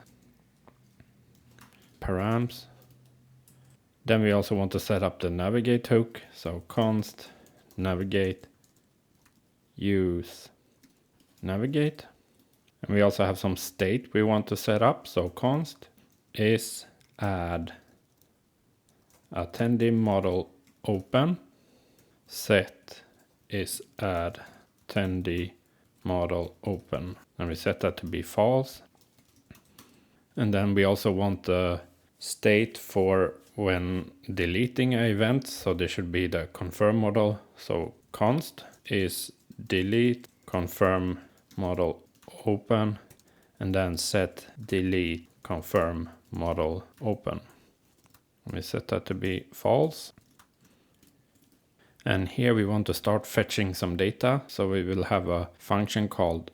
params. Then we also want to set up the navigate hook. So const navigate use navigate. And we also have some state we want to set up. So const is add attendee model open. Set is add attendee model open. And we set that to be false. And then we also want the state for when deleting an event. So this should be the confirm model. So const is delete confirm model open, and then set delete confirm model open. We set that to be false. And here we want to start fetching some data. So we will have a function called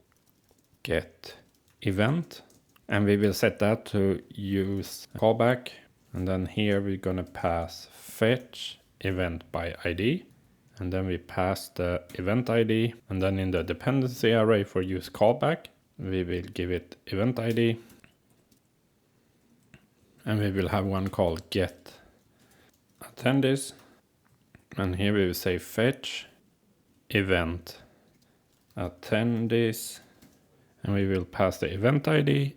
get event, and we will set that to use callback. And then here we're going to pass fetch event by ID. And then we pass the event ID. And then in the dependency array for use callback, we will give it event ID. And we will have one called get attendees. And here we will say fetch event attendees. And we will pass the event ID.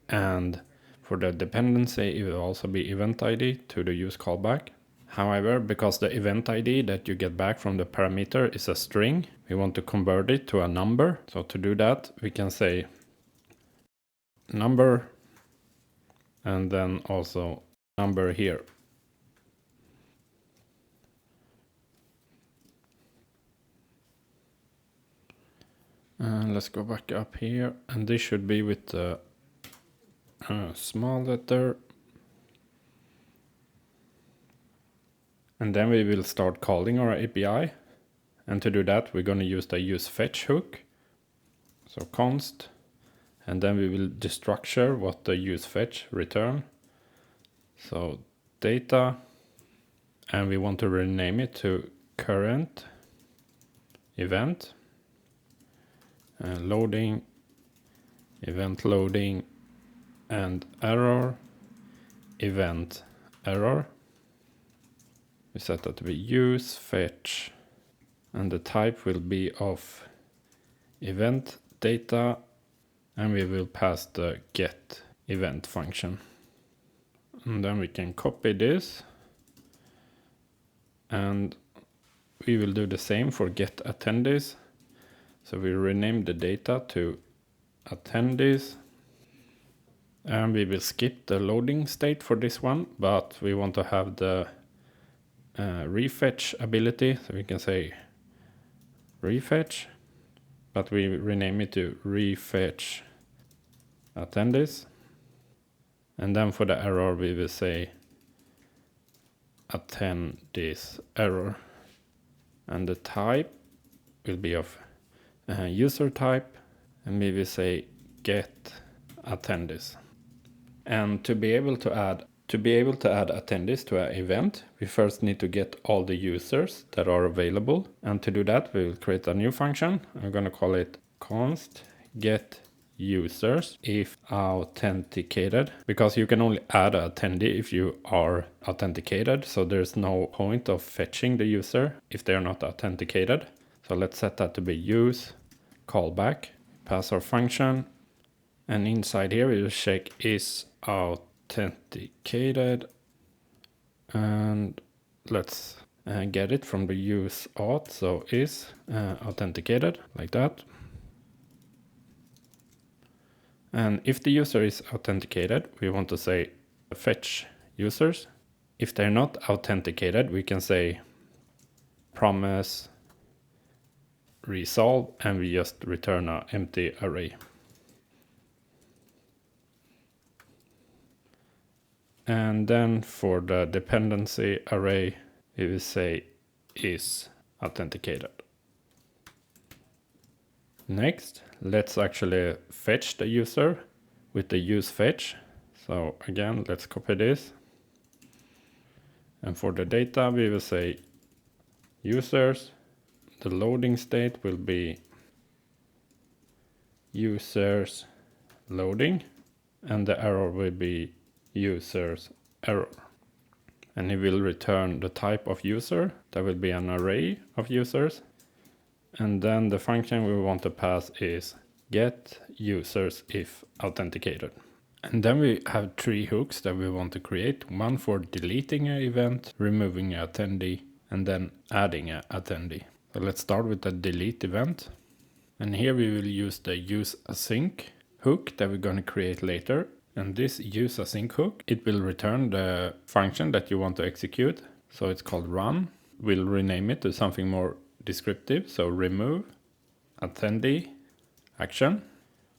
And for the dependency, it will also be event ID to the use callback. However, because the event ID that you get back from the parameter is a string, we want to convert it to a number. So to do that, we can say number and then also number here. And let's go back up here. And this should be with the small letter. And then we will start calling our API. And to do that, we're going to use the usefetch hook. So const. And then we will destructure what the usefetch return. So data. And we want to rename it to current event. Loading, event loading, and error, event error. We set that to be usefetch, and the type will be of event data, and we will pass the get event function. And then we can copy this, and we will do the same for get attendees. So we rename the data to attendees. And we will skip the loading state for this one, but we want to have the refetch ability. So we can say refetch, but we rename it to refetch attendees. And then for the error, we will say attendees error. And the type will be of user type, and we will say get attendees. And to be able to add attendees to an event, we first need to get all the users that are available. And to do that, we will create a new function. I'm going to call it const get users if authenticated, because you can only add an attendee if you are authenticated. So there's no point of fetching the user if they're not authenticated. So let's set that to be use callback, pass our function, and inside here we will check is authenticated, and let's get it from the use auth, so is authenticated, like that. And if the user is authenticated, we want to say fetch users. If they're not authenticated, we can say promise resolve, and we just return an empty array. And then for the dependency array, we will say is authenticated. Next, let's actually fetch the user with the usefetch. So again, let's copy this. And for the data, we will say users. The loading state will be users loading, and the error will be users error. And it will return the type of user. That will be an array of users. And then the function we want to pass is get users if authenticated. And then we have 3 hooks that we want to create. One for deleting an event, removing an attendee, and then adding an attendee. So let's start with the delete event. And here we will use the useAsync hook that we're going to create later. And this useAsync hook, it will return the function that you want to execute. So it's called run. We'll rename it to something more descriptive. So remove attendee action.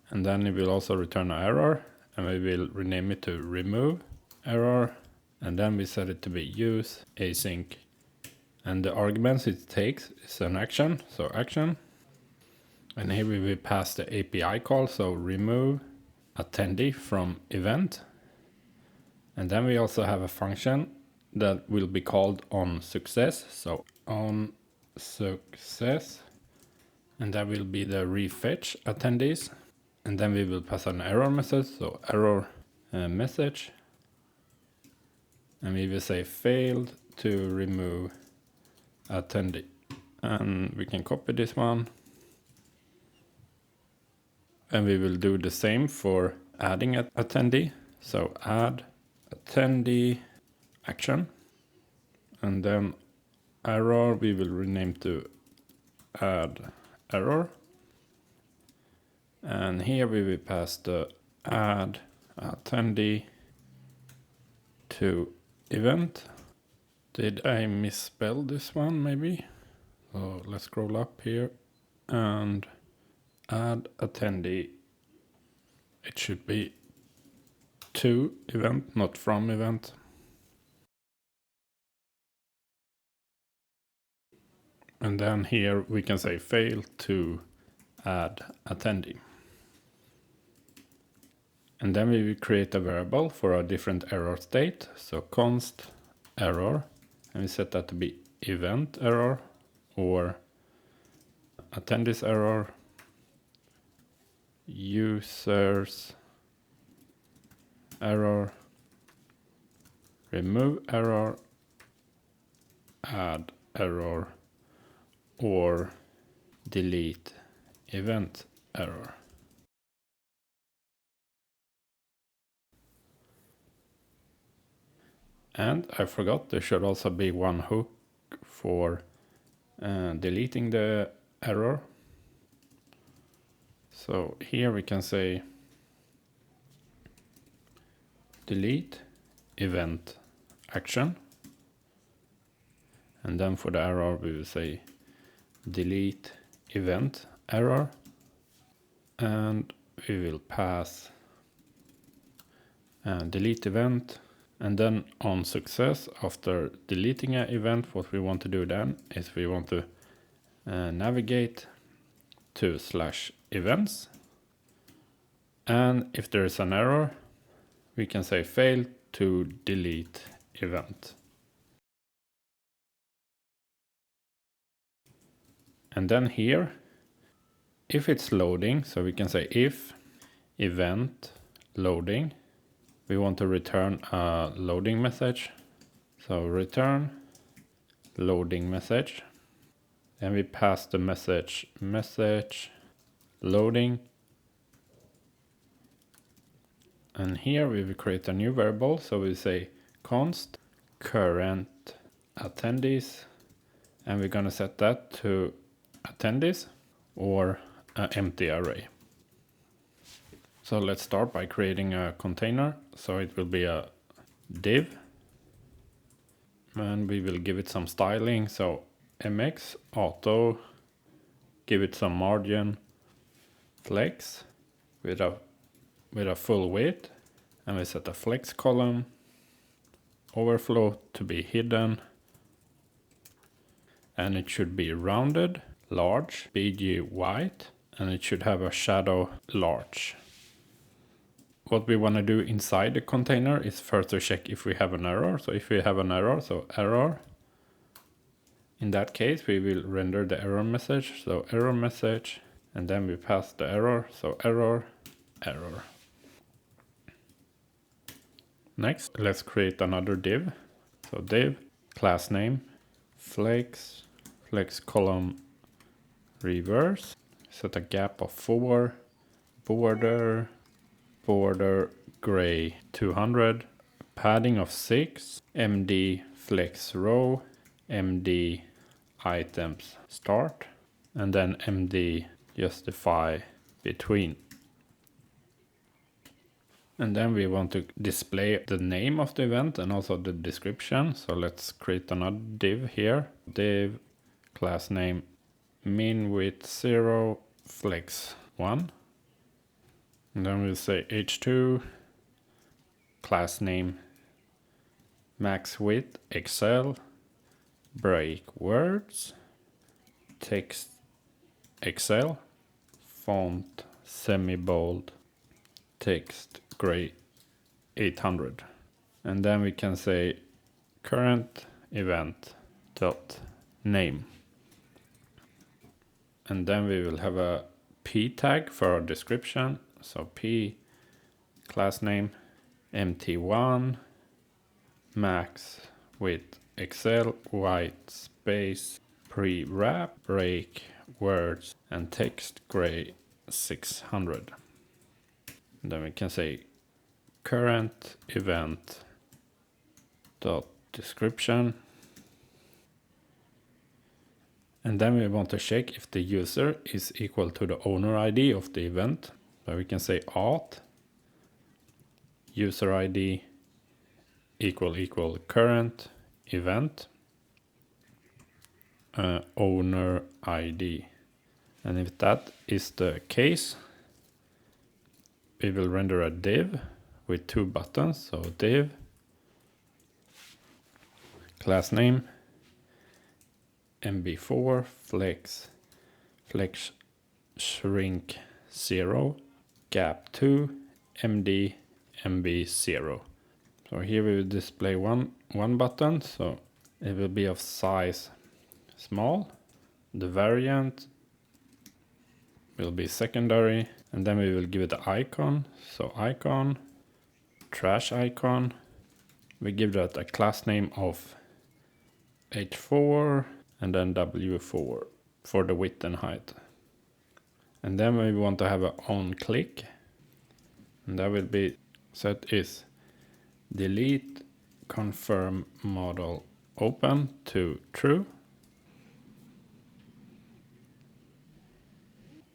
And then it will also return an error. And we will rename it to remove error. And then we set it to be useAsync. And the arguments it takes is an action. So action. And here we will pass the API call. So remove attendee from event. And then we also have a function that will be called on success. So on success, and that will be the refetch attendees. And then we will pass an error message, so error message. And we will say failed to remove attendee. And we can copy this one. And we will do the same for adding an attendee. So add attendee action. And then error we will rename to add error. And here we will pass the add attendee to event. Did I misspell this one maybe? So let's scroll up here and add attendee. It should be to event, not from event. And then here we can say fail to add attendee. And then we will create a variable for a different error state. So const error, and we set that to be event error or attendees error, users error, remove error, add error, or delete event error. And I forgot there should also be one hook for deleting the error. So here we can say delete event action. And then for the error we will say delete event error. And we will pass delete event. And then on success, after deleting an event, what we want to do then is we want to navigate to /events. And if there is an error, we can say fail to delete event. And then here, if it's loading, so we can say if event loading, we want to return a loading message. So return loading message. Then we pass the message loading. And here we will create a new variable. So we say const current attendees. And we're going to set that to attendees or an empty array. So let's start by creating a container. So it will be a div. And we will give it some styling. So mx auto, give it some margin, flex with a full width, and we set a flex column, overflow to be hidden, and it should be rounded, large, bg white, and it should have a shadow large. What we want to do inside the container is first to check if we have an error. So if we have an error, so error, in that case we will render the error message. So error message, and then we pass the error. So error. Next, let's create another div. So div, class name, flex column reverse, set a gap of 4, border gray 200, padding of 6, md flex row, md items start, and then md justify between. And then we want to display the name of the event and also the description. So let's create another div here. Div, class name, min width 0, flex 1. And then we'll say h2, class name, max width, Excel, break words, text, Excel, font, semi-bold, text, gray 800. And then we can say current event dot name. And then we will have a p tag for our description. So p class name mt1 max with Excel white space pre-wrap break words and text gray 600. And then we can say current event dot description. And then we want to check if the user is equal to the owner ID of the event. So we can say auth user ID equal current event owner ID. And if that is the case, we will render a div with 2 buttons. So div class name mb4 flex shrink 0 gap 2 md mb0. So here we will display one button, so it will be of size small. The variant will be secondary, and then we will give it an icon. So icon, trash icon. We give that a class name of h4 and then w4 for the width and height. And then we want to have an on click, and that will be set is delete confirm modal open to true.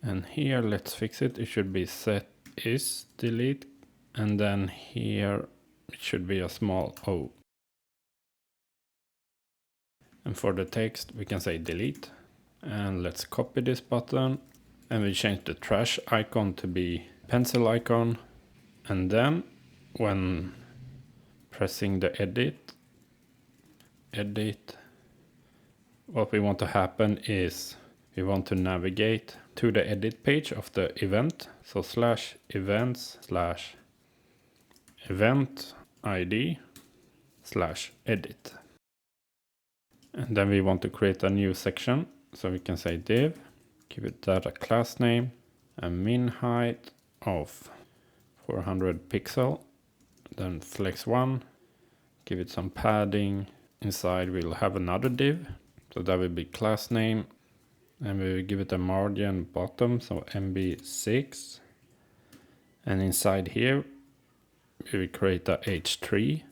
And here let's fix it. It should be set is delete, and then here it should be a small o. And for the text we can say delete, and let's copy this button, and we change the trash icon to be pencil icon. And then when pressing the edit, what we want to happen is we want to navigate to the edit page of the event. So slash events slash event ID slash edit. And then we want to create a new section. So we can say div, give it that a class name, a min height of 400 pixel, then flex 1, give it some padding. Inside we'll have another div. So that will be class name, and we will give it a margin bottom, so MB6. And inside here, we will create a H3,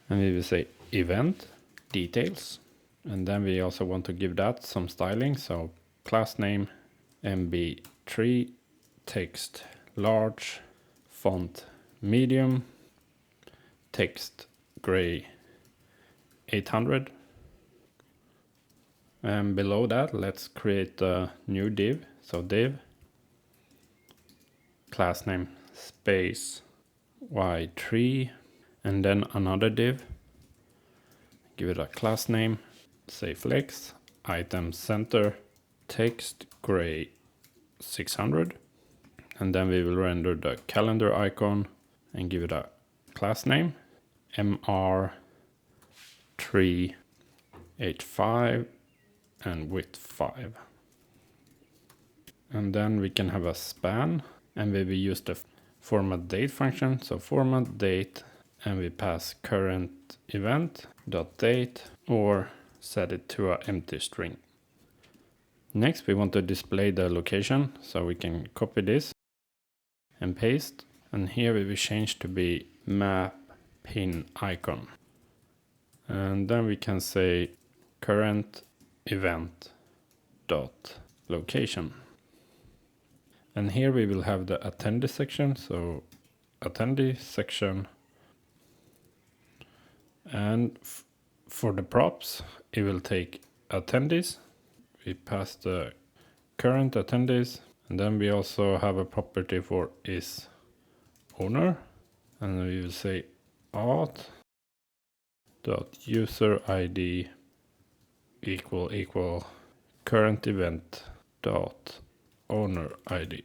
and we will say event details. And then we also want to give that some styling. So class name MB3, text large, font medium, text gray 800. And below that, let's create a new div. So div class name space y3, and then another div. Give it a class name, say flex, item center, text gray 600. And then we will render the calendar icon and give it a class name, MR3H5 and width 5. And then we can have a span, and we will use the formatDate function. So formatDate, and we pass current event dot date or set it to an empty string. Next, we want to display the location, so we can copy this and paste. And here we will change to be map pin icon. And then we can say current event dot location. And here we will have the attendee section. So attendee section. And for the props, it will take attendees. We pass the current attendees. And then we also have a property for is owner. And we will say auth dot user ID equal current event dot owner ID.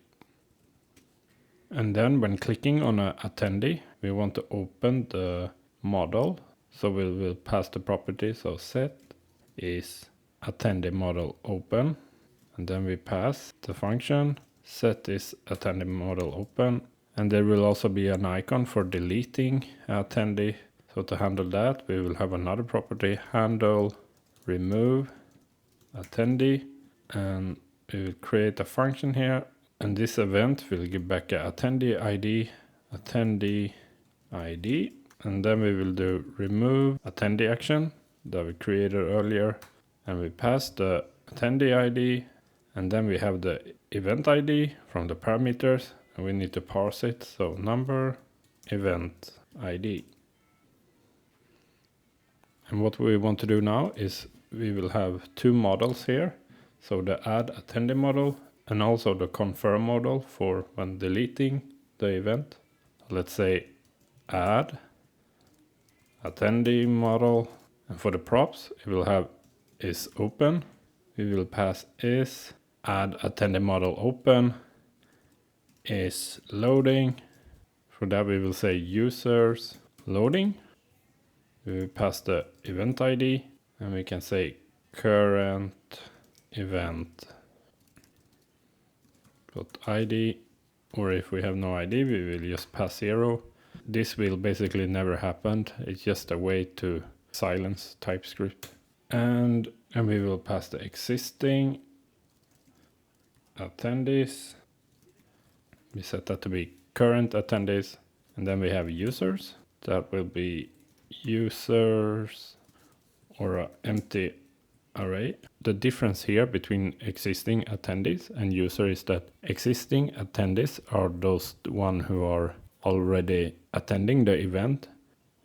And then when clicking on an attendee, we want to open the modal. So we will pass the property. So set is attendee modal open. And then we pass the function set is attendee modal open. And there will also be an icon for deleting attendee. So to handle that, we will have another property, handle remove attendee, and we will create a function here. And this event will give back a attendee ID, and then we will do remove attendee action that we created earlier, and we pass the attendee ID, and then we have the event ID from the parameters, and we need to parse it. So number event ID. And what we want to do now is we will have two models here. So the AddAttendee model and also the confirm model for when deleting the event. Let's say AddAttendee model. And for the props, it will have is open. We will pass is AddAttendee model open is loading. For that, we will say users loading. We will pass the event ID, and we can say current event .id, or if we have no ID, we will just pass 0. This will basically never happen. It's just a way to silence TypeScript. And we will pass the existing attendees. We set that to be current attendees, and then we have users. That will be users or an empty array. The difference here between existing attendees and user is that existing attendees are those one who are already attending the event,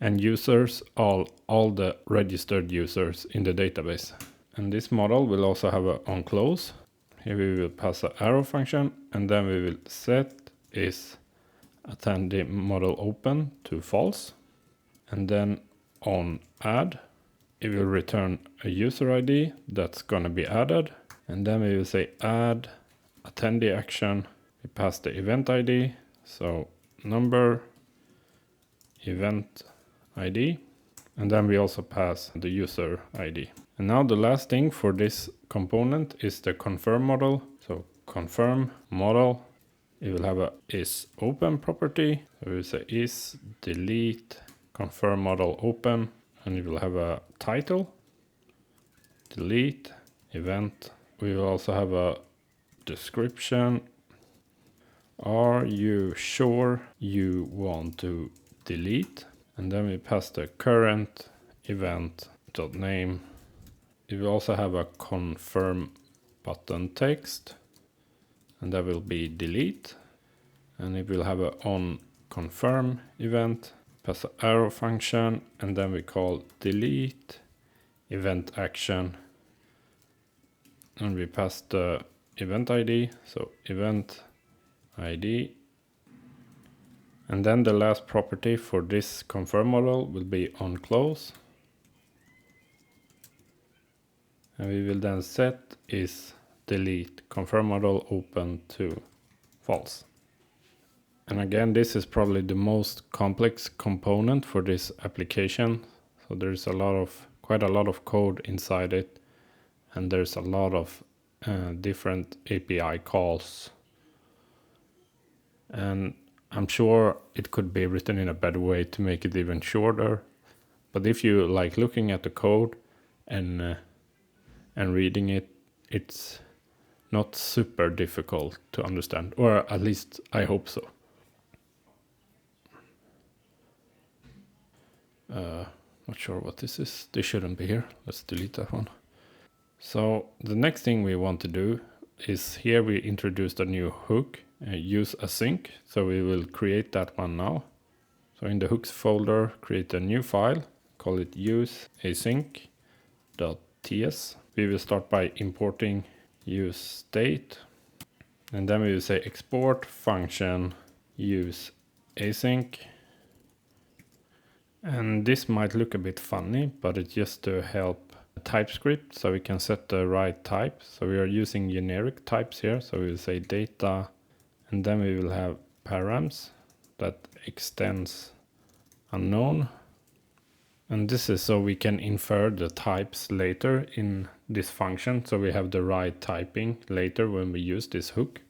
and users all the registered users in the database. And this model will also have an onClose. Here we will pass an arrow function, and then we will set is attendee model open to false. And then on add, it will return a user ID that's going to be added. And then we will say add attendee action. we pass the event ID. So number event ID. And then we also pass the user ID. And now the last thing for this component is the confirm modal. So confirm modal. It will have a is open property. So we will say is delete confirm modal open, and it will have a title, delete event. We will also have a description. Are you sure you want to delete? And then we pass the current event.name. It will also have a confirm button text, and that will be delete. And it will have a on confirm event, pass an arrow function, and then we call delete event action. And we pass the event ID, so event ID. And then the last property for this confirm modal will be on close. And we will then set is delete confirm modal open to false. And again, this is probably the most complex component for this application. So there's quite a lot of code inside it, and there's a lot of different API calls. And I'm sure it could be written in a better way to make it even shorter. But if you like looking at the code and reading it, it's not super difficult to understand, or at least I hope so. Not sure what this is. This shouldn't be here. Let's delete that one. So the next thing we want to do is here we introduced a new hook, use async. So we will create that one now. So in the hooks folder, create a new file, call it use async.ts. We will start by importing use state, and then we will say export function use async. And this might look a bit funny, but it's just to help TypeScript so we can set the right type. So we are using generic types here. So we will say data, and then we will have params that extends unknown. And this is so we can infer the types later in this function. So we have the right typing later when we use this hook.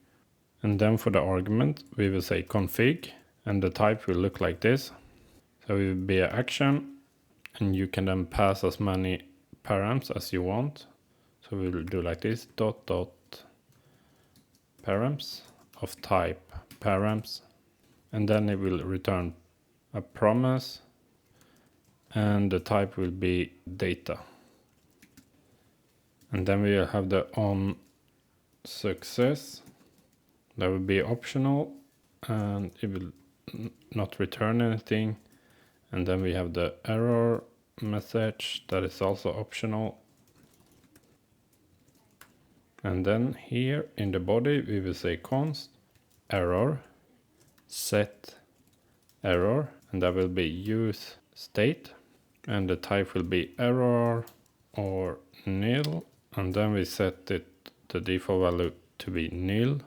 And then for the argument, we will say config, and the type will look like this. So it will be an action, and you can then pass as many params as you want. So we will do like this, dot params of type params. And then it will return a promise, and the type will be data. And then we will have the on success. That will be optional, and it will not return anything. And then we have the error message that is also optional. And then here in the body, we will say const error set error, and that will be use state. And the type will be error or nil. And then we set the default value to be nil.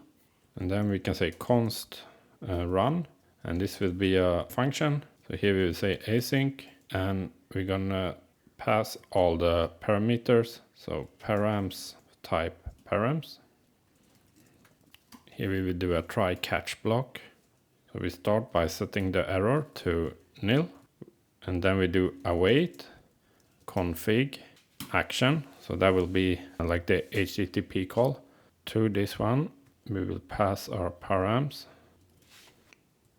And then we can say const run, and this will be a function. So here we will say async, and we're gonna pass all the parameters. So params type params. Here we will do a try catch block. So we start by setting the error to nil, and then we do await config action. So that will be like the HTTP call. To this one, we will pass our params.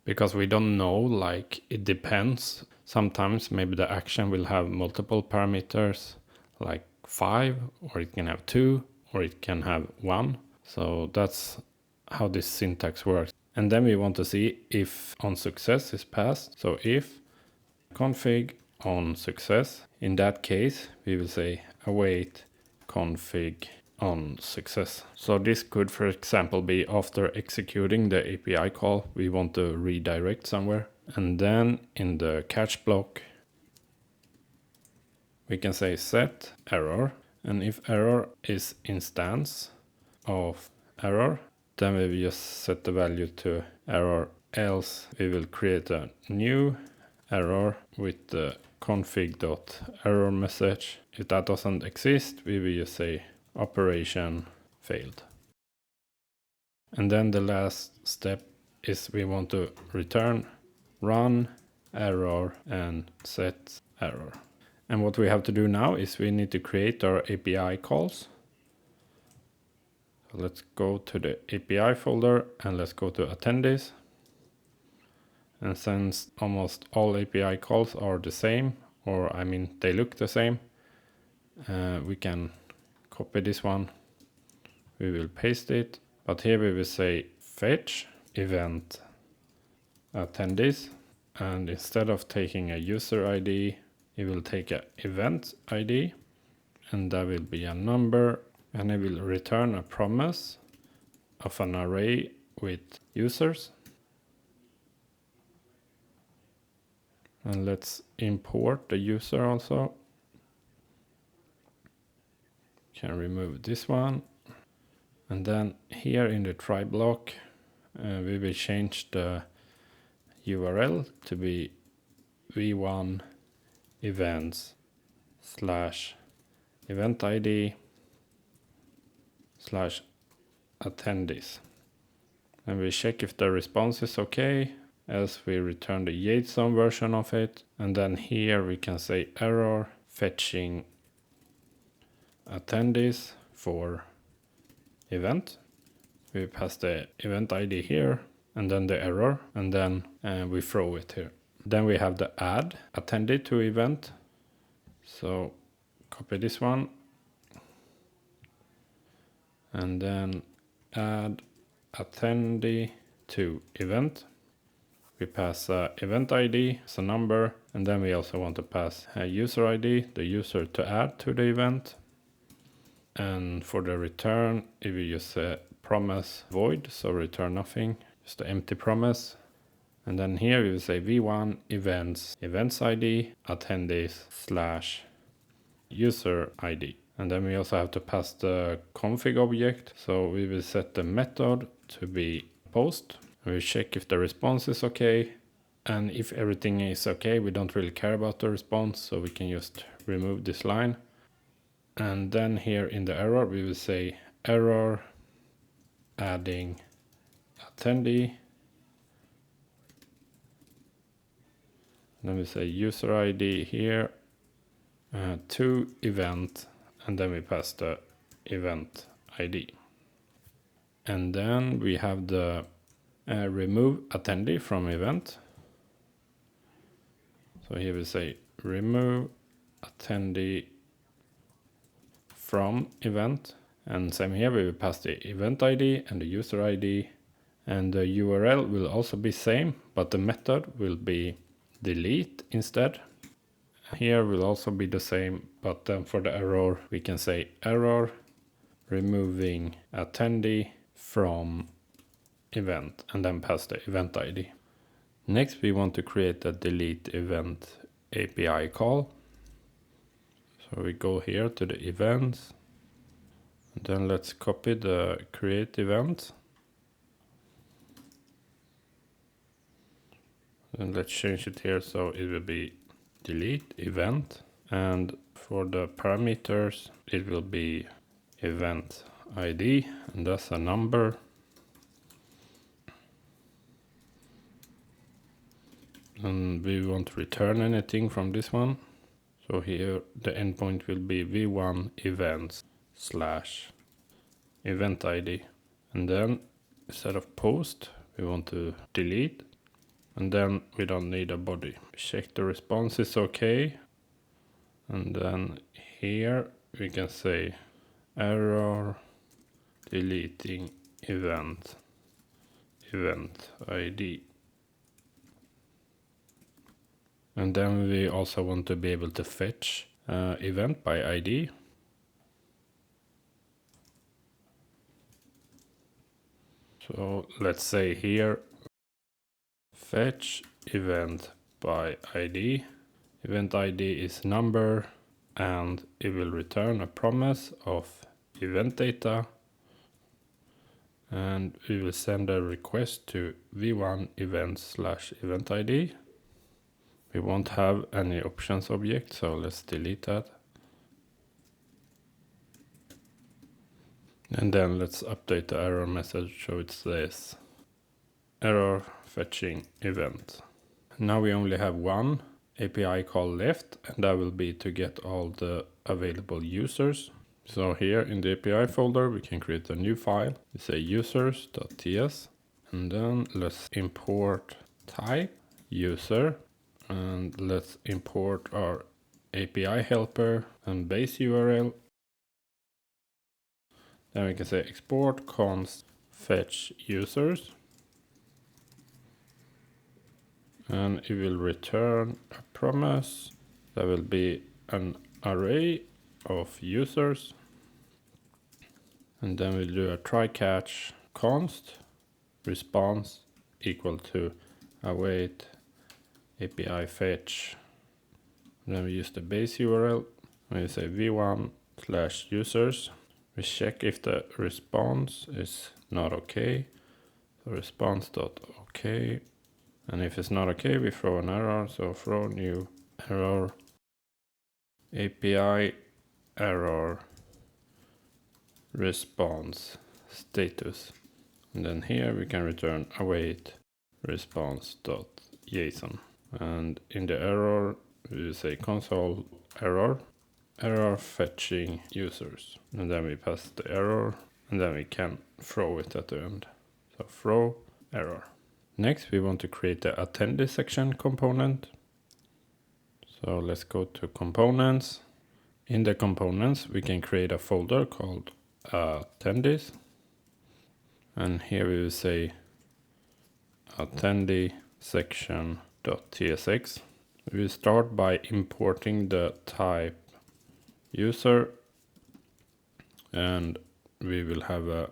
Because we don't know, like it depends. Sometimes maybe the action will have multiple parameters, like 5, or it can have 2, or it can have 1. So that's how this syntax works. And then we want to see if on success is passed. So if config on success, in that case, we will say await config on success. So this could, for example, be after executing the API call, we want to redirect somewhere. And then in the catch block, we can say set error. And if error is instance of error, Then we will just set the value to error, else we will create a new error with the config.error message. If that doesn't exist, we will just say operation failed. And then the last step is we want to return run error and set error. And what we have to do now is we need to create our API calls. So let's go to the API folder and let's go to Attendees. And since almost all API calls are the same, or I mean they look the same, we can copy this one. We will paste it, but here we will say fetch event attendees, and instead of taking a user ID, it will take an event ID, and that will be a number, and it will return a promise of an array with users. And let's import the user also. Can remove this one. And then here in the try block, we will change the URL to be v1 events / event ID / attendees. And we check if the response is okay, else we return the JSON version of it. And then here we can say error fetching attendees for event. We pass the event ID here and then the error, and then we throw it here. Then we have the add attendee to event. So copy this one and then add attendee to event. We pass event ID as a number, and then we also want to pass a user ID, the user to add to the event. And for the return, if we use a promise void, so return nothing, just an empty promise. And then here we will say v1 events ID attendees / user ID. And then we also have to pass the config object. So we will set the method to be post. We check if the response is okay. And if everything is okay, we don't really care about the response, so we can just remove this line. And then here in the error, we will say error adding attendee. Then we say user ID here to event, and then we pass the event ID. And then we have the remove attendee from event. So here we say remove attendee from event, and same here we will pass the event ID and the user ID, and the URL will also be same, but the method will be delete instead. Here will also be the same, but then for the error we can say error removing attendee from event, and then pass the event ID. Next we want to create a delete event API call. So we go here to the events, and then let's copy the create event. And let's change it here so it will be delete event, and for the parameters it will be event ID, and that's a number. And we won't return anything from this one. So here the endpoint will be v1 events / event ID. And then instead of post, we want to delete. And then we don't need a body. Check the response is okay. And then here we can say error deleting event ID. And then we also want to be able to fetch event by ID. So let's say here fetch event by ID. Event ID is number, and it will return a promise of event data. And we will send a request to v1 event/event ID. We won't have any options object, so let's delete that. And then let's update the error message so it says error fetching event. Now we only have one API call left, and that will be to get all the available users. So here in the API folder, we can create a new file. We say users.ts, and then let's import type user, and let's import our API helper and base URL. Then we can say export const fetch users, and it will return a promise that will be an array of users. And then we'll do a try catch const response equal to await API fetch. And then we use the base URL. We say v1/users. We check if the response is not okay. So response.okay. And if it's not okay, we throw an error. So throw new error API error response status. And then here we can return await response.json. And in the error, we say console error fetching users. And then we pass the error, and then we can throw it at the end. So throw error. Next, we want to create the attendee section component. So let's go to components. In the components, we can create a folder called Attendees. And here we will say attendee section.tsx. We will start by importing the type user, and we will have a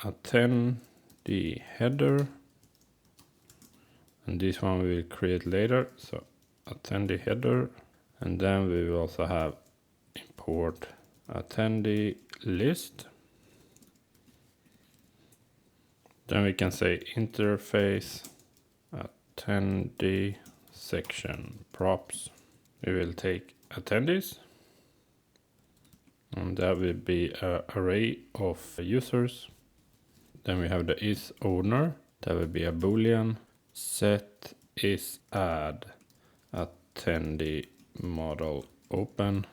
attendee header, and this one we will create later. So attendee header, and then we will also have import attendee list. Then we can say interface attendee section props. We will take attendees, and that will be an array of users. Then we have the is owner. That will be a boolean. Set is add attendee modal open.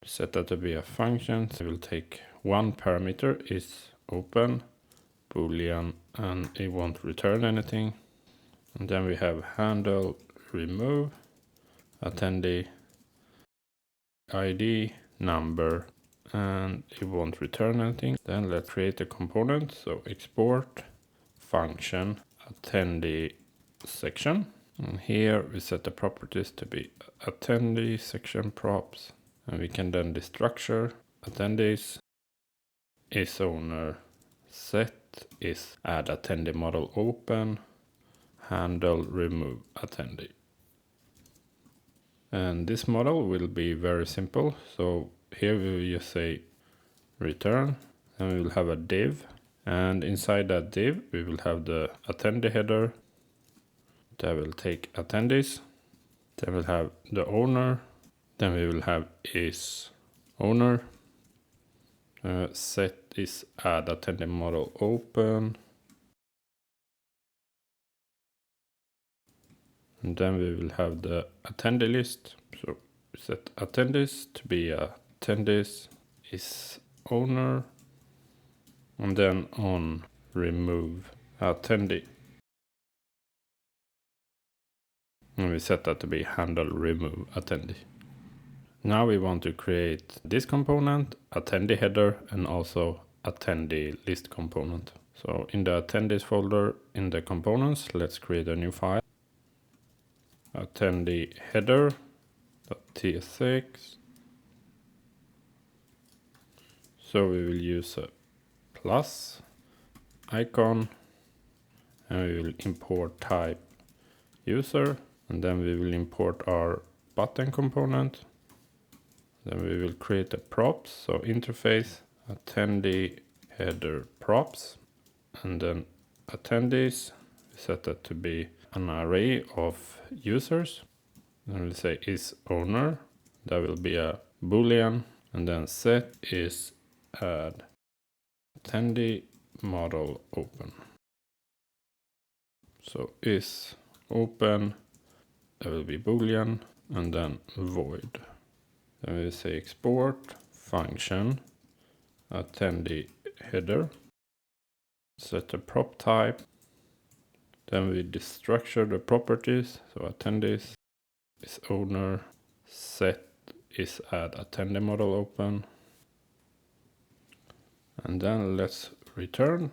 Set that to be a function. So we'll take one parameter is open boolean, and it won't return anything. And then we have handle remove attendee ID number, and it won't return anything. Then let's create a component. So export function attendee section, and here we set the properties to be attendee section props, and we can then destructure attendees is owner set is add attendee model open handle remove attendee. And this model will be very simple. So here we will just say return, and we will have a div, and inside that div we will have the attendee header that will take attendees. Then we'll have the owner, then we will have is owner, set is add attendee model open, and then we will have the attendee list. So set attendees to be attendees is owner, and then on remove attendee, and we set that to be handle remove attendee. Now we want to create this component, attendee header, and also attendee list component. So in the attendees folder in the components, let's create a new file. Attendee header.tsx. So we will use a plus icon, and we will import type user, and then we will import our button component. Then we will create a props, so interface attendee header props, and then attendees, we set that to be an array of users. Then we'll say is owner, that will be a boolean, and then set is add attendee modal open. So is open, that will be boolean, and then void. Then we say export function attendee header, set the prop type, then we destructure the properties, so attendees is owner, set is add attendee modal open, and then let's return.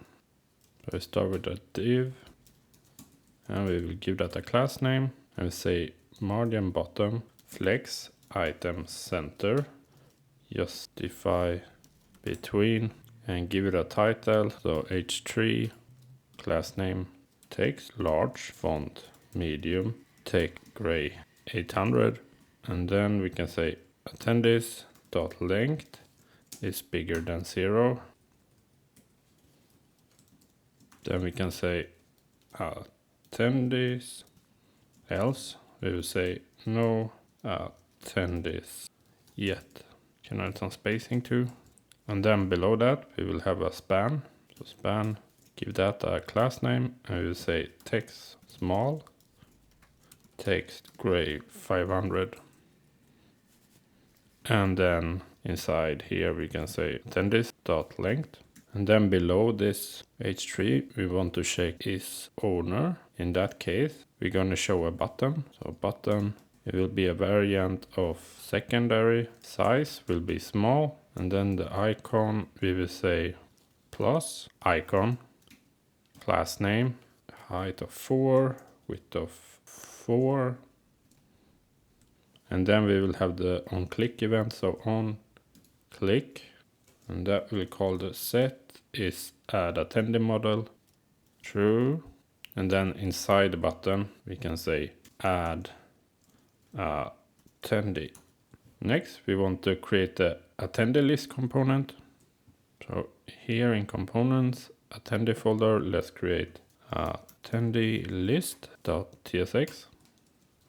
So we start with a div, and we will give that a class name, and we say margin bottom flex item center, justify between, and give it a title, so h3, class name text large, font medium, take gray 800, and then we can say attendees dot length is bigger than 0. Then we can say attendees, else we will say no attendees yet. Can add some spacing too. And then below that we will have a span. So span, give that a class name, and we will say text small, text gray 500. And then inside here we can say attendees dot length. And then below this h3 we want to check is owner. In that case we're going to show a button. So button, it will be a variant of secondary, size will be small, and then the icon we will say plus icon, class name, height of 4, width of 4, and then we will have the on click event, so on click, and that will call the set is add attendee model true, and then inside the button we can say add attendee. Next we want to create the attendee list component. So here in components attendee folder, let's create attendee list.tsx.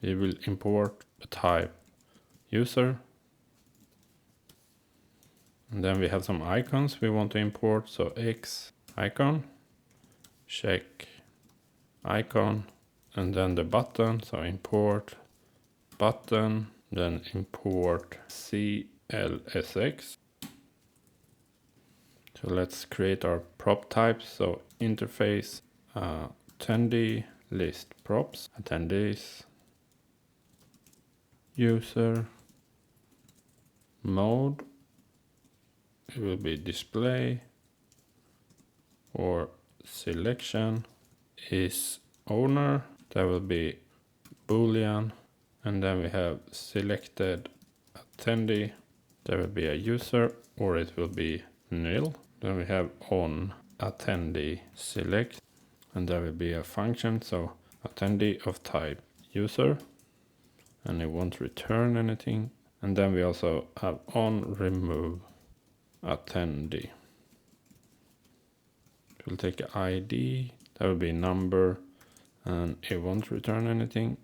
We will import the type user, and then we have some icons we want to import. So X icon, check icon, and then the button, so import button, then import CLSX. So let's create our prop types. So interface attendee list props, attendees, user, mode, it will be display or selection, is owner, that will be boolean, and then we have selected attendee, there will be a user or it will be nil. Then we have on attendee select, and there will be a function, so attendee of type user, and it won't return anything. And then we also have on remove attendee. It will take an ID, that will be number, and it won't return anything.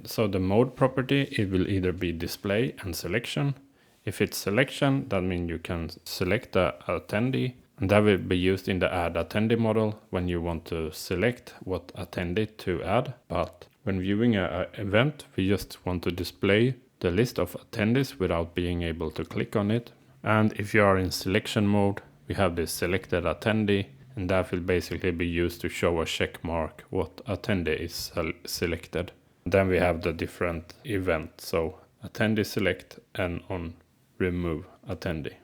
So the mode property, it will either be display and selection. If it's selection, that means you can select the attendee, and that will be used in the AddAttendee model when you want to select what attendee to add. But when viewing an event, we just want to display the list of attendees without being able to click on it. And if you are in selection mode, we have this selected attendee, and that will basically be used to show a check mark what attendee is selected. Then we have the different events, so attendee select and on remove attendee.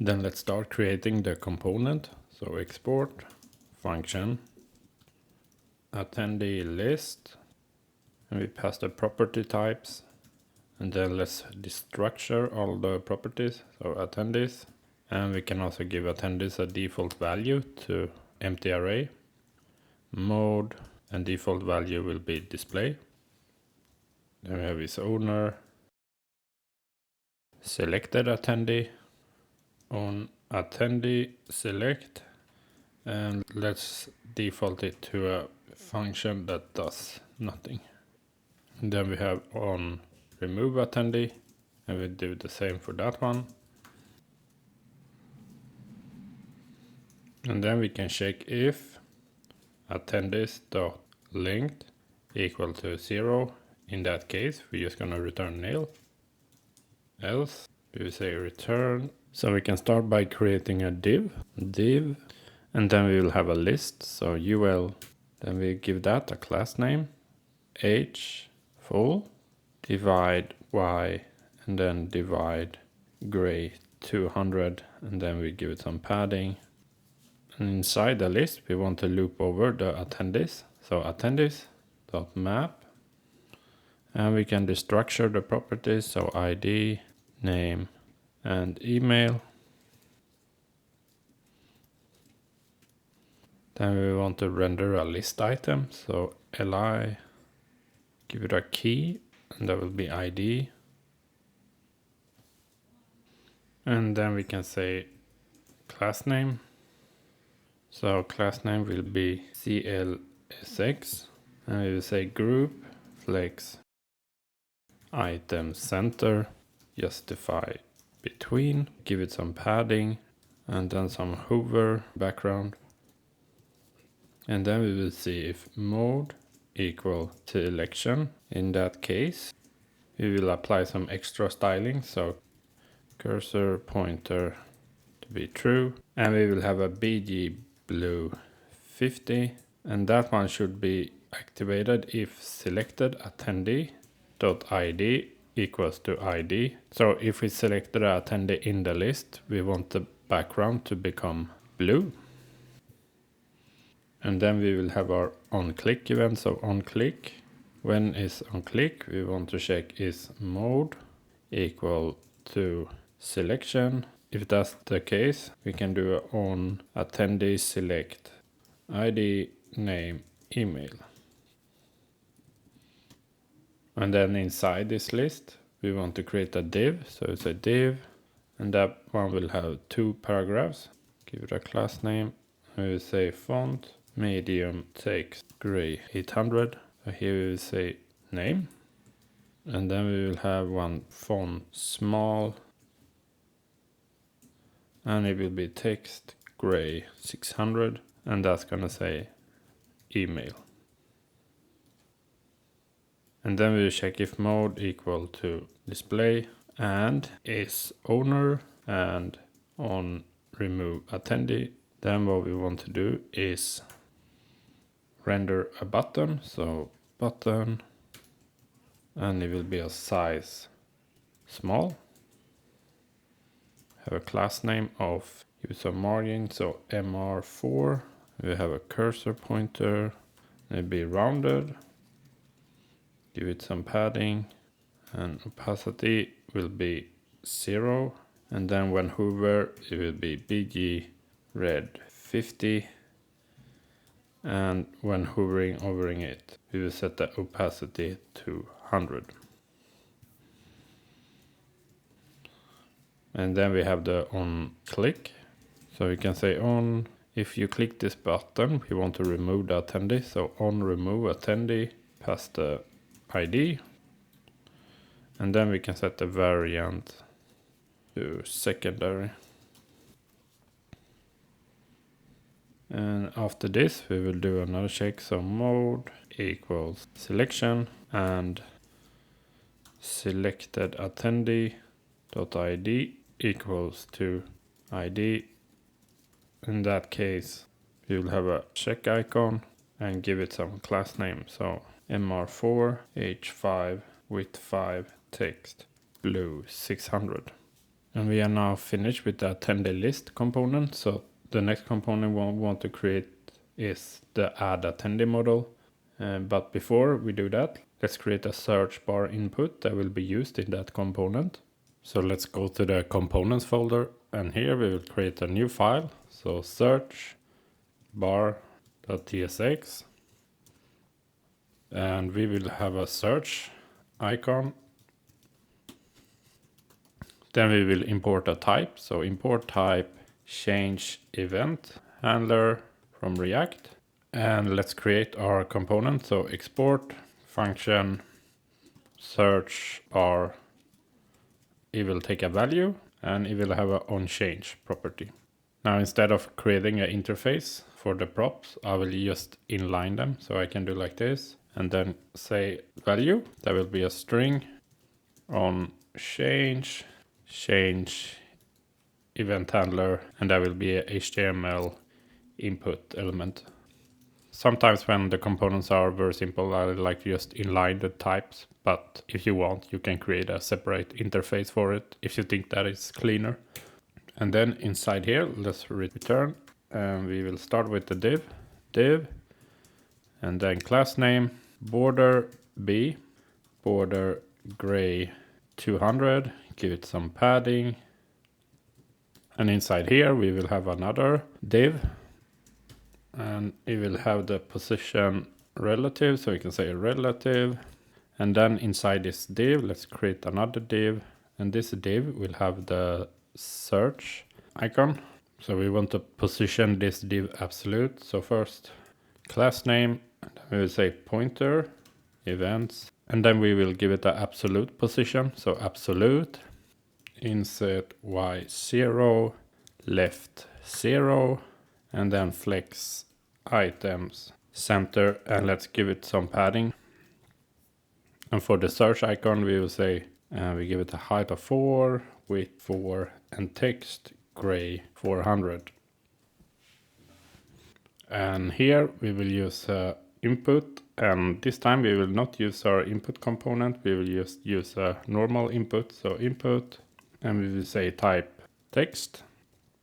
Then let's start creating the component. So export function attendee list, and we pass the property types, and then let's destructure all the properties, so attendees, and we can also give attendees a default value to empty array, mode, and default value will be display. Then we have his owner, selected attendee, on attendee select, And let's default it to a function that does nothing. And then we have on remove attendee, and we do the same for that one. And then we can check if attendees.linked equal to 0. In that case, we're just gonna return nil. Else, we will say return. So we can start by creating a div, and then we will have a list. So UL, then we give that a class name, H full, divide Y, and then divide gray 200, and then we give it some padding. And inside the list, we want to loop over the attendees. So attendees.map, and we can destructure the properties. So ID, name, and email. Then we want to render a list item. So li, give it a key, and that will be ID. And then we can say class name. So class name will be CLSX, and we will say group flex item center, justify between, give it some padding, and then some hover background. And then we will see if mode equal to election. In that case, we will apply some extra styling. So cursor pointer to be true, and we will have a BG blue 50, and that one should be activated if selected attendee.id equals to ID. So if we selected an attendee in the list, we want the background to become blue. And then we will have our onClick event. So onClick, when is onClick, we want to check is mode equal to selection. If that's the case, we can do a on attendee select ID, name, email. And then inside this list, we want to create a div. So it's a div, and that one will have 2 paragraphs. Give it a class name. We will say font, medium, text, gray 800. So here we will say name. And then we will have one font small, and it will be text gray 600, and that's gonna say email. And then we will check if mode equal to display and is owner and on remove attendee. Then what we want to do is render a button. So button, and it will be a size small. Have a class name of user margin, so MR4. We have a cursor pointer, it'll be rounded. Give it some padding, and opacity will be 0. And then when hover, it will be BG red 50. And when hovering over it, we will set the opacity to 100. And then we have the on click. So we can say on, if you click this button, we want to remove the attendee. So on remove attendee, pass the ID. And then we can set the variant to secondary. And after this, we will do another check. So mode equals selection and selected attendee.id equals to ID. In that case, we will have a check icon and give it some class name. So MR4 H5 width 5 text blue 600. And we are now finished with the attendee list component. So the next component we want to create is the AddAttendee model. But before we do that, let's create a search bar input that will be used in that component. So let's go to the components folder, and here we will create a new file. So searchbar.tsx, and we will have a search icon. Then we will import a type. So import type change event handler, from React. And let's create our component. So export function Searchbar. It will take a value and it will have an onChange property. Now instead of creating an interface for the props, I will just inline them. So I can do like this and then say value. There will be a string on change event handler, and there will be a HTML input element. Sometimes when the components are very simple, I like to just inline the types, but if you want, you can create a separate interface for it if you think that is cleaner. And then inside here, let's return, and we will start with the div, and then class name, border B, border gray 200, give it some padding. And inside here, we will have another div, and it will have the position relative, so we can say relative. And then inside this div, let's create another div, and this div will have the search icon. So we want to position this div absolute. So first class name, we will say pointer events, and then we will give it the absolute position. So absolute insert y0 left 0, and then flex items center, and let's give it some padding. And for the search icon, we will say we give it a height of 4, width 4, and text gray 400. And here we will use input, and this time we will not use our input component. We will just use a normal input. So input, and we will say type text,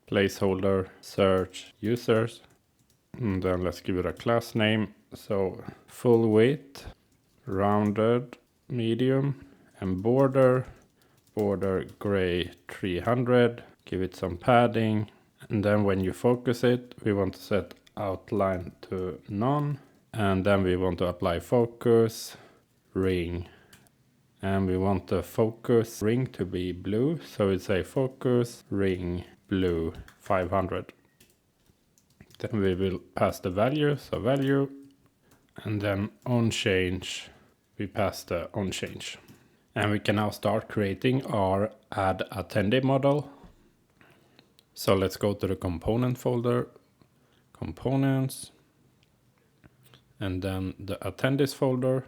placeholder search users, and then let's give it a class name. So full width, rounded, medium, and border gray 300, give it some padding. And then when you focus it, we want to set outline to none, and then we want to apply focus ring, and we want the focus ring to be blue, so we say focus ring blue 500. Then we will pass the value, so value, and then on change we pass the on change. And we can now start creating our AddAttendee model. So let's go to the component folder, components, and then the attendees folder.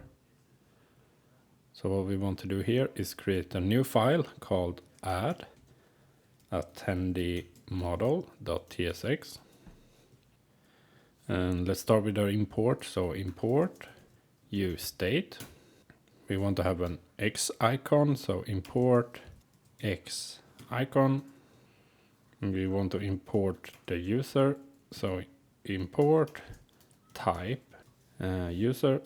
So what we want to do here is create a new file called AddAttendee model.tsx. And let's start with our import. So import useState. We want to have an X icon, so import X icon. And we want to import the user, so import type user.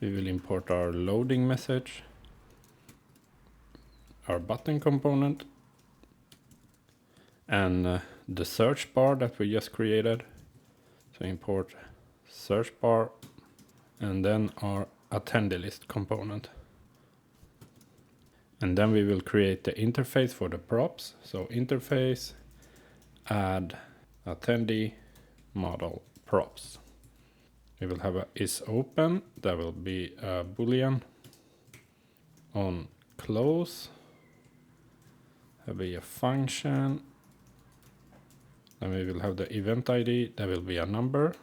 We will import our loading message, our button component, and the search bar that we just created. So import search bar, and then our attendee list component. And then we will create the interface for the props. So interface add attendee model props. We will have a is open, there will be a boolean. On close, there will be a function. Then we will have the event ID, there will be a number.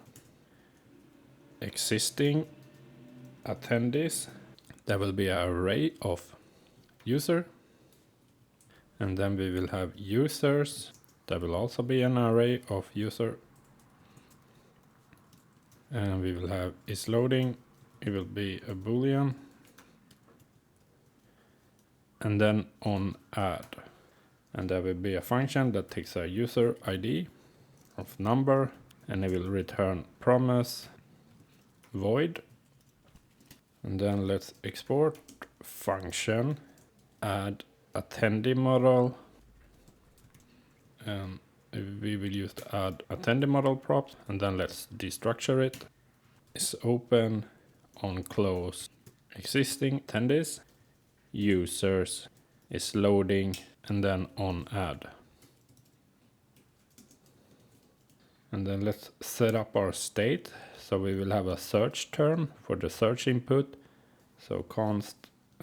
Existing attendees, there will be an array of user. And then we will have users, there will also be an array of user. And we will have is loading, it will be a boolean. And then on add, and there will be a function that takes a user ID of number, and it will return promise void. And then let's export function add attendee model, and we will use the add attendee model props, and then let's destructure it. Is open, on close, existing attendees, users, is loading, and then on add. And then let's set up our state. So we will have a search term for the search input. So const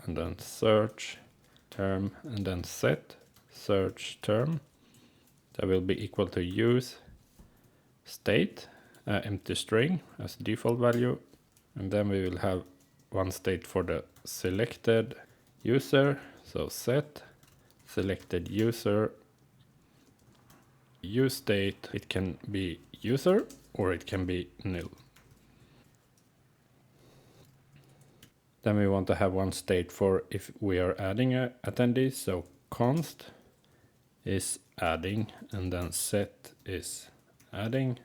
and then search term and then set search term. That will be equal to use state, empty string as default value. And then we will have one state for the selected user. So set selected user use state. It can be user or it can be nil. Then we want to have one state for if we are adding a attendee. So const is adding and then set is adding.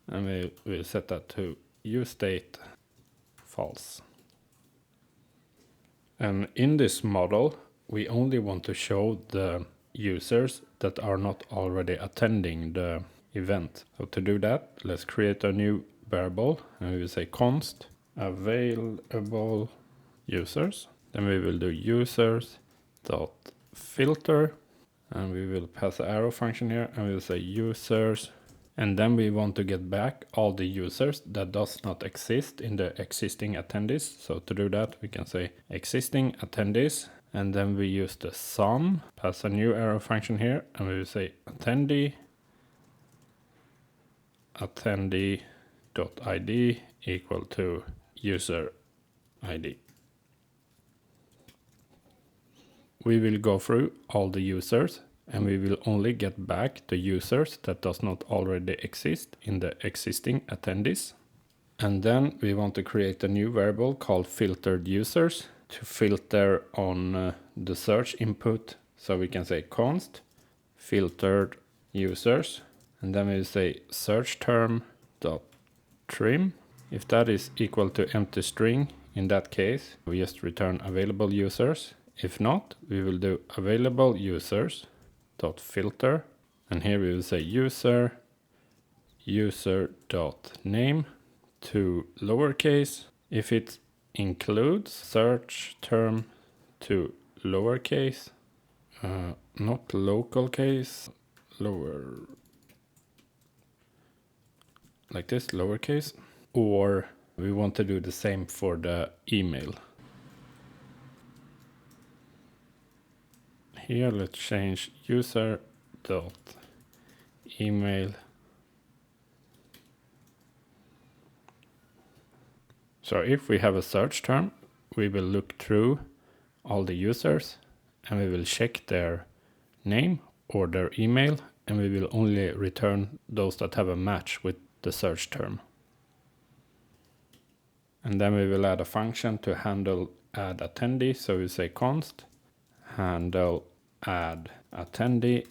And we will set that to use state false. And in this model, we only want to show the users that are not already attending the event. So to do that, let's create a new variable and we will say const available users. Then we will do users dot filter and we will pass the arrow function here and we will say users. And then we want to get back all the users that does not exist in the existing attendees. So to do that, we can say existing attendees. And then we use the sum, pass a new arrow function here, and we will say attendee attendee.id equal to user ID. We will go through all the users and we will only get back the users that does not already exist in the existing attendees. And then we want to create a new variable called filtered users to filter on the search input. So we can say const filtered users and then we say search term dot trim. If that is equal to empty string, in that case we just return available users. If not, we will do available users dot filter and here we will say user dot name to lowercase. If it includes search term to lowercase, not local case, lower like this, lowercase, or we want to do the same for the email. Here let's change user dot email. So if we have a search term, we will look through all the users and we will check their name or their email and we will only return those that have a match with the search term. And then we will add a function to handle AddAttendee. So we say const handle AddAttendee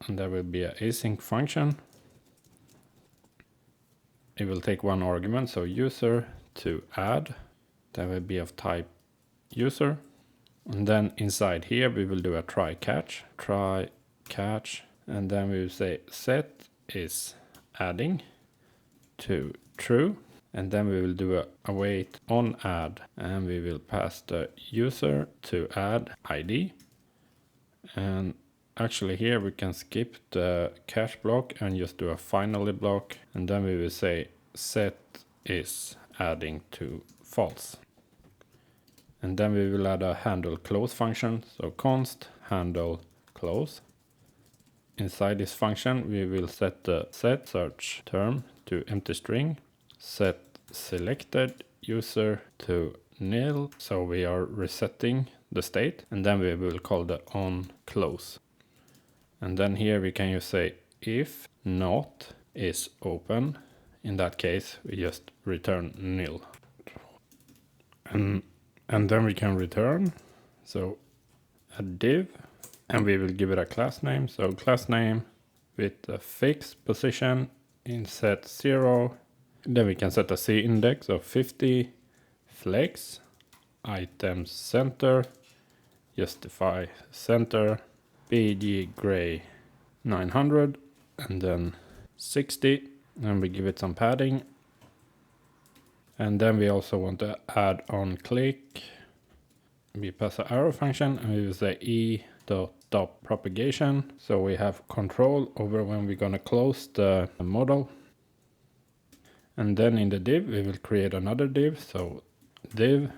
and there will be an async function. It will take one argument, so user to add, that will be of type user. And then inside here we will do a try catch, and then we will say set is adding to true. And then we will do a await on add and we will pass the user to add ID. And actually here we can skip the catch block and just do a finally block. And then we will say set is adding to false. And then we will add a handle close function. So const handle close. Inside this function we will set the set search term to empty string, set selected user to nil, so we are resetting the state, and then we will call the on close. And then here we can just say if not is open. In that case we just return nil. And then we can return, so a div, and we will give it a class name. So class name with a fixed position in set 0. Then we can set a C index of 50, flex, items center, justify center, BG gray 900, and then 60. And we give it some padding. And then we also want to add on click. We pass an arrow function and we will say e.stop propagation. So we have control over when we're going to close the modal. And then in the div, we will create another div. So div,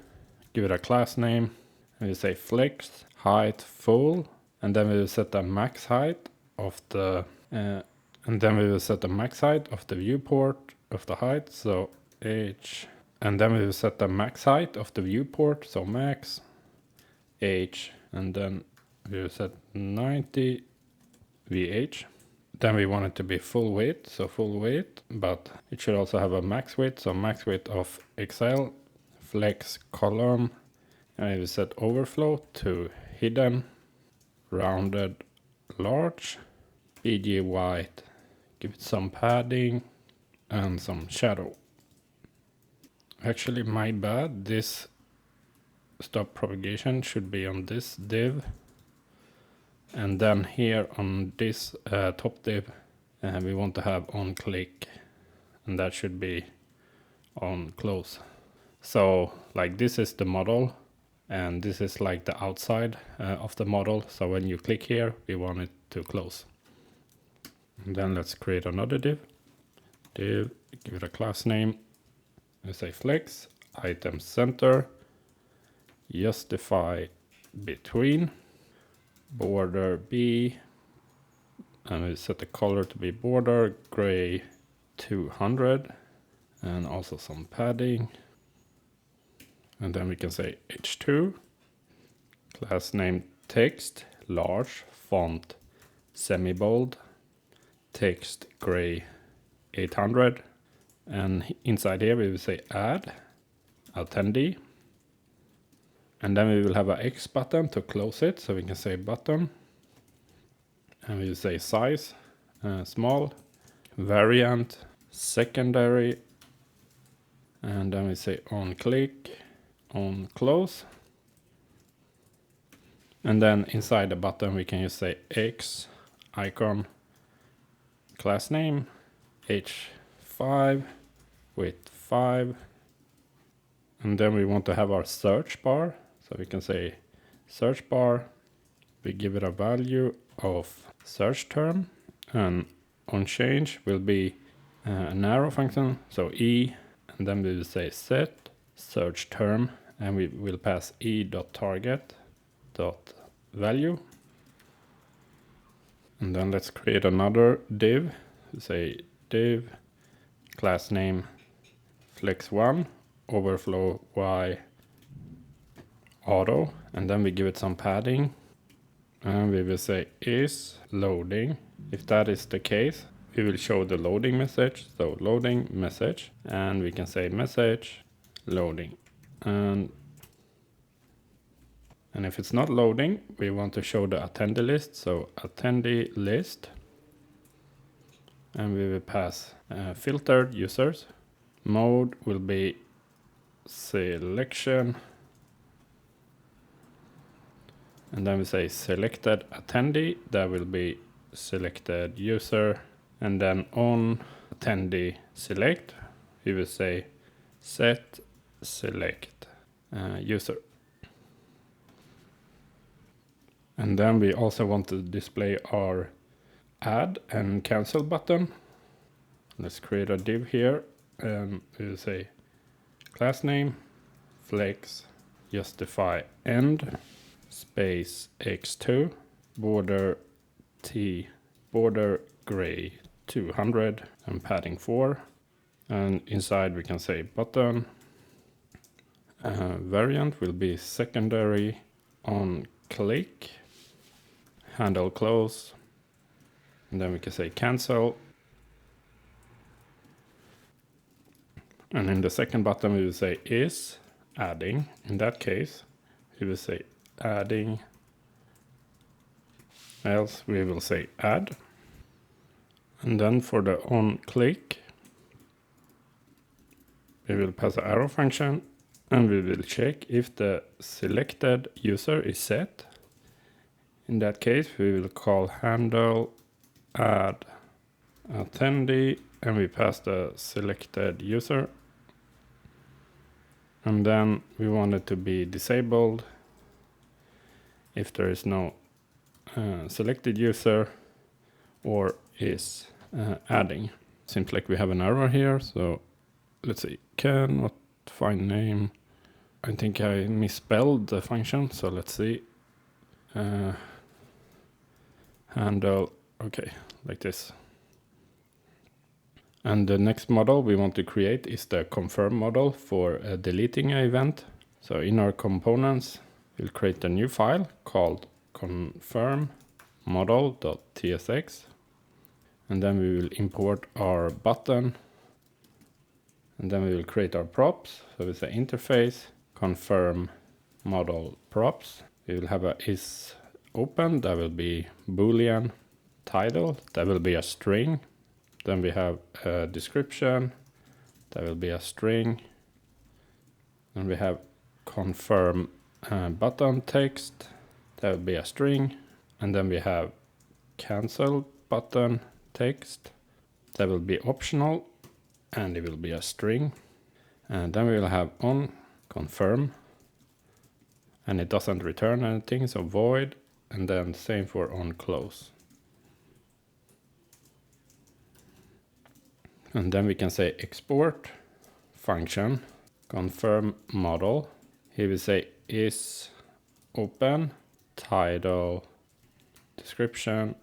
give it a class name, and we say flex, height, full, and then we will set the max height of the, viewport of the height. So h, and then we will set the max height of the viewport. So max, h, and then we will set 90 vh. Then we want it to be full width, so full width, but it should also have a max width, so max width of XL, flex column, and we will set overflow to hidden, rounded, large, e.g. white, give it some padding and some shadow. Actually, my bad, this stop propagation should be on this div. And then here on this top div, we want to have on click, and that should be on close. So like this is the model, and this is like the outside of the model. So when you click here, we want it to close. And then let's create another div. Div, give it a class name. We say flex, item center, justify between, border B, and we set the color to be border gray 200, and also some padding. And then we can say h2, class name text, large, font semi-bold, text gray 800, and inside here we will say add attendee. And then we will have a X button to close it. So we can say button. And we will say size, small, variant, secondary. And then we say on click, on close. And then inside the button we can just say X icon, class name, H5, width 5. And then we want to have our search bar. So we can say search bar, we give it a value of search term, and on change will be an arrow function, so E, and then we will say set search term, and we will pass e.target.value. And then let's create another div, say div, class name flex1, overflow y auto, and then we give it some padding, and we will say is loading. If that is the case, we will show the loading message, so loading message, and we can say message loading. And if it's not loading, we want to show the attendee list, so attendee list, and we will pass filtered users. Mode will be selection, and then we say selected attendee, that will be selected user, and then on attendee select, we will say set select user. And then we also want to display our add and cancel button. Let's create a div here, and we will say class name flex justify end space x2 border t border gray 200 and padding 4, and inside we can say button. Variant will be secondary on click, handle close, and then we can say cancel. And in the second button we will say is adding. In that case we will say adding, else we will say add. And then for the on click we will pass an arrow function, and we will check if the selected user is set. In that case we will call handle add attendee, and we pass the selected user, and then we want it to be disabled if there is no selected user or is adding. Seems like we have an error here, so let's see, cannot find name. I think I misspelled the function, so let's see. Handle, okay, like this. And the next model we want to create is the confirm model for deleting an event. So in our components, we'll create a new file called confirm model.tsx. And then we will import our button. And then we will create our props. So we say interface, confirm model props. We will have a is open, that will be Boolean. Title, that will be a string. Then we have a description, that will be a string. And we have confirm button text, that will be a string. And then we have cancel button text, that will be optional, and it will be a string. And then we will have on confirm, and it doesn't return anything, so void, and then same for on close. And then we can say export function, confirm model. Here we say is open, title, description,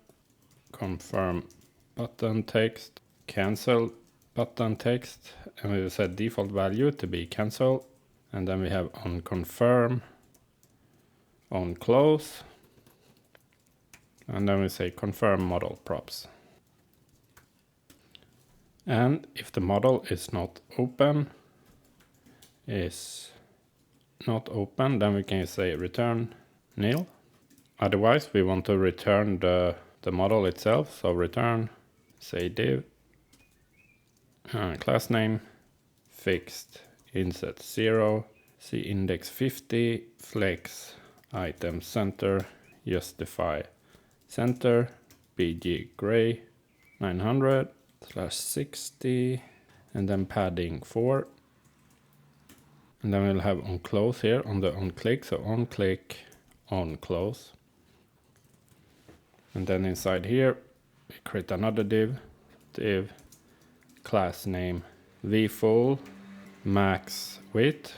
confirm button text, cancel button text, and we will set default value to be cancel. And then we have on confirm, on close, and then we say confirm model props. And if the model is not open, then we can say return nil. Otherwise, we want to return the model itself. So return, say div, class name, fixed, inset 0, c index 50, flex, item center, justify center, bg gray 900 /60, and then padding 4. And then we'll have on close here on the on click, so on click, on close. And then inside here, we create another div class name vfull, max width,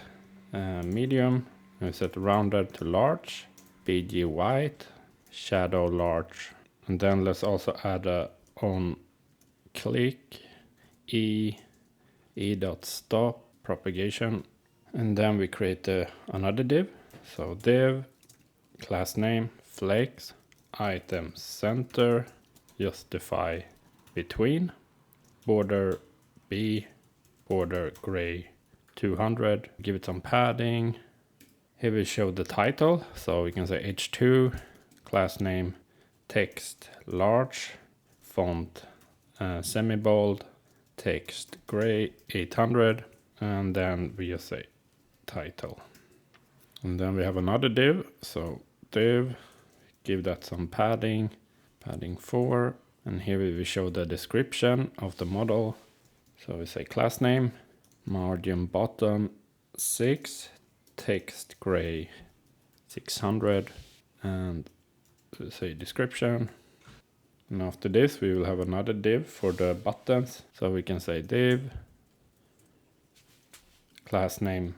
medium, and we set rounded to large, bg white, shadow large. And then let's also add a on click dot stop propagation. And then we create another div. So div, class name, flex, item center, justify between, border B, border gray 200, give it some padding. Here we show the title, so we can say h2, class name, text large, font semi-bold, text gray 800, and then we just say title. And then we have another div, so div, give that some padding 4, and here we show the description of the model. So we say class name, margin bottom 6, text gray 600, and we say description. And after this, we will have another div for the buttons. So we can say div, class name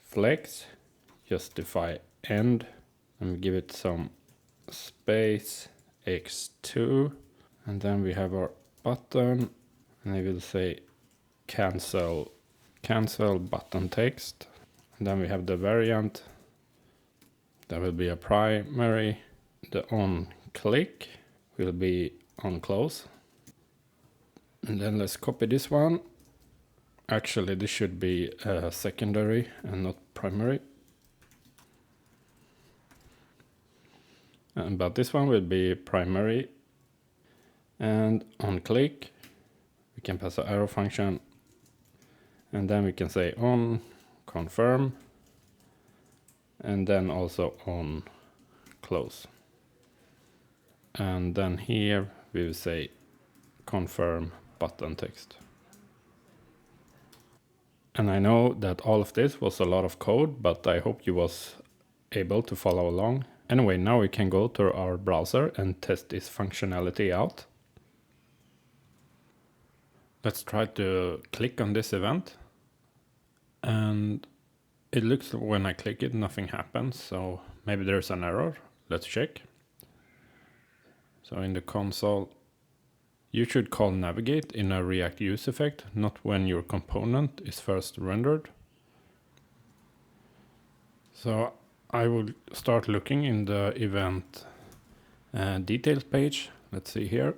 flex, justify end, and we give it some space x2. And then we have our button, and I will say cancel button text. And then we have the variant, that will be a primary. The on click will be on close. And then let's copy this one. Actually, this should be secondary and not primary. But this one will be primary. And on click, we can pass an arrow function. And then we can say on confirm. And then also on close. And then here we will say confirm button text. And I know that all of this was a lot of code, but I hope you was able to follow along. Anyway, now we can go to our browser and test this functionality out. Let's try to click on this event. And it looks when I click it, nothing happens. So maybe there's an error. Let's check. So in the console, you should call navigate in a React use effect, not when your component is first rendered. So I will start looking in the event details page. Let's see here.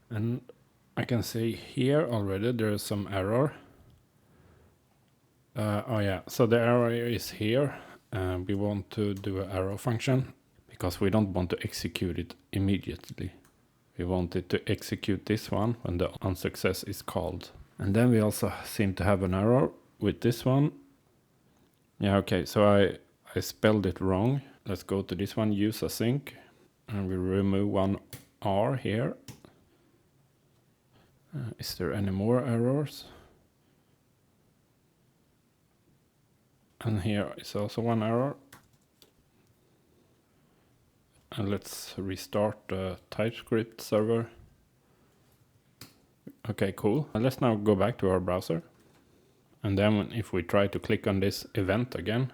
And I can see here already there is some error. Oh yeah, so the error is here. We want to do an arrow function because we don't want to execute it immediately. We want it to execute this one when the unsuccess is called. And then we also seem to have an error with this one. Yeah, okay, so I spelled it wrong. Let's go to this one, use async, and we remove one R here. Is there any more errors? And here is also one error. And let's restart the TypeScript server. Okay, cool. Let's now go back to our browser. And then if we try to click on this event again,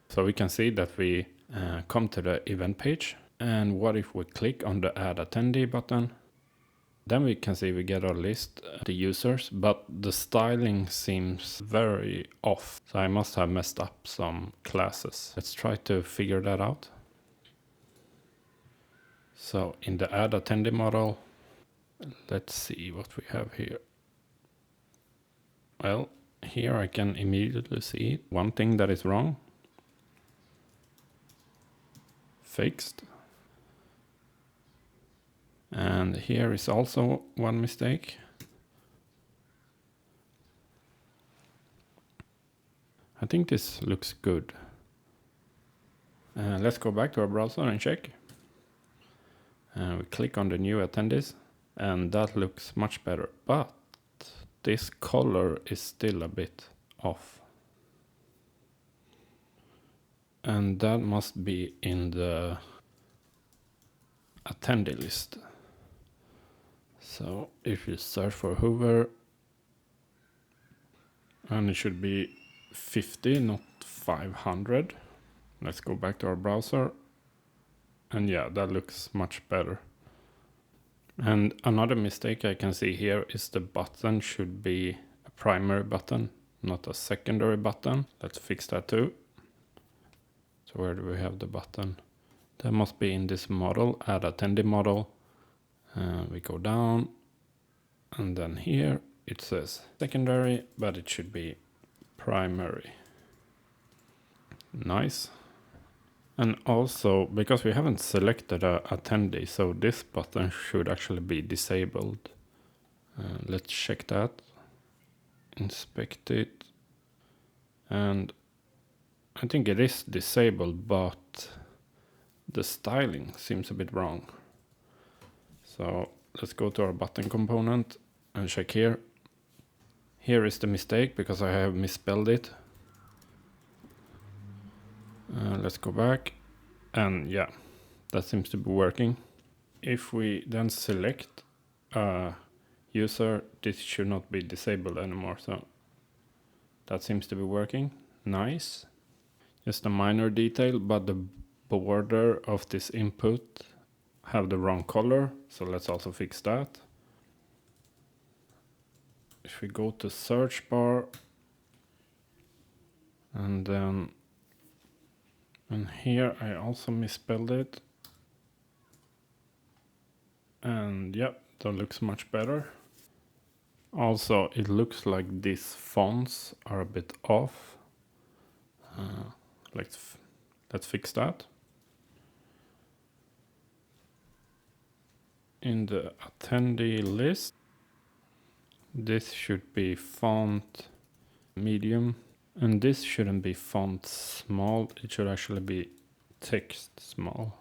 so we can see that we come to the event page. And what if we click on the AddAttendee button? Then we can see we get our list of the users, but the styling seems very off. So I must have messed up some classes. Let's try to figure that out. So in the AddAttendee model, let's see what we have here. Well, here I can immediately see one thing that is wrong. Fixed. And here is also one mistake. I think this looks good. Let's go back to our browser and check. We click on the new attendees, and that looks much better. But this color is still a bit off. And that must be in the attendee list. So if you search for Hoover, and it should be 50, not 500. Let's go back to our browser. And yeah, that looks much better. And another mistake I can see here is the button should be a primary button, not a secondary button. Let's fix that too. So where do we have the button? That must be in this model, AddAttendee model. We go down, and then here it says secondary, but it should be primary. Nice. And also, because we haven't selected an attendee, so this button should actually be disabled. Let's check that. Inspect it. And I think it is disabled, but the styling seems a bit wrong. So let's go to our button component and check here. Here is the mistake because I have misspelled it. Let's go back, and yeah, that seems to be working. If we then select a user, this should not be disabled anymore, so that seems to be working. Nice. Just a minor detail, but the border of this input have the wrong color, so let's also fix that. If we go to Searchbar, and then and here I also misspelled it. And yep, that looks much better. Also, it looks like these fonts are a bit off. Let's fix that. In the attendee list, this should be font medium. And this shouldn't be font small, it should actually be text small.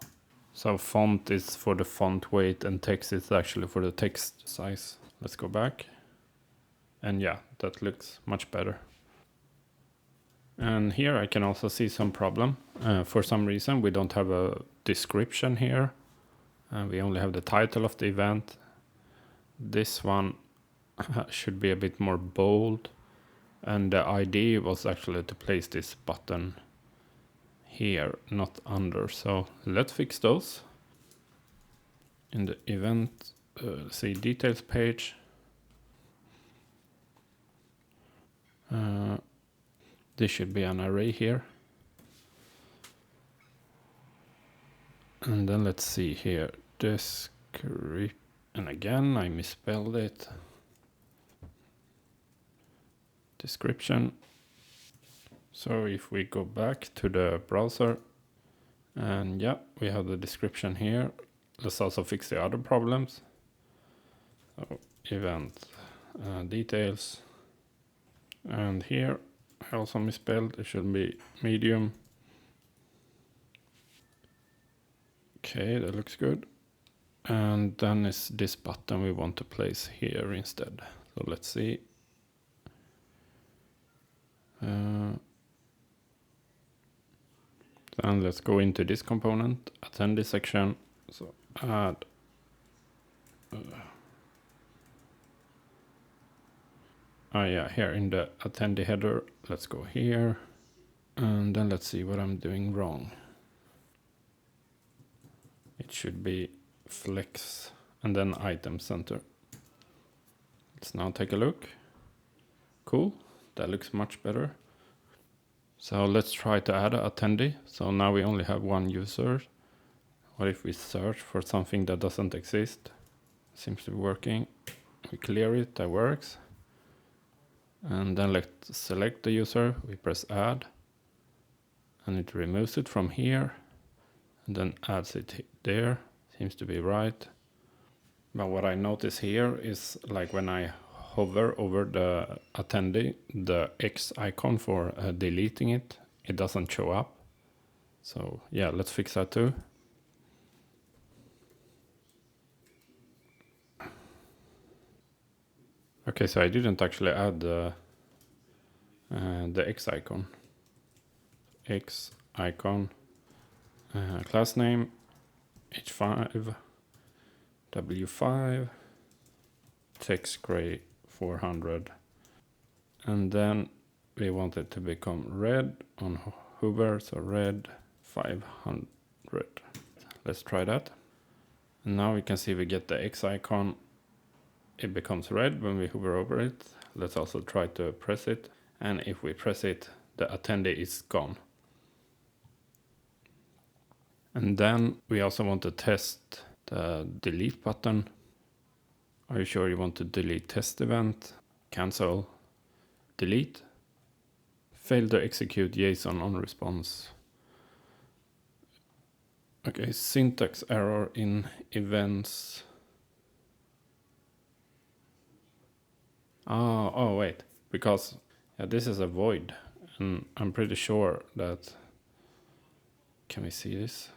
So font is for the font weight and text is actually for the text size. Let's go back. And yeah, that looks much better. And here I can also see some problem. For some reason we don't have a description here. We only have the title of the event. This one should be a bit more bold. And the idea was actually to place this button here, not under. So let's fix those. In the event, say details page. This should be an array here. And then let's see here, descript, and again I misspelled it. Description. So if we go back to the browser, and yeah, we have the description here. Let's also fix the other problems. So event details, and here I also misspelled, it should be medium. Okay, that looks good. And then is this button we want to place here instead. So let's see. Then let's go into this component, attendee section. So add. Yeah, here in the attendee header, let's go here. And then let's see what I'm doing wrong. It should be flex and then item center. Let's now take a look. Cool, that looks much better. So let's try to add an attendee. So now we only have one user. What if we search for something that doesn't exist? Seems to be working. We clear it, that works. And then let's select the user, we press add. And it removes it from here. And then adds it there, seems to be right. But what I notice here is like when I hover over the attendee, the X icon for deleting it, it doesn't show up. So yeah, let's fix that too. Okay, so I didn't actually add the X icon. X icon, class name, H5, W5, text gray 400. And then we want it to become red on hover, so red 500. Let's try that. And now we can see we get the X icon. It becomes red when we hover over it. Let's also try to press it. And if we press it, the attendee is gone. And then we also want to test the delete button. Are you sure you want to delete test event? Cancel. Delete. Fail to execute JSON on response. Okay, syntax error in events. Oh wait, because this is a void, and I'm pretty sure that. Can we see this?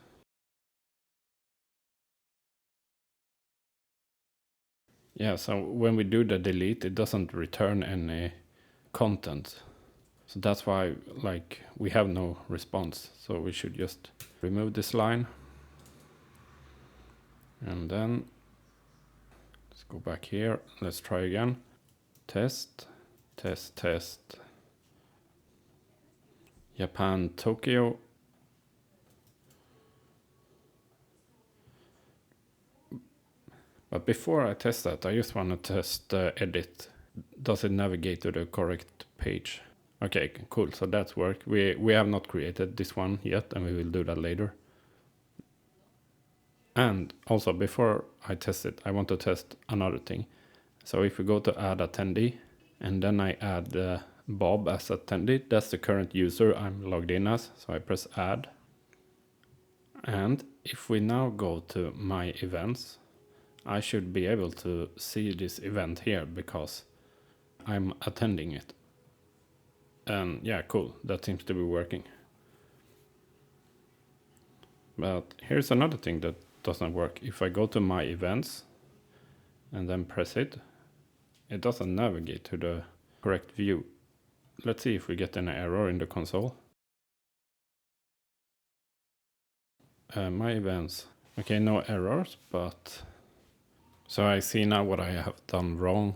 Yeah, so when we do the delete, it doesn't return any content. So that's why like we have no response. So we should just remove this line. And then let's go back here. Let's try again. Test, test, test. Japan, Tokyo. But before I test that, I just want to test edit. Does it navigate to the correct page? Okay, cool. So that's worked. We have not created this one yet, and we will do that later. And also before I test it, I want to test another thing. So if we go to AddAttendee, and then I add Bob as attendee, that's the current user I'm logged in as. So I press add. And if we now go to my events, I should be able to see this event here because I'm attending it. And yeah, cool. That seems to be working. But here's another thing that doesn't work. If I go to my events and then press it, it doesn't navigate to the correct view. Let's see if we get an error in the console. My events. Okay, no errors, but so I see now what I have done wrong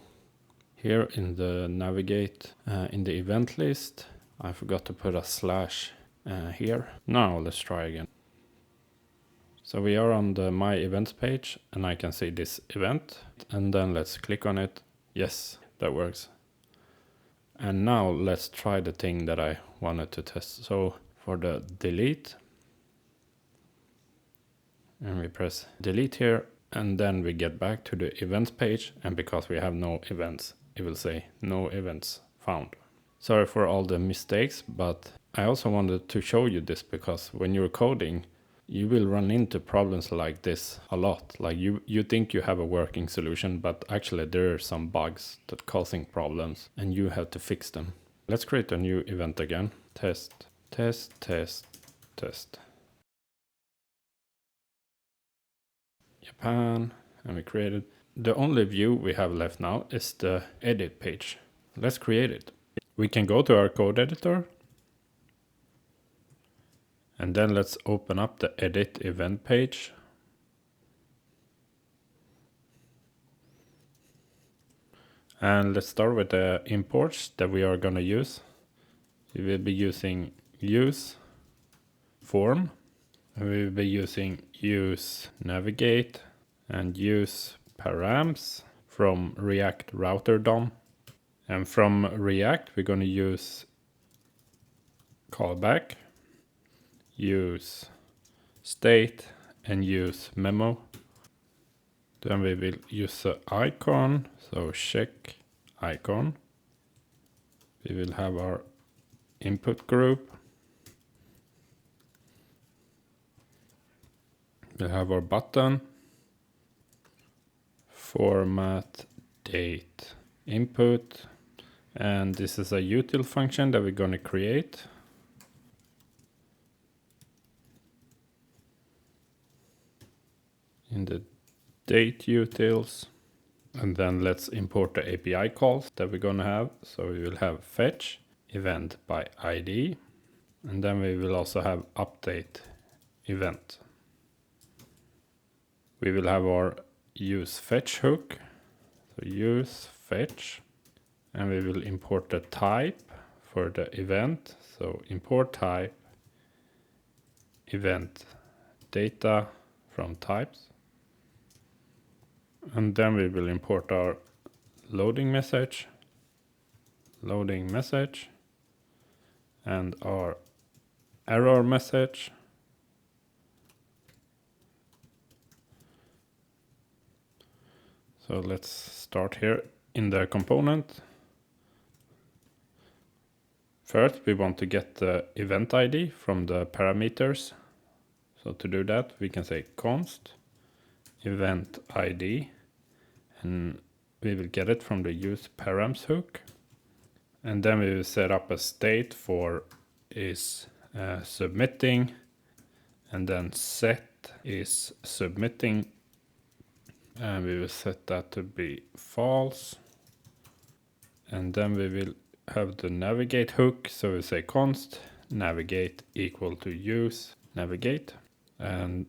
here in the navigate in the event list. I forgot to put a slash here. Now let's try again. So we are on the My Events page and I can see this event, and then let's click on it. Yes, that works. And now let's try the thing that I wanted to test. So for the delete, and we press delete here, and then we get back to the events page, and because we have no events, it will say no events found. Sorry for all the mistakes, but I also wanted to show you this because when you're coding, you will run into problems like this a lot. Like you think you have a working solution, but actually there are some bugs that causing problems and you have to fix them. Let's create a new event again. Test, test, test, test. Japan, and we created. The only view we have left now is the edit page. Let's create it. We can go to our code editor. And then let's open up the edit event page. And let's start with the imports that we are going to use. We will be using use form. And we will be using use navigate and use params from React router DOM. And from React, we're going to use callback, use state, and use memo. Then we will use the icon, so check icon. We will have our input group. We'll have our button, format date input, and this is a util function that we're going to create. In the date utils, and then let's import the API calls that we're going to have. So we will have fetch event by ID, and then we will also have update event. We will have our use fetch hook, so use fetch, and we will import the type for the event. So import type event data from types. And then we will import our loading message, and our error message. So let's start here in the component. First, we want to get the event ID from the parameters. So to do that, we can say const event ID, and we will get it from the use params hook. And then we will set up a state for is submitting, and then set is submitting, and we will set that to be false. And then we will have the navigate hook, so we say const navigate equal to use navigate, and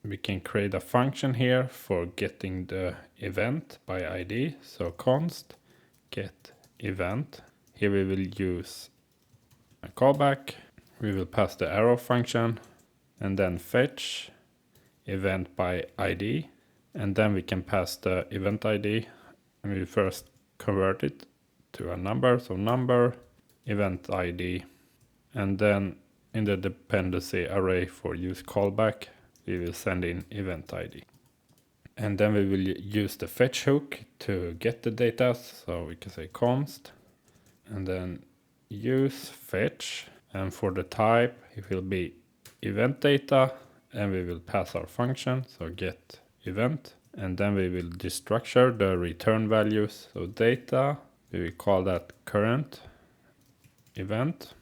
we can create a function here for getting the event by ID. So const get event. Here we will use a callback. We will pass the arrow function and then fetch event by ID. And then we can pass the event ID, and we first convert it to a number. So number event ID. And then in the dependency array for use callback, we will send in event ID. And then we will use the fetch hook to get the data. So we can say const and then use fetch. And for the type, it will be event data, and we will pass our function. So get event. And then we will destructure the return values. So data, we will call that current event.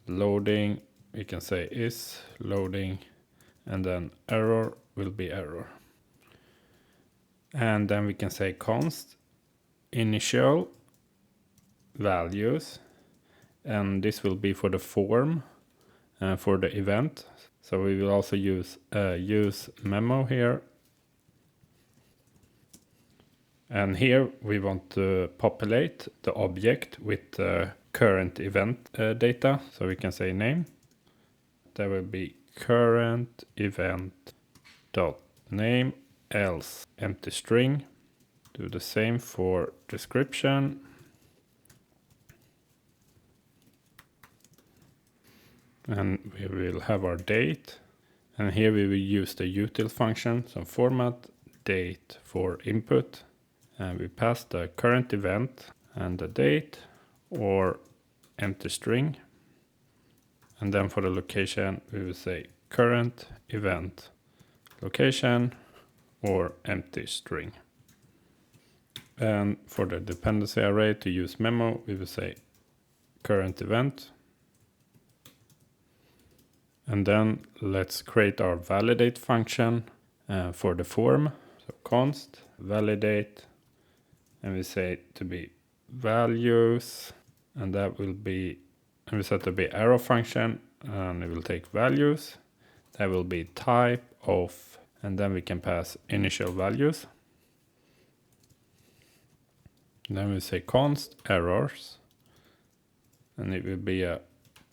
Loading, we can say is loading. And then error will be error. And then we can say const initial values, and this will be for the form and for the event. So we will also use use memo here. And here we want to populate the object with the current event data. So we can say name. There will be current event dot name else empty string. Do the same for description. And we will have our date. And here we will use the utils function. So format date for input. And we pass the current event and the date or empty string. And then for the location, we will say current event location or empty string. And for the dependency array to use memo, we will say current event. And then let's create our validate function for the form. So const validate, and we say to be values, and that will be, and we set to be arrow function, and it will take values. That will be type of, and then we can pass initial values. And then we say const errors, and it will be a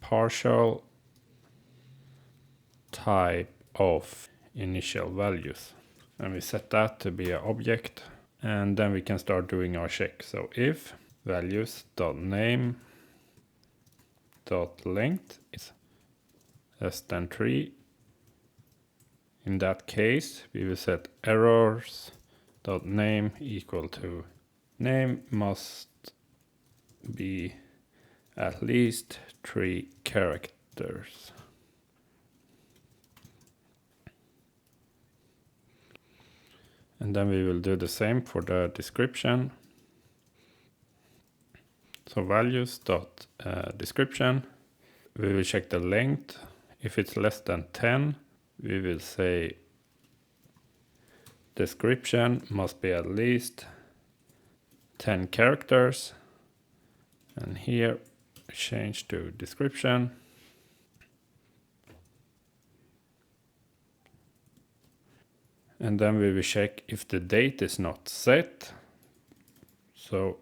partial type of initial values. And we set that to be an object, and then we can start doing our check. So if values.name.length is less than 3, in that case we will set errors.name equal to name must be at least 3 characters. And then we will do the same for the description. So values.description, we will check the length. If it's less than 10, we will say description must be at least 10 characters. And here change to description. And then we will check if the date is not set. So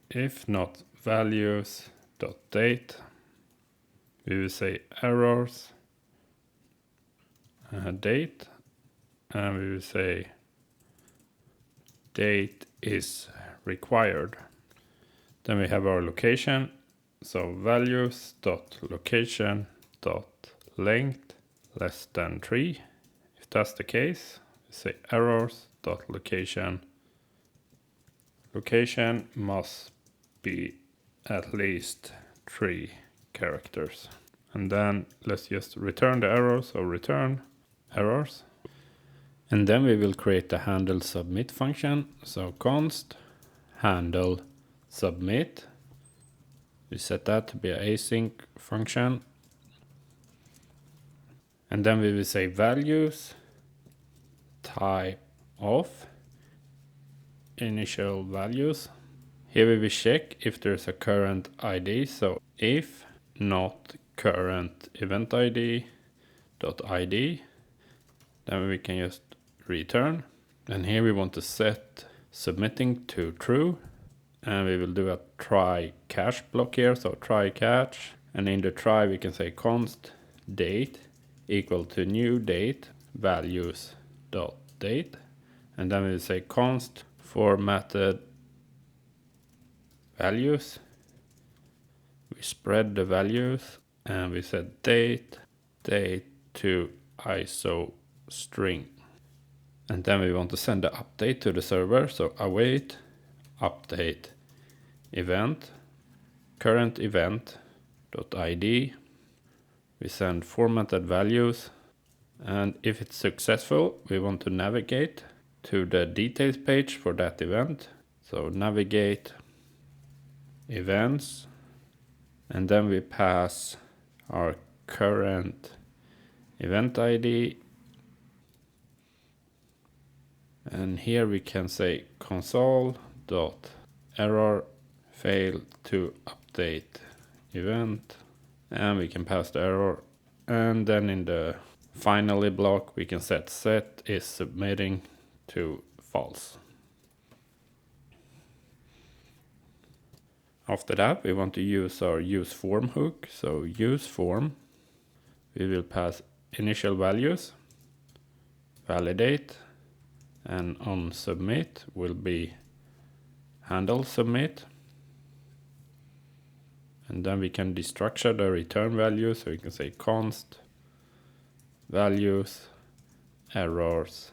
if not values.date, we will say errors date, and we will say date is required. Then we have our location. So values.location.length less than 3. If that's the case, we say errors.location. Location must be at least 3 characters. And then let's just return the errors, so return errors. And then we will create the handle submit function. So const handle submit. We set that to be an async function. And then we will say values type of initial values. Here we will check if there's a current ID. So if not current event ID dot ID, then we can just return. And here we want to set submitting to true, and we will do a try catch block here. So try catch, and in the try we can say const date equal to new date values dot date, and then we will say const formatted values. We spread the values, and we set date to ISO string. And then we want to send the update to the server. So await update event current event dot ID. We send formatted values, and if it's successful, we want to navigate to the details page for that event. So navigate events, and then we pass our current event ID. And here we can say console.error failed to update event, and we can pass the error. And then in the finally block we can set is submitting to false. After that, we want to use our use form hook. So use form, we will pass initial values, validate, and on submit will be handle submit. And then we can destructure the return value. So we can say const values, errors,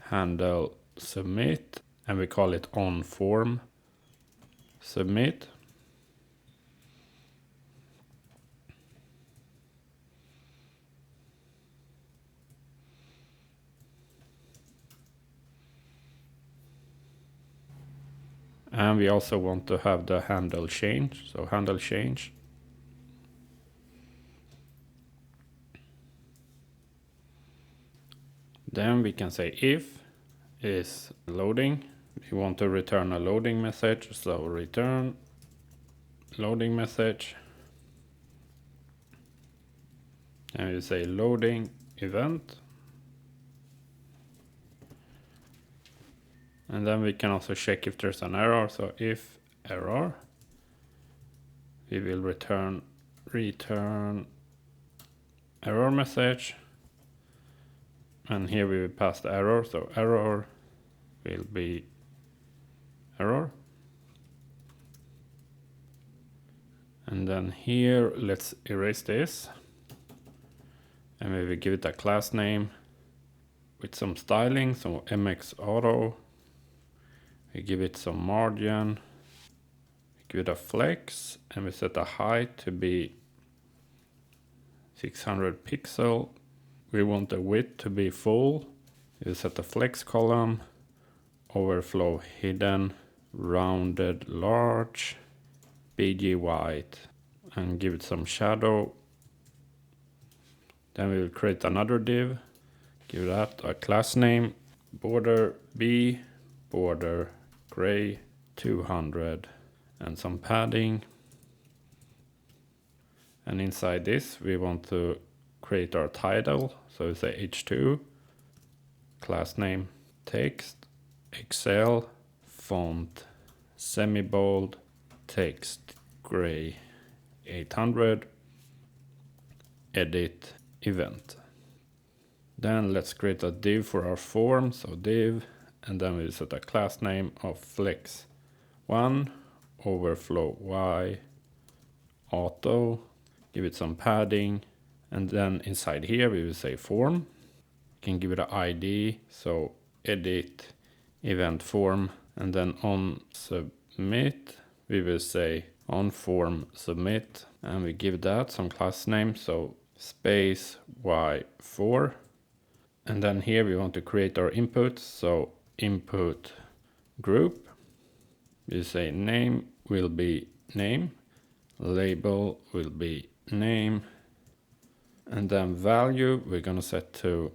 handle submit, and we call it on form submit. And we also want to have the handle change. So handle change. Then we can say if is loading. We want to return a loading message. So return loading message. And we say loading event. And then we can also check if there's an error. So if error, we will return error message. And here we will pass the error. So error will be error. And then here, let's erase this. And we will give it a class name with some styling. So MX Auto. We give it some margin. We give it a flex. And we set the height to be 600 pixel. We want the width to be full. We set the flex column. Overflow hidden. Rounded large. BG white. And give it some shadow. Then we will create another div. Give that a class name. Border B. Border gray 200. And some padding. And inside this we want to create our title. So we say h2. Class name text. Excel. Font. Semi-bold. Text gray 800. Edit event. Then let's create a div for our form. So div, and then we set a class name of flex1 overflow y auto. Give it some padding, and then inside here we will say form. We can give it an ID. So edit event form, and then on submit we will say on form submit, and we give that some class name. So space y4. And then here we want to create our inputs. So input group. We say name will be name. Label will be name. And then value we're going to set to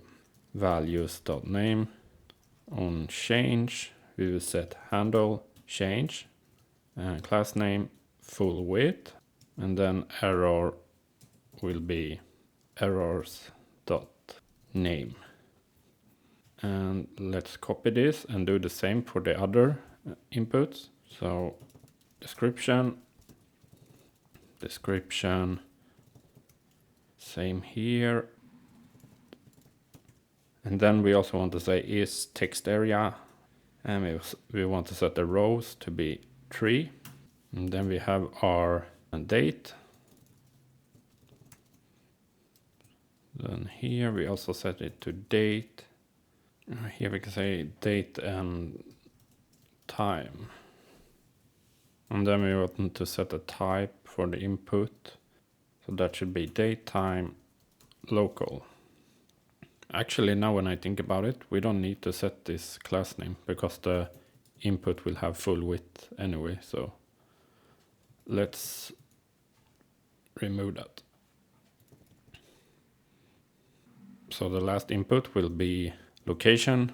values.name. On change we will set handle change. And class name full width. And then error will be errors.name. And let's copy this and do the same for the other inputs. So description, same here. And then we also want to say is text area, and we want to set the rows to be 3. And then we have our date. Then here we also set it to date. Here we can say date and time. And then we want to set a type for the input. So that should be date, time, local. Actually, now when I think about it, we don't need to set this class name because the input will have full width anyway. So let's remove that. So the last input will be location,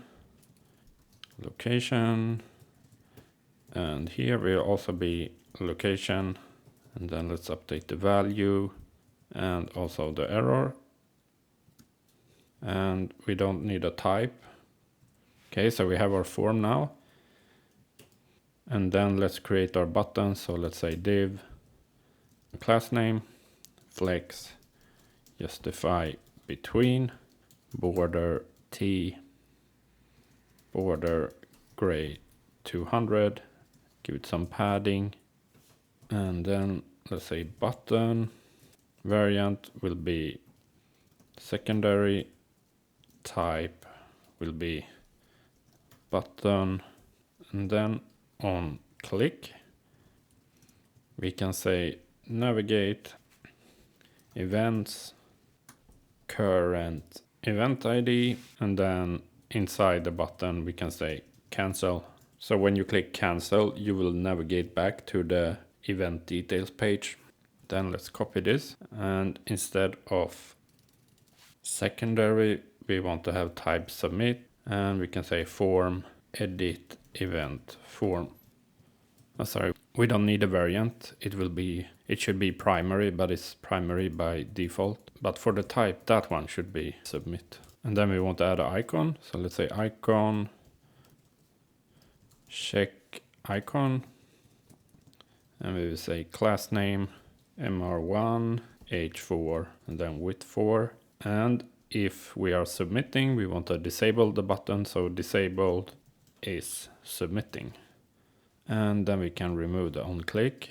and here will also be location, and then let's update the value and also the error, and we don't need a type. Okay, so we have our form now, And then let's create our button. So let's say div class name flex justify between border T border gray 200, give it some padding, and then let's say button variant will be secondary, type will be button, and then on click we can say navigate events current event ID, and then inside the button we can say cancel. So when you click cancel, you will navigate back to the event details page. Then let's copy this, and instead of secondary we want to have type submit, and we can say form edit event form. Sorry, we don't need a variant. It should be primary, but it's primary by default. But for the type, that one should be submit. And then we want to add an icon. So let's say icon, check icon, and we will say class name mr1 h4 and then width 4. And if we are submitting, we want to disable the button. So disabled is submitting. And then we can remove the on click.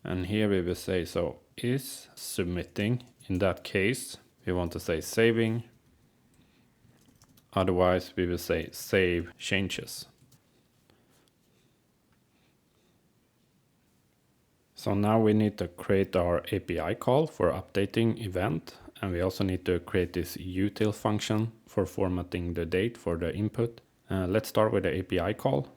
And here we will say so is submitting. In that case, we want to say saving. Otherwise, we will say save changes. So now we need to create our API call for updating event. And we also need to create this util function for formatting the date for the input. Let's start with the API call.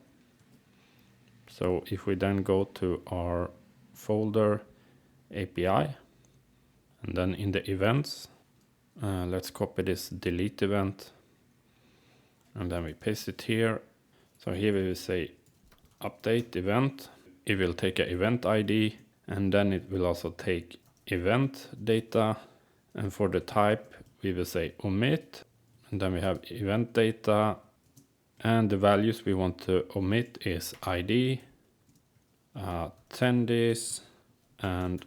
So if we then go to our folder API, and then in the events, let's copy this delete event, and then we paste it here. So here we will say update event. It will take an event ID, and then it will also take event data. And for the type, we will say omit, and then we have event data. And the values we want to omit is ID, attendees, and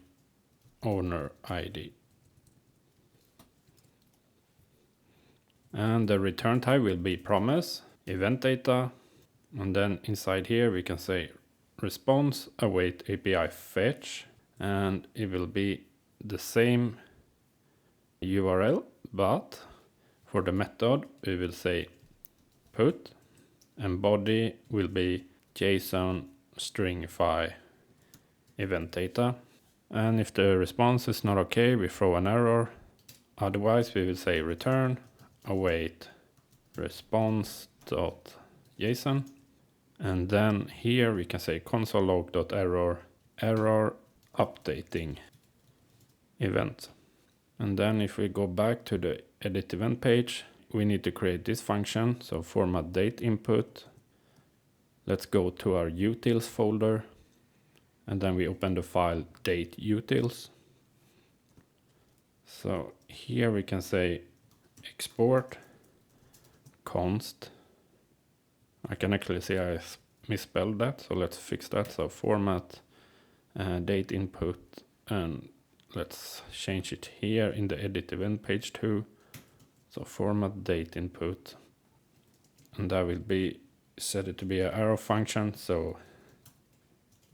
owner ID. And the return type will be promise, event data. And then inside here we can say response await API fetch. And it will be the same URL, but for the method we will say put, and body will be JSON stringify event data. And if the response is not okay, we throw an error. Otherwise we will say return await response.json. And then here we can say console log.error error updating event. And then if we go back to the edit event page, we need to create this function. So formatDate input. Let's go to our utils folder, and then we open the file date utils. So here we can say export const. I can actually see I misspelled that, so let's fix that. So format date input, and let's change it here in the edit event page too. So format date input, and that will be set it to be an arrow function. So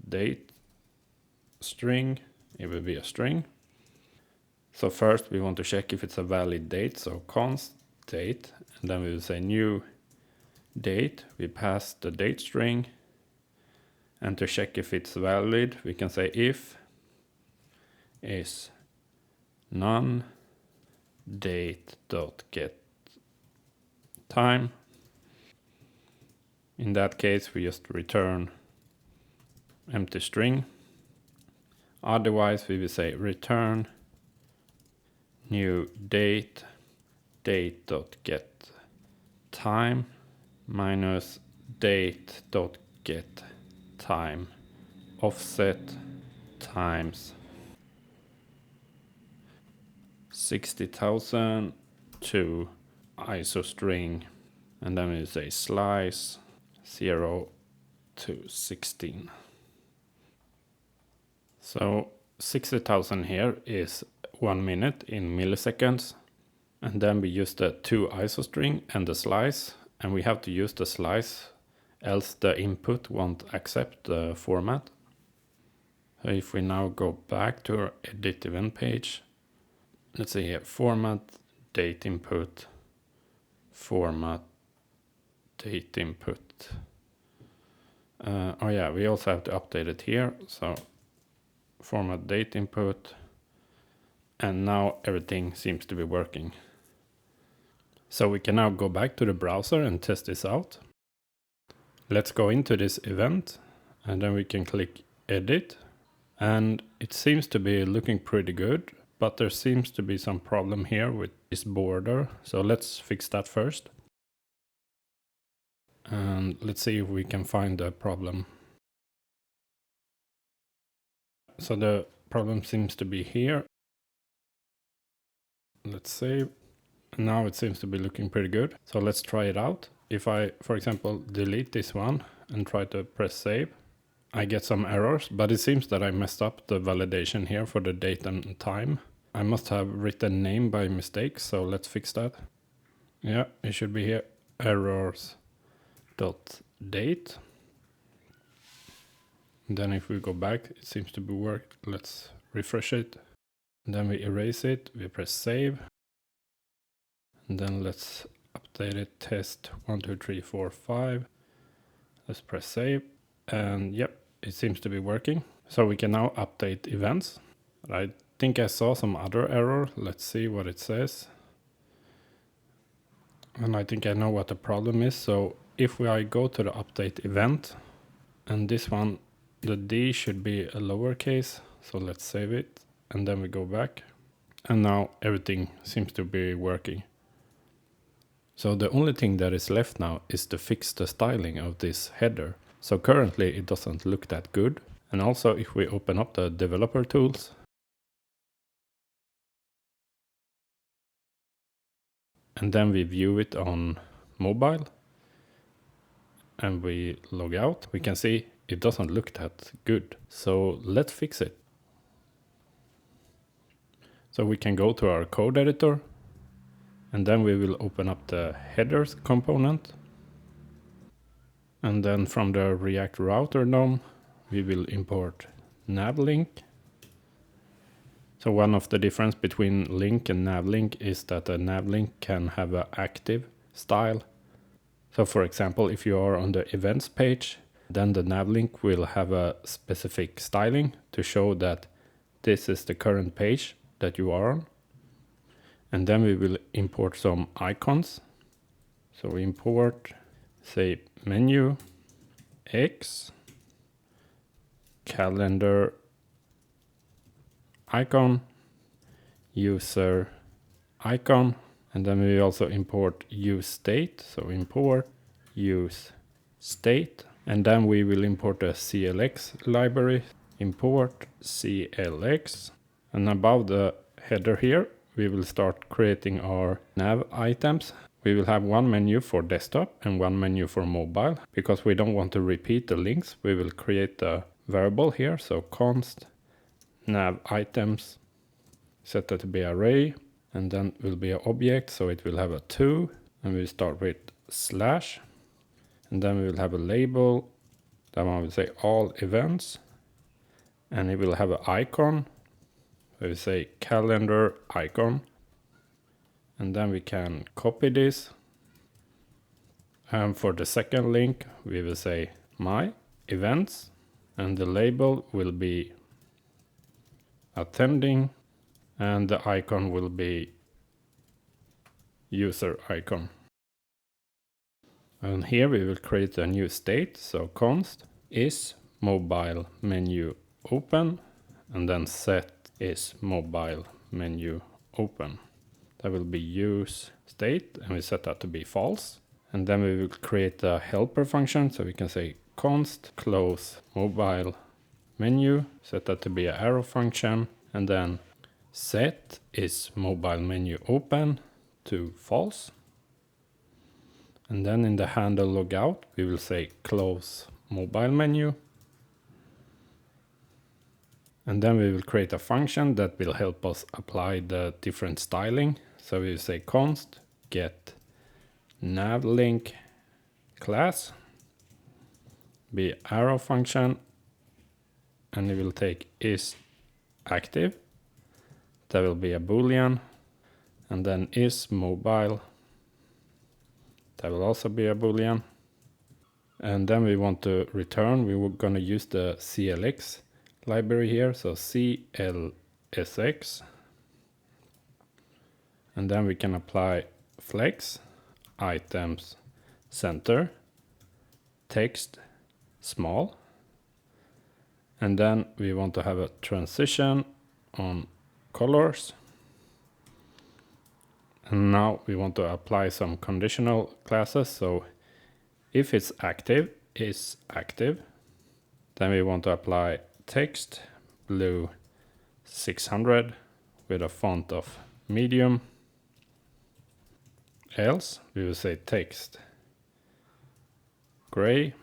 date string, it will be a string. So first we want to check if it's a valid date. So const date, and then we will say new date. We pass the date string, and to check if it's valid, we can say if is none date.get time. In that case, we just return empty string. Otherwise, we will say return new date date.get time minus date.get time offset times 60,000 to ISO string, and then we say slice 0 to 16. So 60,000 here is 1 minute in milliseconds. And then we use the to ISO string and the slice, and we have to use the slice, else the input won't accept the format. So if we now go back to our edit event page, let's see here, format date input, format date input. Oh yeah, we also have to update it here. So format date input, and now everything seems to be working. So we can now go back to the browser and test this out. Let's go into this event, and then we can click edit, and it seems to be looking pretty good, but there seems to be some problem here with this border. So let's fix that first. And let's see if we can find the problem. So the problem seems to be here. Let's save. Now it seems to be looking pretty good. So let's try it out. If I, for example, delete this one and try to press save, I get some errors, but it seems that I messed up the validation here for the date and time. I must have written name by mistake, so let's fix that. Yeah, it should be here, errors.date. Then if we go back, it seems to be worked. Let's refresh it. And then we erase it, we press save. And then let's update it, test 1, 2, 3, 4, 5. Let's press save. And yep, it seems to be working. So we can now update events. I think I saw some other error. Let's see what it says. And I think I know what the problem is. So if I go to the update event, and this one, the D should be a lowercase. So let's save it. And then we go back. And now everything seems to be working. So the only thing that is left now is to fix the styling of this header. So currently it doesn't look that good. And also if we open up the developer tools, and then we view it on mobile, and we log out, we can see it doesn't look that good. So let's fix it. So we can go to our code editor, and then we will open up the headers component. And then from the React router DOM, we will import navlink. So one of the difference between link and navlink is that a navlink can have an active style. So for example, if you are on the events page, then the navlink will have a specific styling to show that this is the current page that you are on. And then we will import some icons. So we import, say, menu, X, calendar, icon, user, icon, and then we also import use state. So import use state, and then we will import a CLX library, import CLX, and above the header here, we will start creating our nav items. We will have one menu for desktop and one menu for mobile. Because we don't want to repeat the links, we will create a variable here. So const nav items, set that to be array, and then will be an object. So it will have a to, and we start with slash, and then we will have a label. That one will say all events, and it will have an icon. We say calendar icon, and then we can copy this. And for the second link, we will say my events, and the label will be attending, and the icon will be user icon. And here we will create a new state. So const is mobile menu open, and then set is mobile menu open. That will be use state, and we set that to be false. And then we will create a helper function. So we can say const close mobile menu, set that to be an arrow function, and then set is mobile menu open to false. And then in the handle logout, we will say close mobile menu. And then we will create a function that will help us apply the different styling. So we say const get navlink class, be arrow function, and it will take is active. That will be a boolean, and then is mobile. That will also be a boolean. And then we want to return, we were going to use the CLX library here, so CLSX. And then we can apply flex, items, center, text, small. And then we want to have a transition on colors. And now we want to apply some conditional classes. So if it's active, is active. Then we want to apply text, blue 600 with a font of medium. Else we will say text gray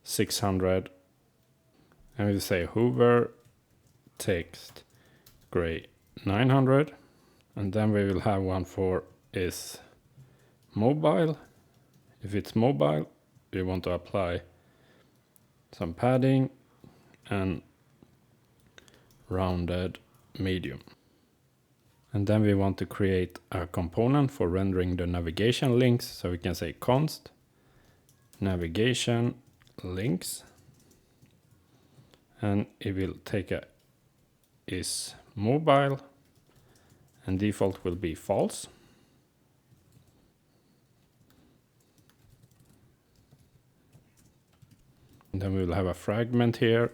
600, and we will say hover text gray 900. And then we will have one for is mobile. If it's mobile, we want to apply some padding and rounded medium. And then we want to create a component for rendering the navigation links. So we can say const navigation links, and it will take a is mobile, and default will be false. And then we will have a fragment here.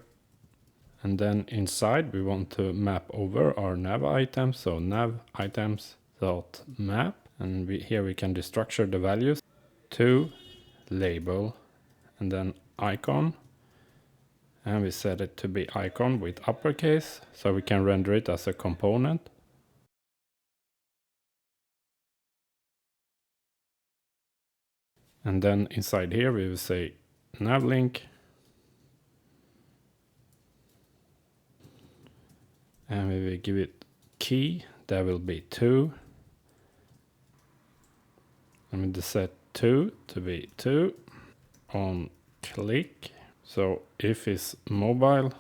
And then inside we want to map over our nav items. So nav items dot map. And here we can destructure the values to label and then icon. And we set it to be icon with uppercase, so we can render it as a component. And then inside here we will say navlink. And we will give it key, that will be 2. And we will set 2 to be 2 on click. So if it's mobile,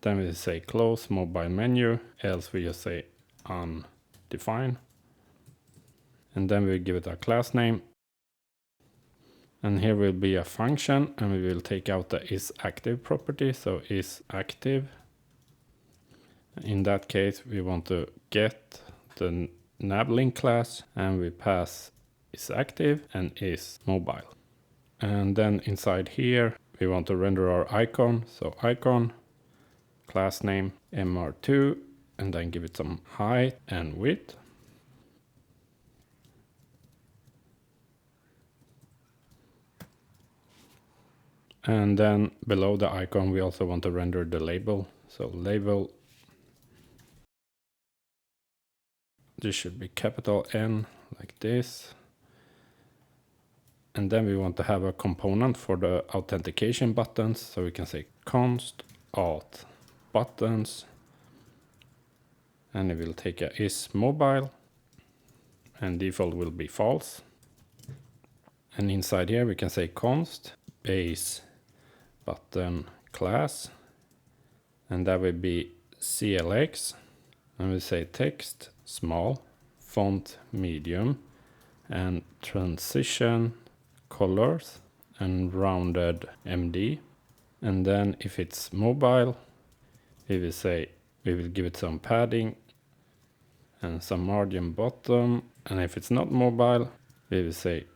then we say close mobile menu, else we just say undefined. And then we give it a class name. And here will be a function, and we will take out the isActive property. So isActive. In that case, we want to get the navlink class, and we pass isActive and isMobile. And then inside here, we want to render our icon. So icon, class name mr2, and then give it some height and width. And then below the icon, we also want to render the label. So label, this should be capital N like this. And then we want to have a component for the authentication buttons. So we can say const auth buttons, and it will take a is mobile, and default will be false. And inside here we can say const base button class, and that will be CLX, and we say text small, font medium, and transition colors and rounded MD. And then if it's mobile, we will say we will give it some padding and some margin bottom. And if it's not mobile, we will say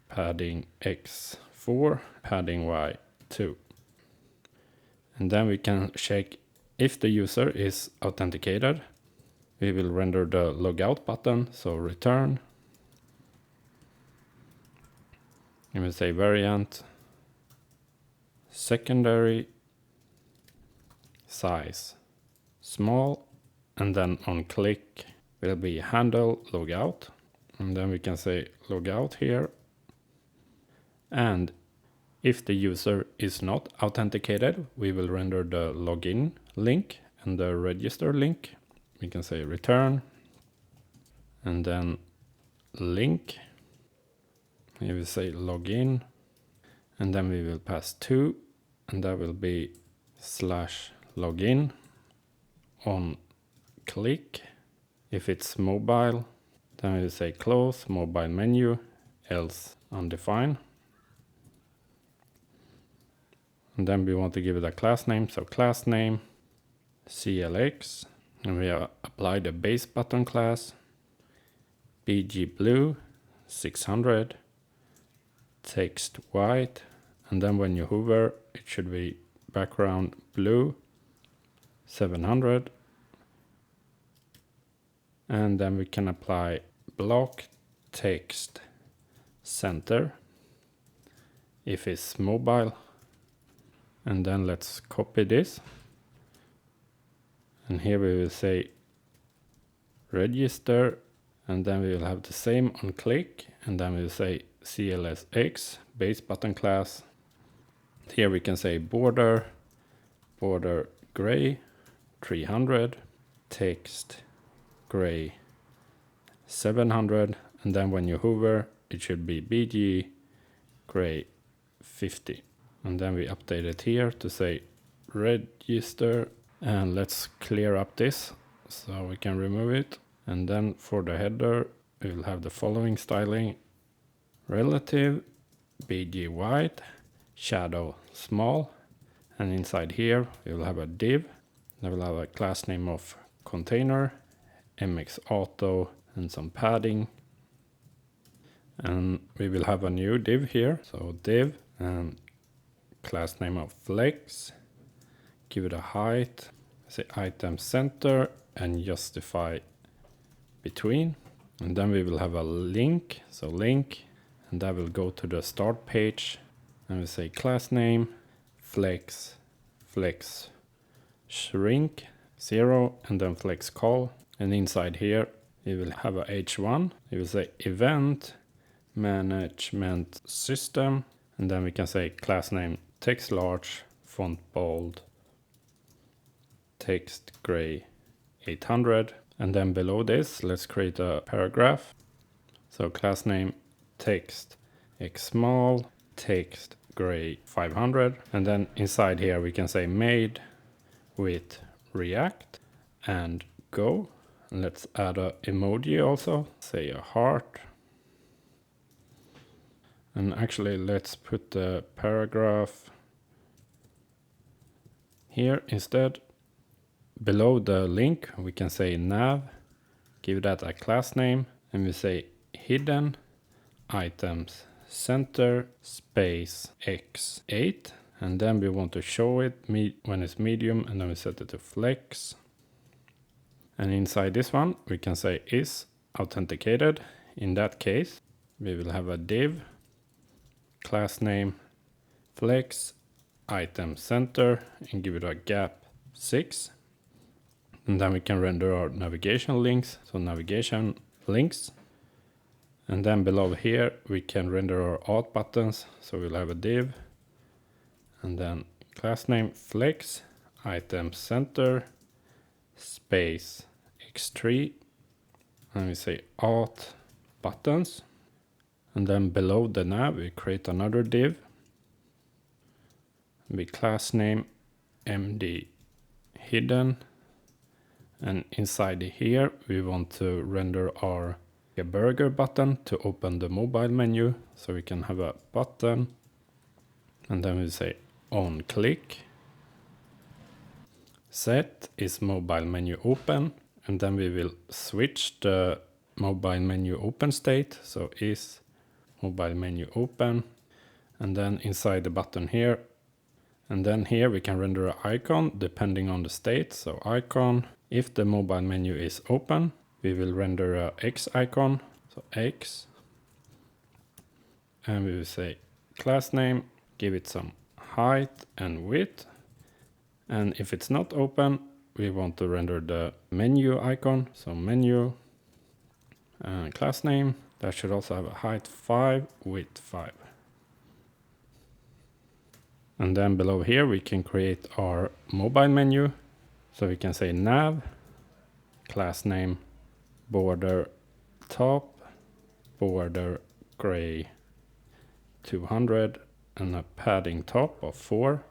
padding X4, padding Y2. And then we can check if the user is authenticated. We will render the logout button, so return. And we say variant secondary size small, and then on click will be handle logout. And then we can say logout here. And If the user is not authenticated, we will render the login link and the register link. We can say return and then link. Here we say login and then we will pass 2 and that will be /login on click. If it's mobile, then we will say close mobile menu, else undefined. And then we want to give it a class name, so class name CLX, and we apply the base button class BG blue 600, text white, and then when you hover it should be background blue 700, and then we can apply block text center if it's mobile. And then let's copy this. And here we will say register, and then we will have the same on click, and then we will say CLSX base button class. Here we can say border gray 300, text gray 700, and then when you hover it should be BG gray 50. And then we update it here to say register, and let's clear up this so we can remove it. And then for the header we will have the following styling: relative BG white, shadow small, and inside here we will have a div that will have a class name of container, MX auto, and some padding. And we will have a new div here, so div and class name of flex, give it a height, say item center, and justify between. And then we will have a link, so link, and that will go to the start page. And we say class name flex shrink 0, and then flex call. And inside here we will have a h1. We will say event management system, and then we can say class name text large, font bold, text gray 800. And then below this let's create a paragraph. So class name text x small, text gray 500, and then inside here we can say made with React and Go. And let's add a emoji also, say a heart. And actually let's put the paragraph here instead. Below the link we can say nav, give that a class name, and we say hidden items center space x8, and then we want to show it when it's medium, and then we set it to flex. And inside this one we can say is authenticated. In that case we will have a div class name flex item center and give it a gap 6. And then we can render our navigation links, so navigation links. And then below here we can render our alt buttons, so we'll have a div and then class name flex item center space x3, and we say alt buttons. And then below the nav we create another div, we class name md hidden, and inside here we want to render our burger button to open the mobile menu, so we can have a button, and then we say on click set is mobile menu open, and then we will switch the mobile menu open state, so is mobile menu open, and then inside the button here, and then here we can render an icon depending on the state. So icon, if the mobile menu is open we will render a X icon, so X, and we will say class name, give it some height and width, and if it's not open we want to render the menu icon, so menu, class name, that should also have a height 5, width 5. And then below here, we can create our mobile menu. So we can say nav, class name, border top, border gray 200, and a padding top of 4.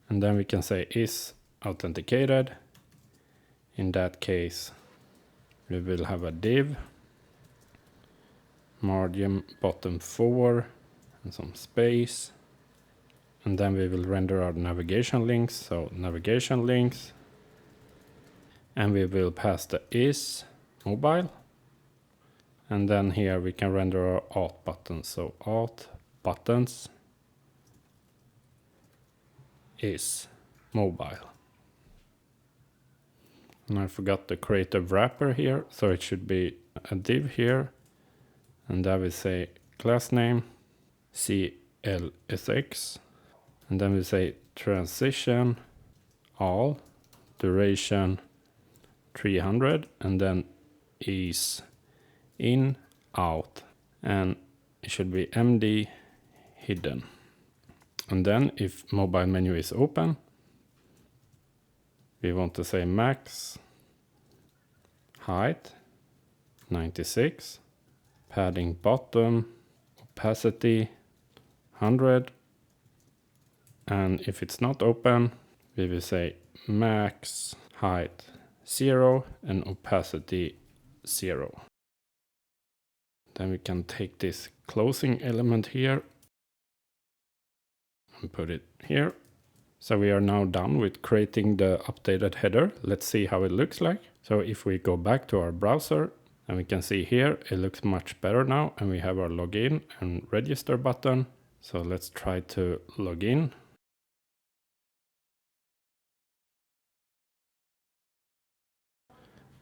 And then we can say is authenticated. In that case, we will have a div, margin bottom 4, and some space. And then we will render our navigation links. So navigation links. And we will pass the is mobile. And then here we can render our auth buttons. So auth buttons is mobile. And I forgot to create a wrapper here. So it should be a div here. And I will say class name CLSX. And then we say transition all, duration 300, and then is in, out, and it should be MD hidden. And then if mobile menu is open, we want to say max height 96, padding bottom, opacity 100, and if it's not open, we will say max height 0 and opacity 0. Then we can take this closing element here and put it here. So we are now done with creating the updated header. Let's see how it looks like. So if we go back to our browser, and we can see here, it looks much better now, and we have our login and register button. So let's try to log in.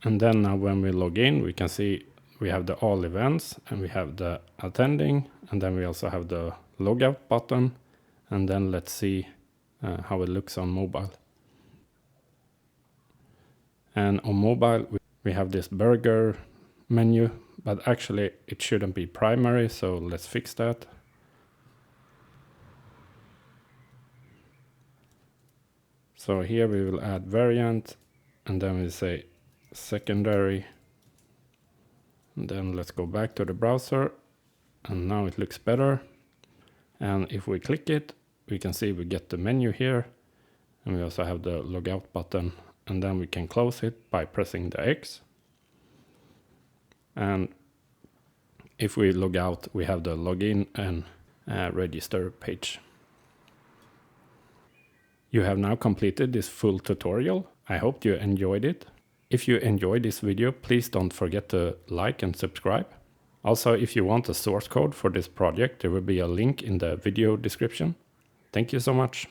And then now when we log in, we can see we have the all events, and we have the attending, and then we also have the logout button. And then let's see how it looks on mobile. And on mobile, we have this burger menu, but actually it shouldn't be primary. So let's fix that. So here we will add variant, and then we say secondary. And then let's go back to the browser, and now it looks better. And if we click it, we can see we get the menu here, and we also have the logout button, and then we can close it by pressing the X. And if we log out, we have the login and register page. You have now completed this full tutorial. I hope you enjoyed it. If you enjoyed this video, please don't forget to like and subscribe. Also, if you want the source code for this project, there will be a link in the video description. Thank you so much.